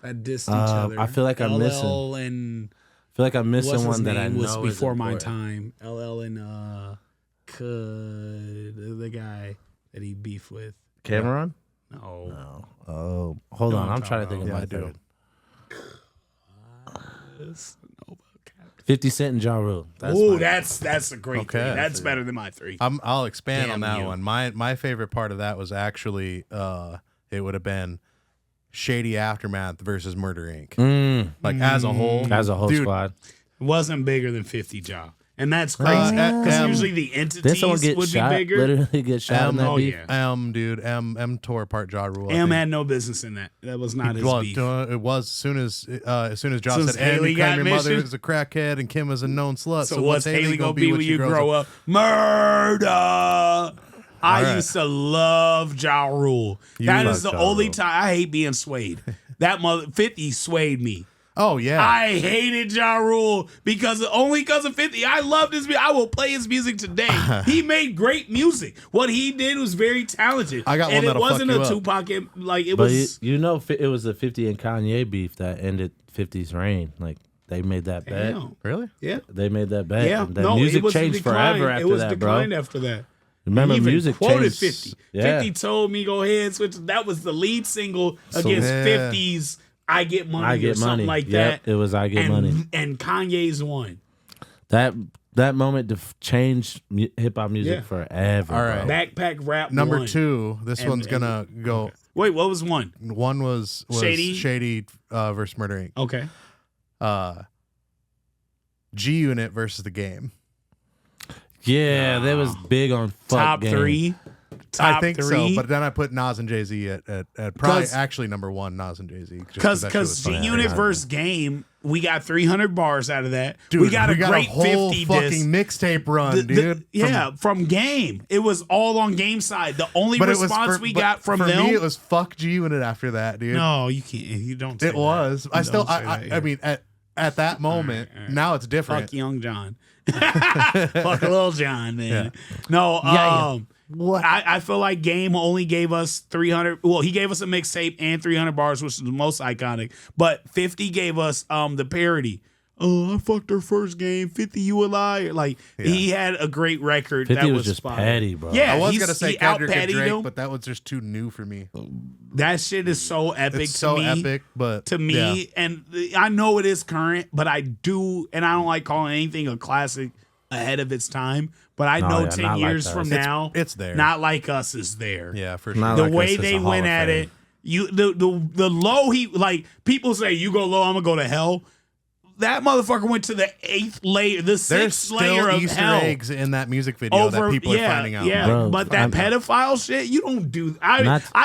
that dissed each other. I feel like I'm missing. LL and I feel like I'm missing what's his one that I name know was is before my important. time. LL and the guy that he beefed with. Cameron? No. Oh, hold on. I'm trying to think of Yeah, my I do. third. 50 Cent and Ja Rule. Ooh, mine. that's a great Okay. three. That's better than my three. I'll expand on Damn that you. one. My favorite part of that was actually it would have been Shady Aftermath versus Murder Inc. Like as a whole, As a whole dude, squad. It wasn't bigger than 50 Ja. And that's crazy because usually the Did entities someone get would shot? be bigger. Literally get shot in that oh, beef? yeah. Dude, M tore apart Ja Rule. I M think. had no business in that. That was not his Well, beef. it was as soon as Ja Soon said, as "And Haley you claim got your mother mission? is a crackhead and Kim is a known slut." So what's Haley gonna be when she you grows grow up? Murder. I right. used to love Ja Rule. That is love the Ja only Rule. time I hate being swayed. That 50 swayed me. Oh yeah, I hated Ja Rule because of 50. I loved his music. I will play his music today. He made great music. What he did was very talented. I got one and it that'll wasn't fuck a you up. Tupac. It But was. you know, it was the 50 and Kanye beef that ended 50's reign. Like, they made that bet. Damn. really? Yeah. They made that bet. Yeah. And the No, music it was changed declined. forever after It was that, declined bro. after that. Remember, He even music quoted changed. 50. Yeah. 50 told me go ahead, switch. That was the lead single against Yeah. 50's I Get Money I or Get something Money. like Yep, that. it was I Get and, Money. And Kanye's one. That moment changed hip hop music Yeah. forever. All right. bro. Backpack Rap Number one. 2. This And- one's gonna go. Wait, what was one? One was Shady? versus Murder Inc. Okay. G Unit versus The Game. Yeah, that was big on fuck Top game. three. I think three. so, but then I put Nas and Jay Z at probably 'Cause- actually number 1. Nas and Jay Z. Because G Unit versus Game, we got 300 bars out of that. Dude, we got a great whole 50 fucking disc. mixtape run, dude. From Game. It was all on Game side. The only But it was response for- we but got from for them. me, it was fuck G Unit after that, dude. No, you can't. You don't. Say it was. That. I You still. don't say that I here. mean, at that moment, all right. now it's different. Fuck Young John. Fuck Lil John, man. Yeah. No, what? I feel like Game only gave us 300. Well, he gave us a mixtape and 300 bars, which is the most iconic. But 50 gave us the parody. Oh, I fucked her first game. 50, you a liar. Like, he had a great record. 50 that was just fire. petty, bro. Yeah, I was he's- gonna say he Kendrick and out-pattied Drake, him. but that was just too new for me. That shit is so epic It's to so me. epic, but To me, yeah. and I know it is current, but I do, and I don't like calling anything a classic ahead of its time. But I No, know yeah, 10 not like years that. from It's- now, it's there. Not Like Us is there. Yeah, for Not sure. The Like way Us is they a Hall went of at Fame. it, the low he like people say you go low, I'm gonna go to hell. That motherfucker went to the 8th layer, the 6th There's layer still of Easter hell. eggs in that music video that people are finding out. Yeah, Bro, but that pedophile shit, you don't do.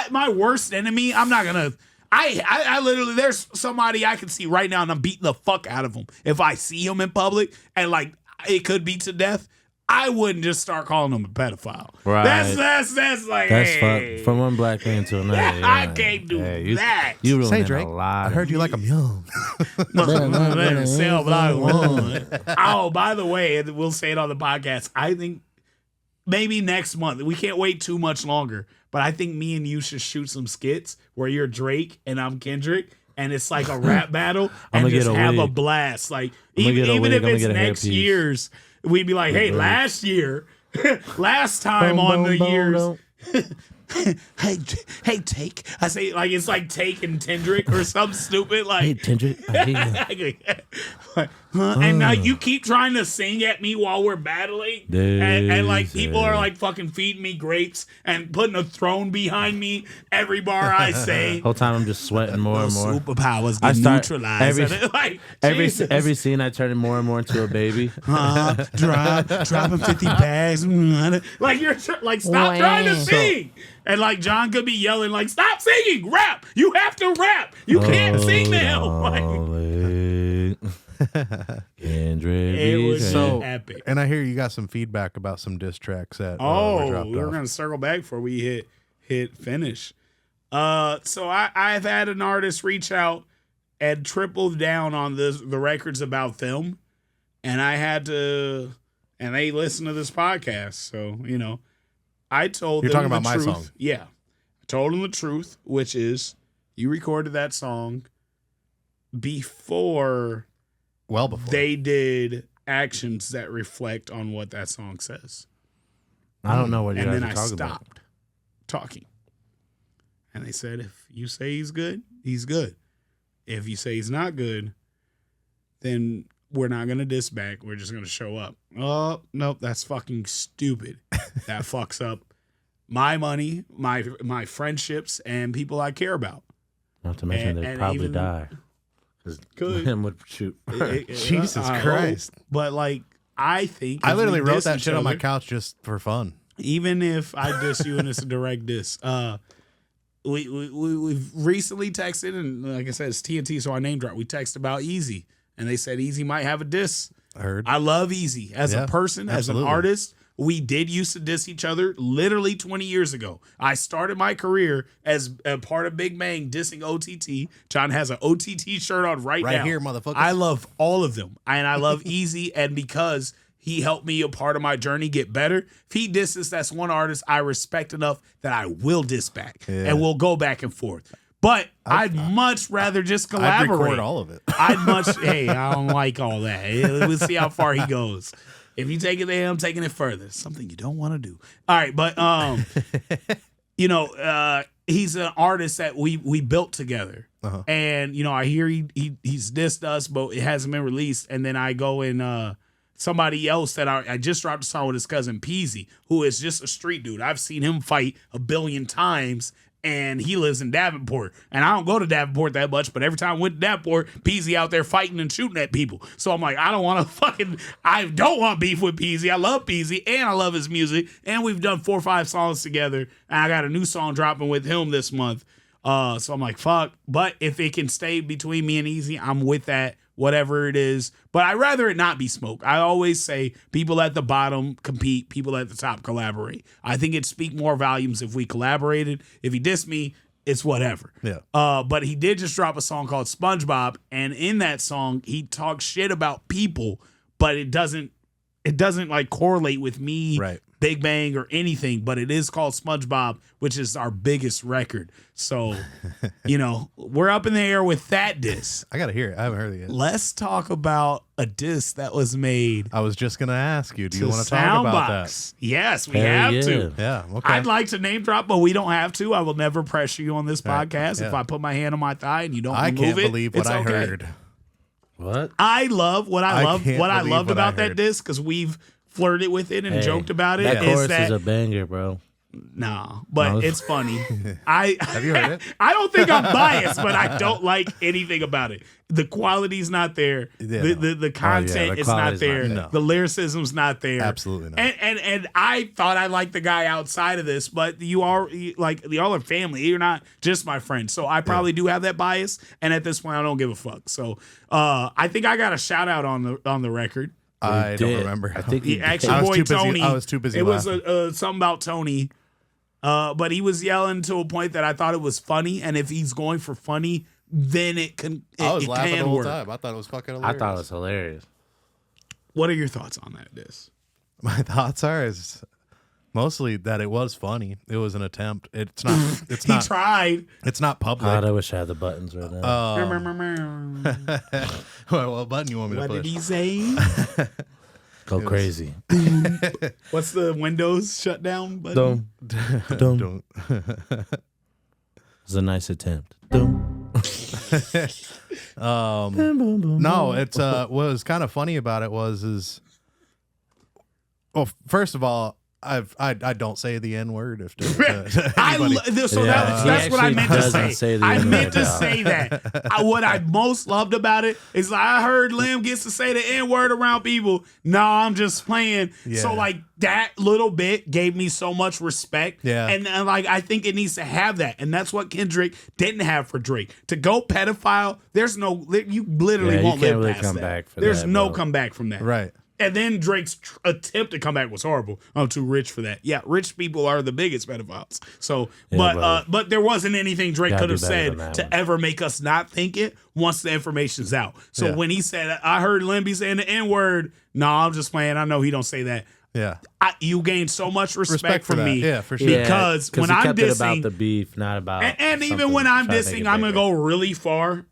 My worst enemy, I'm not gonna. I literally, there's somebody I can see right now, and I'm beating the fuck out of him. If I see him in public, and like it could be to death, I wouldn't just start calling him a pedophile. Right. That's like, That's hey, fuck from one black man to another. I yeah. can't do Hey, that. You ruined Say a Drake, lot. I heard you like them young. Sell Block 1. Oh, by the way, and we'll say it on the podcast. I think maybe next month. We can't wait too much longer. But I think me and you should shoot some skits where you're Drake and I'm Kendrick, and it's like a rap battle, and I'ma just get a have a wig. blast. Like I'ma get a even wig, if I'ma it's get a next hairpiece. year's, we'd be like, hey, last year, last time Boom, on boom, the boom, years. boom. hey, Take. I say like it's like Take and Tendrick or something stupid like. Hey, Kendrick, I hate you. And now you keep trying to sing at me while we're battling, and like people are like fucking feeding me grapes and putting a throne behind me every bar I say. Whole time I'm just sweating more and more. Superpowers I get start neutralized. every- like, Every scene, I turn more and more into a baby. dropping 50 bags. Like you're like stop trying to sing. And like John could be yelling like stop singing, rap. You have to rap. You can't sing now. Like, Kendrick, it was So- epic. And I hear you got some feedback about some diss tracks that were Oh, dropped we're off. gonna circle back before we hit finish. So I've had an artist reach out and triple down on the records about them, and I had to, and they listen to this podcast, so I told You're them talking the about my truth. song. Yeah. I told them the truth, which is you recorded that song before Well before. they did actions that reflect on what that song says. I don't know what you And guys then are I talking about. stopped talking. And they said, if you say he's good, he's good. If you say he's not good, then we're not going to diss back. We're just going to show up. Oh, nope, that's fucking stupid. That fucks up my money, my friendships, and people I care about. Not to mention they'd and probably even- die. Because Could. him would shoot. Jesus I Christ. hope. But like, I think I if literally we wrote diss that each shit on my other- couch just for fun. Even if I diss you and it's a direct diss, we've recently texted, and like I said, it's TNT, so I name drop. We texted about Easy, and they said Easy might have a diss. I heard. I love Easy as Yeah, a person, absolutely. as an artist. We did used to diss each other literally 20 years ago. I started my career as a part of Big Bang dissing OTT. John has an OTT shirt on right now. Right here, motherfuckers. I love all of them, and I love Easy, and because he helped me a part of my journey get better. If he disses, that's one artist I respect enough that I will diss back, and we'll go back and forth. But I'd much rather just I'd collaborate. record all of it. Hey, I don't like all that. We'll see how far he goes. If you take it there, I'm taking it further. Something you don't want to do. All right, but he's an artist that we built together. Uh-huh. And I hear he's dissed us, but it hasn't been released. And then I go and somebody else that I just dropped a song with his cousin Peasy, who is just a street dude. I've seen him fight 1 billion times. And he lives in Davenport. And I don't go to Davenport that much, but every time I went to Davenport, Peasy out there fighting and shooting at people. So I'm like, I don't want beef with Peasy. I love Peasy and I love his music. And we've done 4 or 5 songs together. And I got a new song dropping with him this month. So I'm like, fuck. But if it can stay between me and Easy, I'm with that, whatever it is. But I'd rather it not be smoke. I always say people at the bottom compete, people at the top collaborate. I think it'd speak more volumes if we collaborated. If he dissed me, it's whatever. Yeah. But he did just drop a song called SpongeBob, and in that song, he talks shit about people, but it doesn't like correlate with me, Right. Big Bang, or anything, but it is called SpongeBob, which is our biggest record. So, we're up in the air with that diss. I gotta hear it. I haven't heard it yet. Let's talk about a diss that was made I was just gonna ask you. Do you to want to talk about that? Soundbox. Yes, we Hell have yeah. to. Yeah. Okay. I'd like to name drop, but we don't have to. I will never pressure you on this Right. podcast. If Yeah. I put my hand on my thigh and you don't I remove can't it, believe what it's I okay. heard. What? I love what I I love. can't What I believe loved what I about that heard. disc, because we've flirted with it and Hey, joked about it. That Is chorus that is a banger, bro. nah, but No. it's funny. Have you heard it? I don't think I'm biased, but I don't like anything about it. The quality's not there. Yeah, The content the is not quality's not there. there. The lyricism's not there. Absolutely not. And I thought I liked the guy outside of this, but y'all are family. You're not just my friend. So I probably do have that bias. And at this point, I don't give a fuck. So I think I got a shout out on the record. I don't Did. remember. I think he Actually, I was boy too busy- Tony. I was too busy It was laughing. something about Tony, but he was yelling to a point that I thought it was funny. And if he's going for funny, then it can. I was it laughing can the whole work. time. I thought it was fucking I hilarious. thought it was hilarious. What are your thoughts on that? This My thoughts is mostly that it was funny. It was an attempt. It's not. It's he not. tried. It's not public. God, I wish I had the buttons right now. What button you want me to What push? did he say? Go crazy. What's the Windows shutdown button? Dum. Don't. It was a nice attempt. Dum. No, it's what was kind of funny about it is well, first of all, I don't say the N word if to anybody. So Yeah. that's He what I actually meant to doesn't say. say the I N-word, meant to y'all. say that. What I most loved about it is like, I heard Lim gets to say the N word around people. No, I'm just playing. Yeah. So like that little bit gave me so much respect. Yeah. And like I think it needs to have that, and that's what Kendrick didn't have for Drake. To go pedophile, there's no you literally Yeah, you won't can't live really past come that. back for There's that, no bro. comeback from that. Right. And then Drake's attempt to come back was horrible. I'm too rich for that. Yeah, rich people are the biggest pedophiles. So, Yeah, but there wasn't anything Drake Gotta could have do better said than that to one. ever make us not think it once the information's out. So Yeah. when he said, I heard Limby saying the N-word, no, I'm just playing. I know he don't say that. Yeah. You gain so much respect for from that. me. Yeah, for sure. Because when he I'm kept it about dissing, the beef, not about. and even something when I'm trying to make dissing, it I'm gonna bigger. go really far.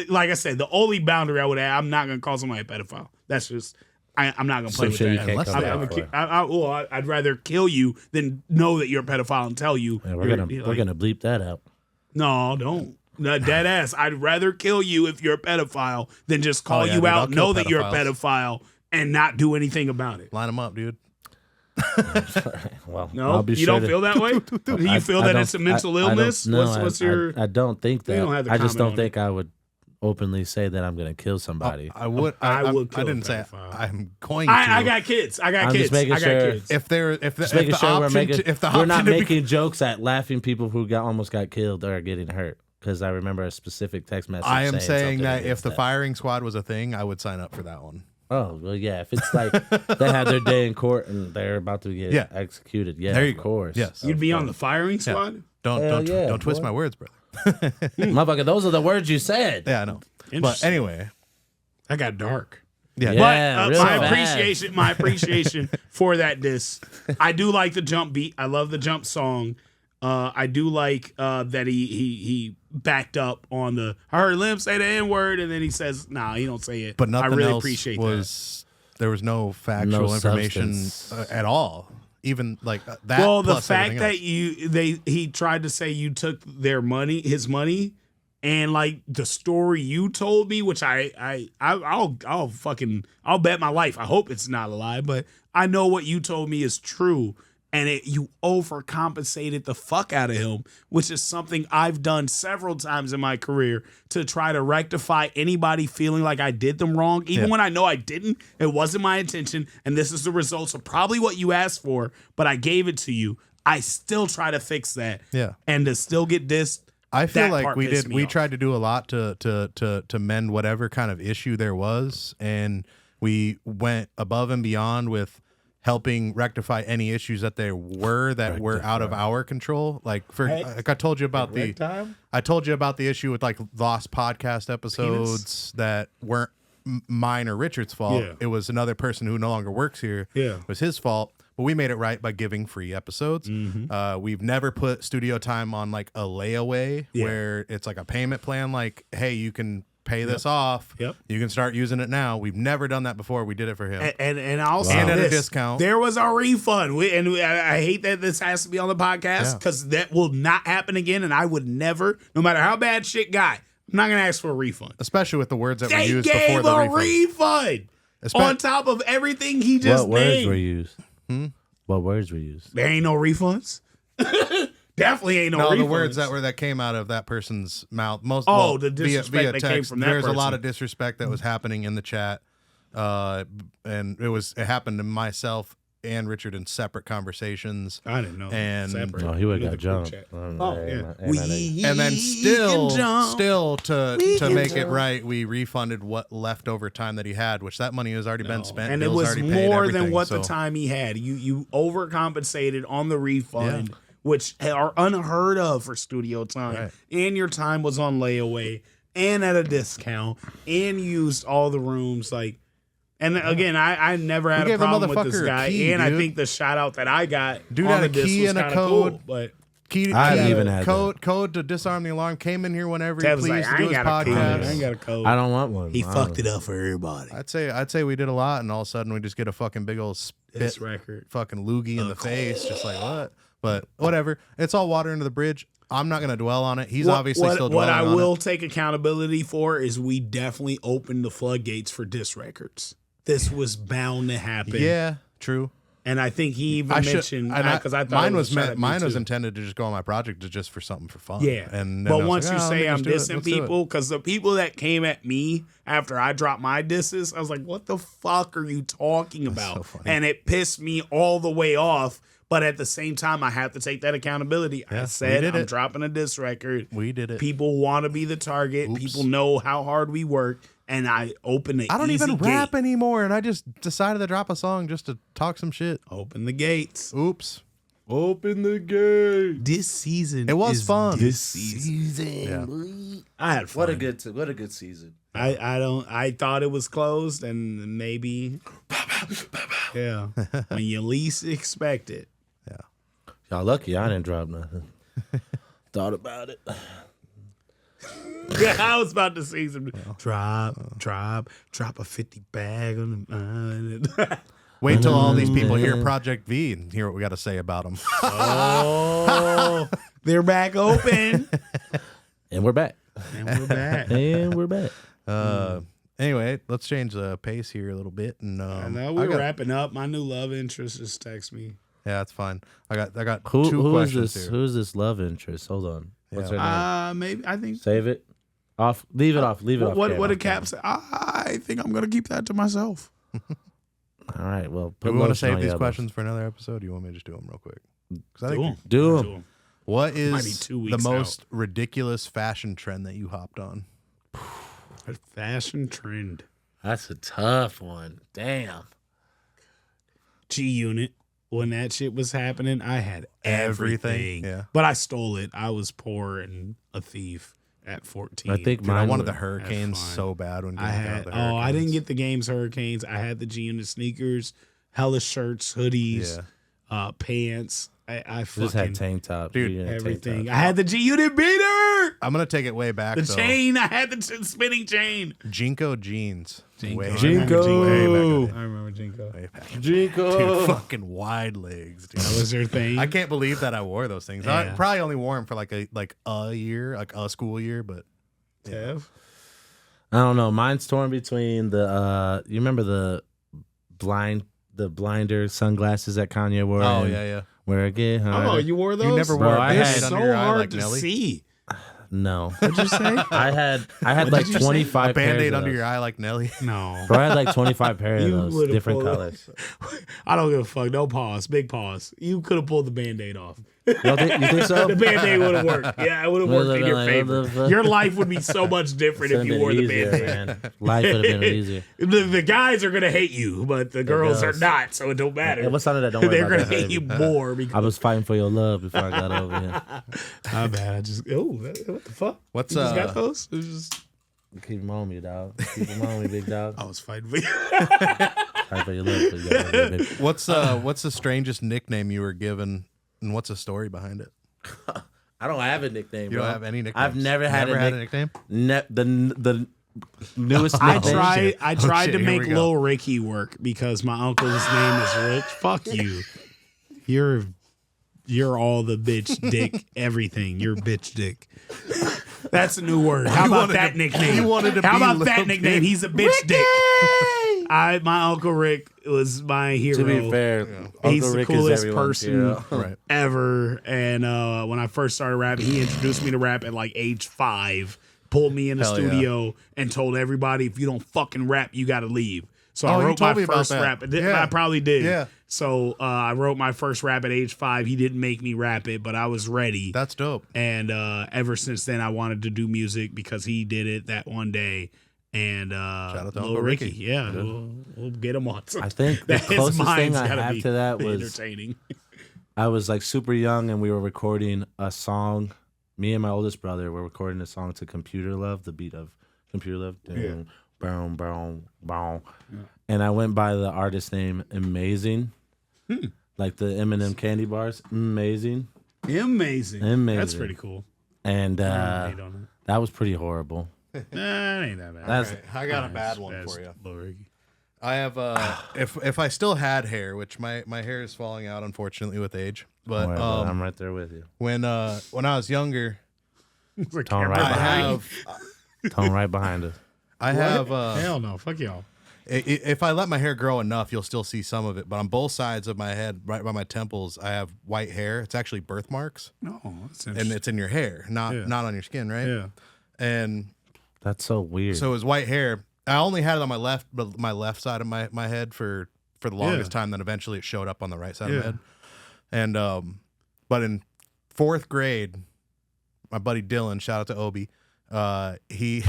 Like I said, the only boundary I would have, I'm not gonna call somebody a pedophile. That's just. I'm not gonna play with shit you that. can't Unless come they back are. for. I'd rather kill you than know that you're a pedophile and tell you. Yeah, we're gonna bleep that out. No, don't. No, dead ass. I'd rather kill you if you're a pedophile than just call yeah, you dude, I'll out, kill know that you're a pedophiles. pedophile, and not do anything about it. Line them up, dude. Well, No, I'll be you sure don't to- feel that way. Do you feel I that don't- it's a mental I don't- illness? no, What's your? I don't think that. You don't have to I just comment don't on think I would openly say that I'm gonna kill somebody. I would. I would kill I a didn't say pedophile. I'm going to. I got kids. I got I'm kids. just making I got sure- kids. If there, if the, Just if making the sure option, we're making. to, if the We're option not to be- making jokes at laughing people who almost got killed or getting hurt. Because I remember a specific text message. I am saying something that if against the that. firing squad was a thing, I would sign up for that one. Oh well, yeah. If it's like they had their day in court and they're about to get Yeah. executed, yeah, There you of go. course. Yes. You'd be on the firing squad. Don't yeah, don't twist boy. my words, brother. Motherfucker, those are the words you said. Yeah, I know. But Interesting. anyway, I got dark. yeah. Yeah. But real my fast. appreciation for that diss. I do like the jump beat. I love the jump song. I do like that he backed up on the. I heard Lim say the N word, and then he says, "Nah, he don't say it." But nothing I really else appreciate was. There was no factual No information substance. at all. Even like that. Well, the plus fact everything that else. he tried to say you took their money, his money, and like the story you told me, which I'll bet my life. I hope it's not a lie, but I know what you told me is true. And you overcompensated the fuck out of him, which is something I've done several times in my career to try to rectify anybody feeling like I did them wrong. Even when I know I didn't, it wasn't my intention, and this is the results of probably what you asked for, but I gave it to you. I still try to fix that. Yeah. And to still get dissed. I feel that like part we pissed did. me We off. tried to do a lot to mend whatever kind of issue there was, and we went above and beyond with helping rectify any issues that there were that were out of our control. Like like I told you about I told you about the issue with like lost podcast episodes that weren't mine or Richard's fault. Yeah. It was another person who no longer works here. Yeah. It was his fault. But we made it right by giving free episodes. We've never put studio time on like a layaway where it's like a payment plan. Like, hey, you can pay this off. Yep. You can start using it now. We've never done that before. We did it for him. And I'll say And at a this, discount. there was a refund. I hate that this has to be on the podcast because that will not happen again. And I would never, no matter how bad shit got, I'm not going to ask for a refund. Especially with the words that were They used before gave the a refund. refund on top of everything he just What words named. were used? What words were used? There ain't no refunds. Definitely ain't no No, refunds. the words that came out of that person's mouth. The disrespect that came from that There's a person. lot of disrespect that was happening in the chat, and it happened to myself and Richard in separate conversations. I didn't know. And- Separate. Oh, he would Look got at the group jumped. chat. Oh, Yeah. And then still to can make it jump. right, we refunded what leftover time that he had, which that money has already been spent. And it Bill's was already paid, more than everything, what so- the time he had. You overcompensated on the refund, Yeah. which are unheard of for studio time. Right. And your time was on layaway and at a discount and used all the rooms. And again, I never had a gave the problem with this motherfucker a guy. key, and I dude. think the shout out that I got Dude on had the a disc key was and a kinda code. cool, but I even had code to disarm the alarm. Came in here whenever he Tab was pleased like, I to do ain't his got a code. podcast. I ain't got a code. I don't want one. He I fucked don't- it up for everybody. I'd say we did a lot, and all of a sudden we just get a fucking big old This spit record. fucking loogie in the face, just like what? But whatever. It's all water under the bridge. I'm not gonna dwell on it. He's obviously still what dwelling I on will it. take accountability for is we definitely opened the floodgates for diss records. This was bound to happen. Yeah, true. And I think he even mentioned because I thought mine it was shot at me mine was too. intended to just go on my project to just for something for fun. Yeah, and then but I was once like, you "Oh, say let I'm me just do it. dissing Let's do it." people, because the people that came at me after I dropped my disses, I was like, "What the fuck are you talking about?" so funny. And it pissed me all the way off. But at the same time, I have to take that accountability. Yeah, I we said did I'm it. dropping a diss record. We did it. People want to be the target. Oops. People know how hard we work, and I open the I don't easy even gate. rap anymore, and I just decided to drop a song just to talk some shit. Open the gates. Oops. Open the gate. This season, It was fun. This season, Yeah. I had fun. What a good season. I thought it was closed, and maybe, yeah, when you least expect it. Y'all lucky I didn't drop nothing. Thought about it. Yeah, I was about to see some drop a 50 bag on the. Wait till all these people hear Project V and hear what we got to say about them. Oh, they're back open, And we're back. and we're back. Anyway, let's change the pace here a little bit. And I know we're wrapping up. My new love interest just texted me. Yeah, that's fine. I got Who two is questions this? here. Who's this love interest? Hold on. What's her name? Maybe I think. Save it. Off. Leave it off. Leave it off. What camera. did Cap say? I think I'm gonna keep that to myself. All right. Well, Do put we want to lotion save on these your questions for another episode? Do you want me to just do them real quick? 'Cause I Do 'em. think, Do 'em. Do 'em. what Might be is 2 the weeks most ridiculous fashion trend that you hopped on? A fashion trend. That's a tough one. Damn. G-Unit. When that shit was happening, I had everything. Yeah. But I stole it. I was poor and a thief at 14. I think Dude, I mine wanted the was- Hurricanes fine. so bad when I had. the Oh, I didn't Hurricanes. get the game's Hurricanes. I had the G-Unit sneakers, hella shirts, hoodies, pants. I Just had fucking tank top. Dude, You didn't have tank everything. top. I had the G-Unit beater. I'm gonna take it way back. The though. chain. I had the spinning chain. Jinko jeans. Way back. Jinko. Way back in the day. I remember Jinko. Way back. Jinko. Dude, fucking wide legs, dude. That was your thing. I can't believe that I wore those things. I Yeah. probably only wore them for like a year, like a school year, but Tev. I don't know. Mine's torn between the. You remember the blinder sunglasses that Kanye wore? oh in yeah. Where it get hard? Oh, you wore those? never Bro, wore I a They're had- band so under your eye hard like to Nelly. see. No. What'd you say? I had What like did you say? 25 A pairs band-aid of under those. your eye like Nelly. No. Bro, I had like 25 pairs of You those, would've different pulled- colors. I don't give a fuck. No pause. Big pause. You could have pulled the Band-Aid off. You think so? The Band-Aid would have worked. Yeah, it would have Would've worked in been your like, favor. what the fuck? Your life would be so much different if Could've you been wore the easier, Band-Aid. man. Life would have been easier. The guys are going to hate you, but the girls are girls. not, so it don't matter. Hey, what's under that? Don't worry They're about going to that, hate you baby. more because I was fighting for your love before I got over here. my bad. I just what the fuck? What's You just got those? It was just Keep them on me, dog. Keep them on me, big dog. I was fighting for you. Fight for your love. For your love, baby. What's the strangest nickname you were given, and what's the story behind it? I don't have a nickname. You bro. don't have any nicknames. I've never had a a nickname. The newest I nickname. tried. I tried shit, to here make we go. Lil Ricky work because my uncle's name is Rich. Fuck you. You're all the bitch dick everything. You're bitch dick. That's a new word. How about wanted that to- nickname? you wanted to How be about Lil that nickname? Dick. He's a bitch dick. My Uncle Rick was my hero. To be fair, He's Uncle the Rick coolest is everyone's person hero. Right. ever. And when I first started rapping, he introduced me to rap at like age 5, pulled me in the Hell yeah. studio, and told everybody, if you don't fucking rap, you got to leave. So Oh, I you wrote told my me about first that. rap. Yeah. I probably did. Yeah. So I wrote my first rap at age 5. He didn't make me rap it, but I was ready. That's dope. And ever since then, I wanted to do music because he did it that one day. And out to Lil Uncle Ricky. Ricky. Yeah, we'll get him on. I think the That his closest thing mind's I gotta have be to that was entertaining. I was like super young and we were recording a song. Me and my oldest brother were recording a song to Computer Love, the beat of Computer Love. Yeah. Boom, boom, boom. And I went by the artist name Amazing. Like the Eminem candy bars. Amazing. Amazing. Amazing. That's pretty cool. And Hate on that was pretty horrible. it. Nah, it ain't that bad. That's I got a bad one That's for you. Lil Ricky. I have if I still had hair, which my hair is falling out unfortunately with age, but don't worry about it. I'm right there with you. when I was younger, It's like Tone right camera I behind behind. have Tone right behind us. I have Hell no. Fuck y'all. if I let my hair grow enough, you'll still see some of it. But on both sides of my head, right by my temples, I have white hair. It's actually birthmarks, No, that's and interesting. it's in your hair, not on your skin, right? Yeah. And That's so weird. so it was white hair. I only had it on my left side of my head for the longest time. Then eventually it showed up on the right side of my head. And but in 4th grade, my buddy Dylan, shout out to Obi, he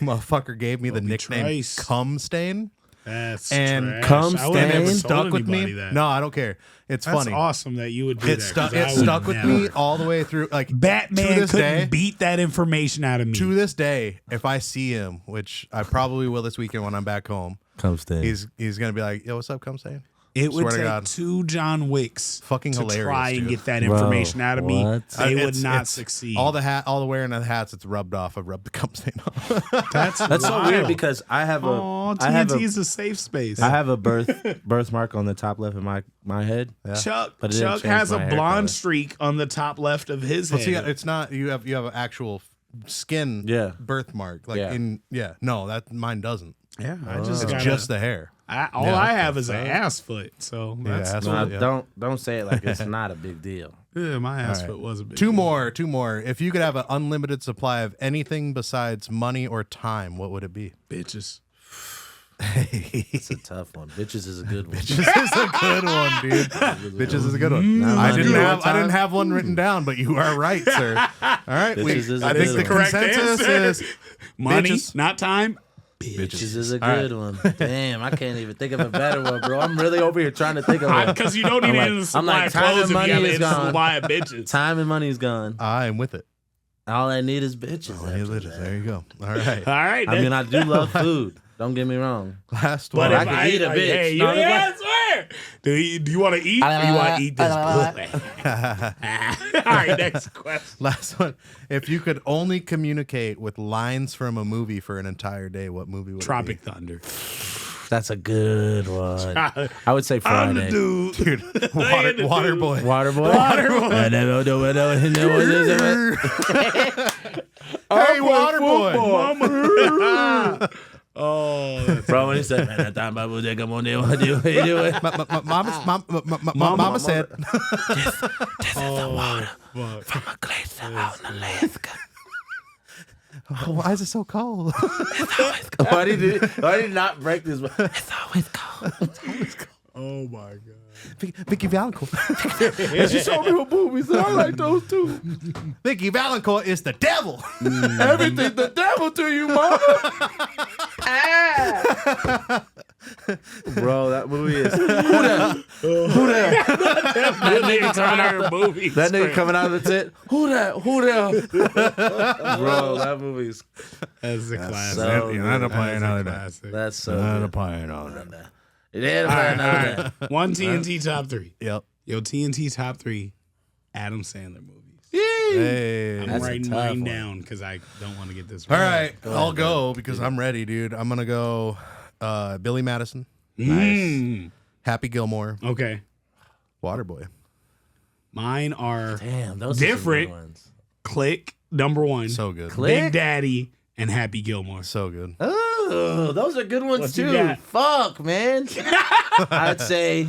motherfucker gave me the Obi nickname Trice. Cum Stain. That's and trash. I would have never it told stuck with me. anybody that. No, I don't care. It's That's funny. awesome that you would do It that. stuck. 'cause It I would stuck with never. me all the way through. Like Batman to this couldn't day, beat that information out of me. to this day, if I see him, which I probably will this weekend when I'm back home, Come stay. he's gonna be like, "Yo, what's up? Come stay." It would Swear to take God. 2 John Wicks Fucking to hilarious, try and dude. get that Bro, information out of me. what? They would It's- not it's- succeed. All the wearing of the hats, it's rubbed off. I rubbed the cum stain off. That's so wild. weird because I have a Oh, I have TNT a, is a safe space. I have a birthmark on the top left of my head. Chuck But it didn't Chuck change has a my hair blonde color. streak on the top left of his But head. see, it's not. You have an actual skin birthmark. Like no, that mine doesn't. yeah, I just It's gotta, just the hair. all Yeah, I what have the is an fuck? ass foot. So that's ass No, foot, yeah. don't say it like it's not a big deal. yeah, my ass All right. foot was a bit. Two more. If you could have an unlimited supply of anything besides money or time, what would it be? bitches. It's a tough one. Bitches is a good one. Bitches is a good one, dude. Bitches is a good one. I didn't have one written down, but you are right, sir. All right, Bitches is a I think good the one. Correct consensus answer. is Money, bitches. not time. Bitches is a All right. good one. Damn, I can't even think of a better one, bro. I'm really over here trying to think of one. Because you don't need I'm an like- supply I'm like, of time clothes and if money you have is an gone. supply of bitches. Time and money's gone. I am with it. All I need is bitches. Hey, after bitches, that. there you go. All right. All right. I mean, I do love food. Don't get me wrong. Last But one. if I could eat a like, bitch. Hey, No, yeah, like- I swear. Do you want to eat or you want to eat this pussy? All right, next question. Last one. If you could only communicate with lines from a movie for an entire day, what movie would Tropic it be? Thunder. That's a good one. I would say I'm the Friday. dude. Dude, water boy. Waterboy. I never know what Hey, water boy. Oh, that's Bro, when he said, man, that time I was there, come on there, what do you do? Mama said. fuck. From a glacier out in Alaska. Why is it so cold? Why did he not break this? It's always cold. Oh my god. Vicky Valancourt. And she showed me her boobies, and I like those too. Vicky Valancourt is the devil. Everything the devil to you, mama. Bro, that movie is who that? That nigga coming out the movie. That nigga coming out of the tent. Who that? Bro, that movie's That's a classic. so Not a playing out of that. Classic. that's so Not a good. playing out of that. It is All right, all all right. One TNT top 3. Yep. Yo, TNT top 3 Adam Sandler movies. Hey. I'm That's a writing tough mine one. down because I don't want to get this All wrong. right, I'll go because I'm ready, dude. I'm gonna go. Billy Madison, Mm. Happy Gilmore, Okay. Waterboy. Mine are Damn, those Different. Are some good ones. Click, number 1, So good. Big Daddy, and Happy Gilmore. So good. Oh, those are good ones What you too. got? Fuck, man. I'd say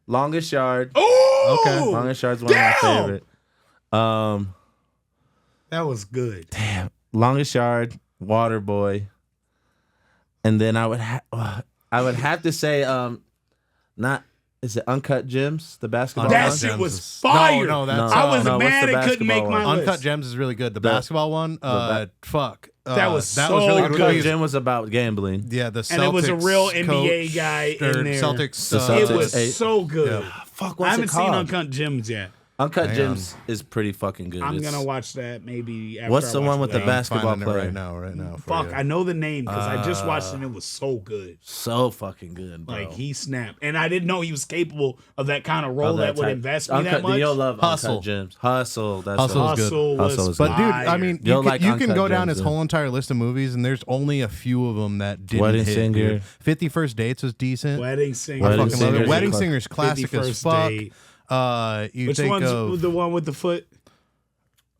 Longest Yard. Oh, Okay. Longest Yard's one of my Damn! favorite. that was good. Longest Yard, Waterboy, and then I would have to say not is it Uncut Gems, the basketball That one? shit Gems was is- fire. No, that's I was no, what's mad the it couldn't make basketball my one? list. Uncut Gems is really good. The basketball one, fuck. That was that so was really good. good. Uncut Gem was about gambling. Yeah, the Celtics And it was a real NBA coach, guy or in there. Celtics. The It Celtics was eight. so good. Yeah. Fuck, I what's haven't it seen called? Uncut Gems yet. Uncut Hang Gems is pretty fucking good. I'm It's- gonna watch that maybe. After What's I the watch one with the Blade. basketball Finding it player? right now. for Fuck, you. I know the name because I just watched it and it was so good. So fucking good, bro. Like he snapped, and I didn't know he was capable of that kind of role that would type. invest me Uncut, that much. You'll love Hustle. Uncut Gems. Hustle. That's Hustle what- is good. Hustle was Hustle is But dude, fire. I mean, You'll you like can go Uncut down Gems, his yeah. whole entire list of movies, and there's only a few of them that didn't Wedding hit. Singer. Dude. 50 First Dates was decent. Wedding Singer. I Wedding fucking love Singer's it. a Wedding classic. Singer's classic 50 as First fuck. Date. You Which think one's of the one with the foot?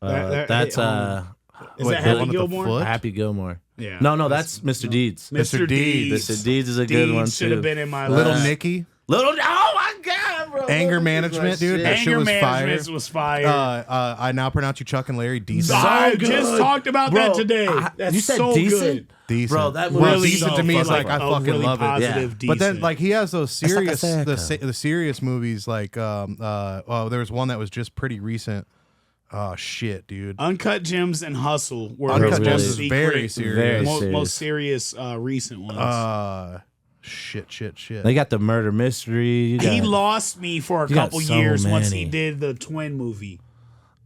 That's Is What, that the Happy one with the Gilmore? foot? Happy Gilmore. Yeah. No, that's Mr. Deeds. Mr. Deeds. Mr. Deeds is a good one should have too. been in my Little list. Nicky. Little. Oh my god, bro. Anger Little Management, Nicky dude. was That shit. shit Anger was Management fire. was fire. I now pronounce you Chuck and Larry. Decent. I good. just talked about Bro, that today. That's you said so decent? good. Decent. Bro, that well, movie decent so to me is like fucking I a fucking really love it. positive, Yeah. But then, decent. like, he has those serious, like a the serious movies. Like, well, there was one that was just pretty recent. Oh shit, dude! Uncut Gems and Hustle were Uncut his Gems most is secret, very serious. Very serious. most serious recent ones. Shit. They got the murder mystery. He lost me for a you got couple so years once he many. did the twin movie.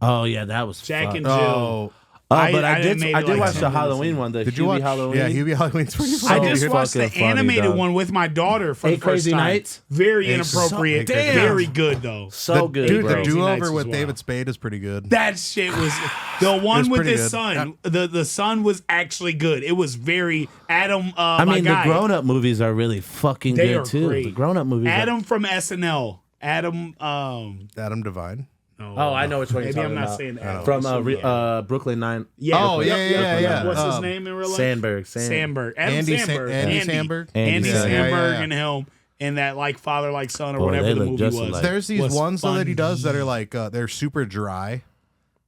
Oh yeah, that was Jack fucked. and Jill. But I didn't did make it like watch 10 the minutes Halloween in. one. The Did you Hubie watch? Halloween? Yeah, Hubie Halloween's pretty I funny. just fucking watched the funny, animated dog. one with my daughter for Eight the first Crazy time. Nights? Very It's inappropriate. so- Damn. Very good though. So good, Dude, bro. the Crazy Nights do-over with as well. David Spade is pretty good. That shit was the one with pretty his good. son. The son was actually good. It was very Adam. I my mean, the guy, grown-up movies are really fucking they good are too. great. The grown-up movies. Adam from SNL. Adam. Adam Devine. No, Oh, I know which one you're maybe talking I'm not about. saying Adam. From So, yeah. Brooklyn Nine. Yeah. Oh, Yep, yeah, yep. yeah. What's his Um, name in real life? Sandberg. Sandberg. Adam Andy Sandberg. Andy Sandberg. Andy Yeah, Sandberg yeah. and him and that like father like son or Boy, whatever they the look movie just was. alike. There's these was ones though that he does that funny. are like they're super dry.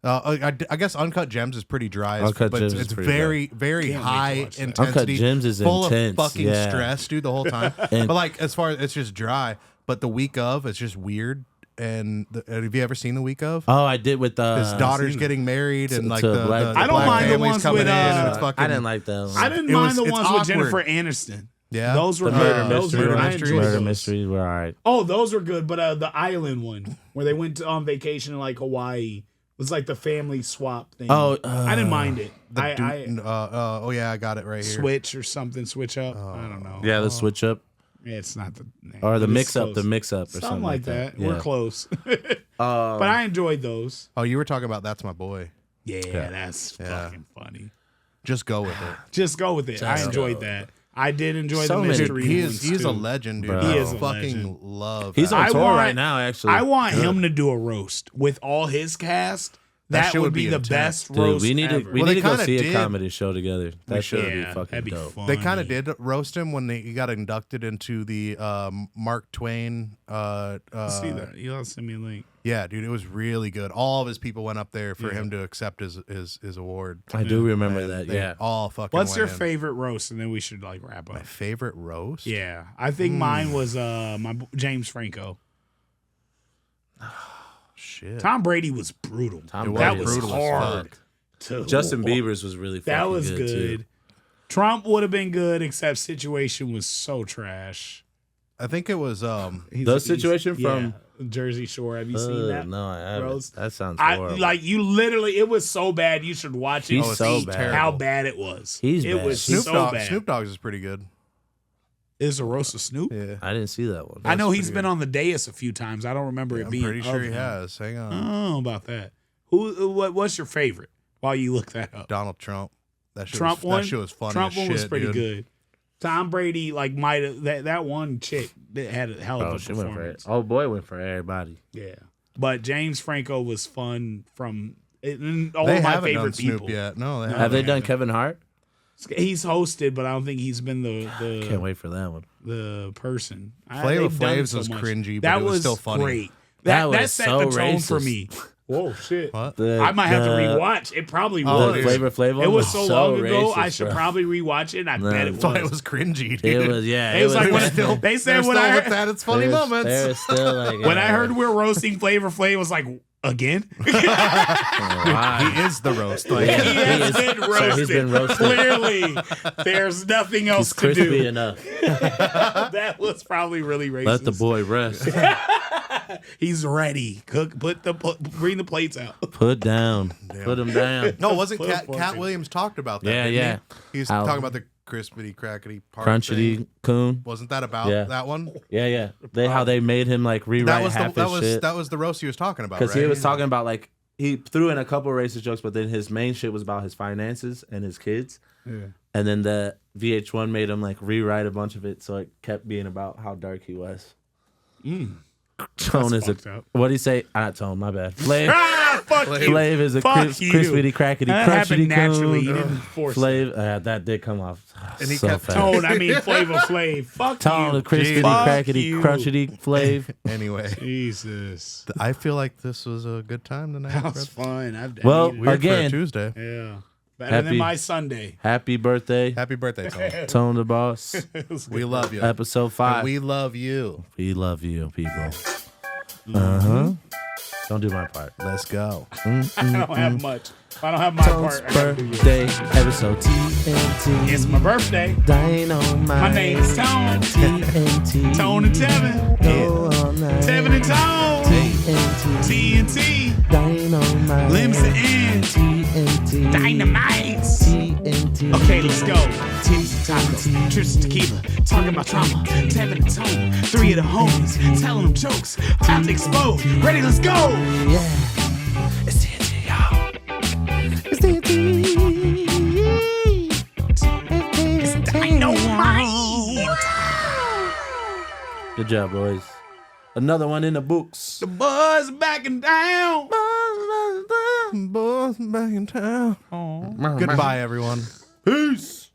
I guess Uncut Gems is pretty dry, Uncut but Gems is it's pretty very, very Can't wait to high watch that. intensity. Uncut Gems is full intense, of fucking yeah. stress, dude, the whole time. And- but like as far as it's just dry, but the week of it's just weird. And have you ever seen the week of? Oh, I did with His daughter's seen getting married and like to the black- the I don't black mind the family's ones coming with, in and it's fucking. I didn't like that one. I didn't It mind was- the it's ones awkward. with Jennifer Aniston. Yeah, Those were the good. murder Those mystery. were good. I mysteries. enjoyed Murder those. mysteries were all right. Oh, those were good. But the island one where they went on vacation in like Hawaii was like the family swap thing. Oh, I didn't mind it. oh yeah, I got it right here. Switch or something. Switch up. I don't know. Yeah, the switch up Yeah, it's not the name. or the but it's mix up, close. the mix up, or something like that. Yeah. We're close. But I enjoyed those. Oh, you were talking about That's My Boy. Yeah, that's Yeah. fucking funny. Just go with it. Just go with it. I Just enjoyed go. that. I did enjoy So the many- mystery. He's ones, a too. legend, dude. Bro. I He is a fucking legend. love. He's that. on tour want- right now. Actually, I want him to do a roast with all his cast. That, shit would would be be the intense. best Dude, roast we need ever. to we Well, need they to go kinda see did. a comedy show together. That should be yeah, fucking that'd be dope. fun. They kind of did roast him when he got inducted into the Mark Twain. See that? You'll send me a link. Yeah, dude, it was really good. All of his people went up there for him to accept his award. I do remember And that. they Yeah. all fucking. What's your went in. favorite roast? And then we should like wrap My up. favorite roast? Yeah, I think mine was James Franco. Shit. Tom Brady was brutal. Tom that Brady was brutal as hard. fuck. to Justin watch. Bieber's was really fucking That was good. good. Too. Trump would have been good, except situation was so trash. I think it was The situation from- Jersey Shore. Have you seen that? No, I haven't. roast? That sounds I horrible. like you. Literally, it was so bad. You should watch it. He's and so see bad. how bad it was. He's it bad. was Snoop so Dogg. bad. Snoop Dogg's is pretty good. Is a roast of Snoop? Yeah. I didn't see that one. I know That's he's pretty been good. on the dais a few times. I don't remember it I'm being. pretty sure of he him. has. Hang I on. don't know about that. What's your favorite? While you look that up, Donald Trump. That shit Trump was, one. That shit was funny. Trump as one shit, was pretty dude. good. Tom Brady might have that one chick that had a hell of Oh, a she went for it. performance. Oh boy, went for everybody. Yeah, but James Franco was fun from and all They of my haven't done favorite Snoop people. yet. No, they No. Have they haven't. done Kevin Hart? He's hosted, but I don't think he's been Can't the wait for that one. person. Flavor They've done Flav's so was much. cringy, but that it was still funny. Great. That That was set so the tone for racist. me. Whoa, shit! What? I might have to rewatch. It probably Oh, was. dude. Flavor Flav. It was so long ago. racist, I should bro. probably rewatch it. I No. bet I it thought was. it was cringy, dude. It was yeah. It was like when still- they said They're when still I with heard, that. It's funny moments. There's still like when I heard we were roasting Flavor Flav, it was like again. Why? He is the roast. Like, Yeah. He has He is- been so roasted. he's been roasted. Clearly, there's nothing else He's to crispy do. enough. That was probably really racist. Let the boy rest. He's ready. Bring the plates out. Put down. Put him down. no, wasn't Put a Cat fork Cat in. Williams talked about that? Yeah, didn't yeah. He? He's How- talking about the crispity crackety part. Crunchity thing. coon. Wasn't that about Yeah. that one? Yeah. How they made him like rewrite That was half the, that his was shit. that was the roast he was talking about. Because right? he was talking about like he threw in a couple racist jokes, but then his main shit was about his finances and his kids. Yeah. And then the VH1 made him like rewrite a bunch of it, so it kept being about how dark he was. Tone is fucked a up. what do you say? Not Tone, my bad. Flav. Fuck you. Flav is a Fuck you. crispity crackety That happened crunchity naturally. You coon. didn't force it. Flav, that did come off And he so kept fast. Tone, I mean Flavor Flav. Fuck Tone, you. the crispity Fuck crackety you. crunchity Flav. Anyway, Jesus. I feel like this was a good time tonight. That was fun. I Well, needed it. Weird again- for a Tuesday. Yeah. Better Happy- than my Sunday. Happy birthday, Happy birthday, Tone. Tone the Boss. We love you. Episode 5. And we love you. We love you, people. Uh huh. Don't do my part. Let's go. I don't have much. If I don't have my Tone's part, I gotta do yours. birthday episode TNT. It's my birthday. Dynamite. My name's Tone. TNT. Tone and Tevin. Go all night. Tevin and Tone. TNT. Dynamite. Limbs to end. TNT. Dynamites. TNT. Okay, let's go. Titties and tacos, trips to tequila, talking about trauma. Tevin and Tone, 3 of the homies, telling them jokes. About to explode. Ready, let's go. Yeah. It's TNT, y'all. It's TNT. It's dynamite. Good job, boys. Another one in the books. The buzz backing down. Boys back in town. Goodbye, everyone. Peace.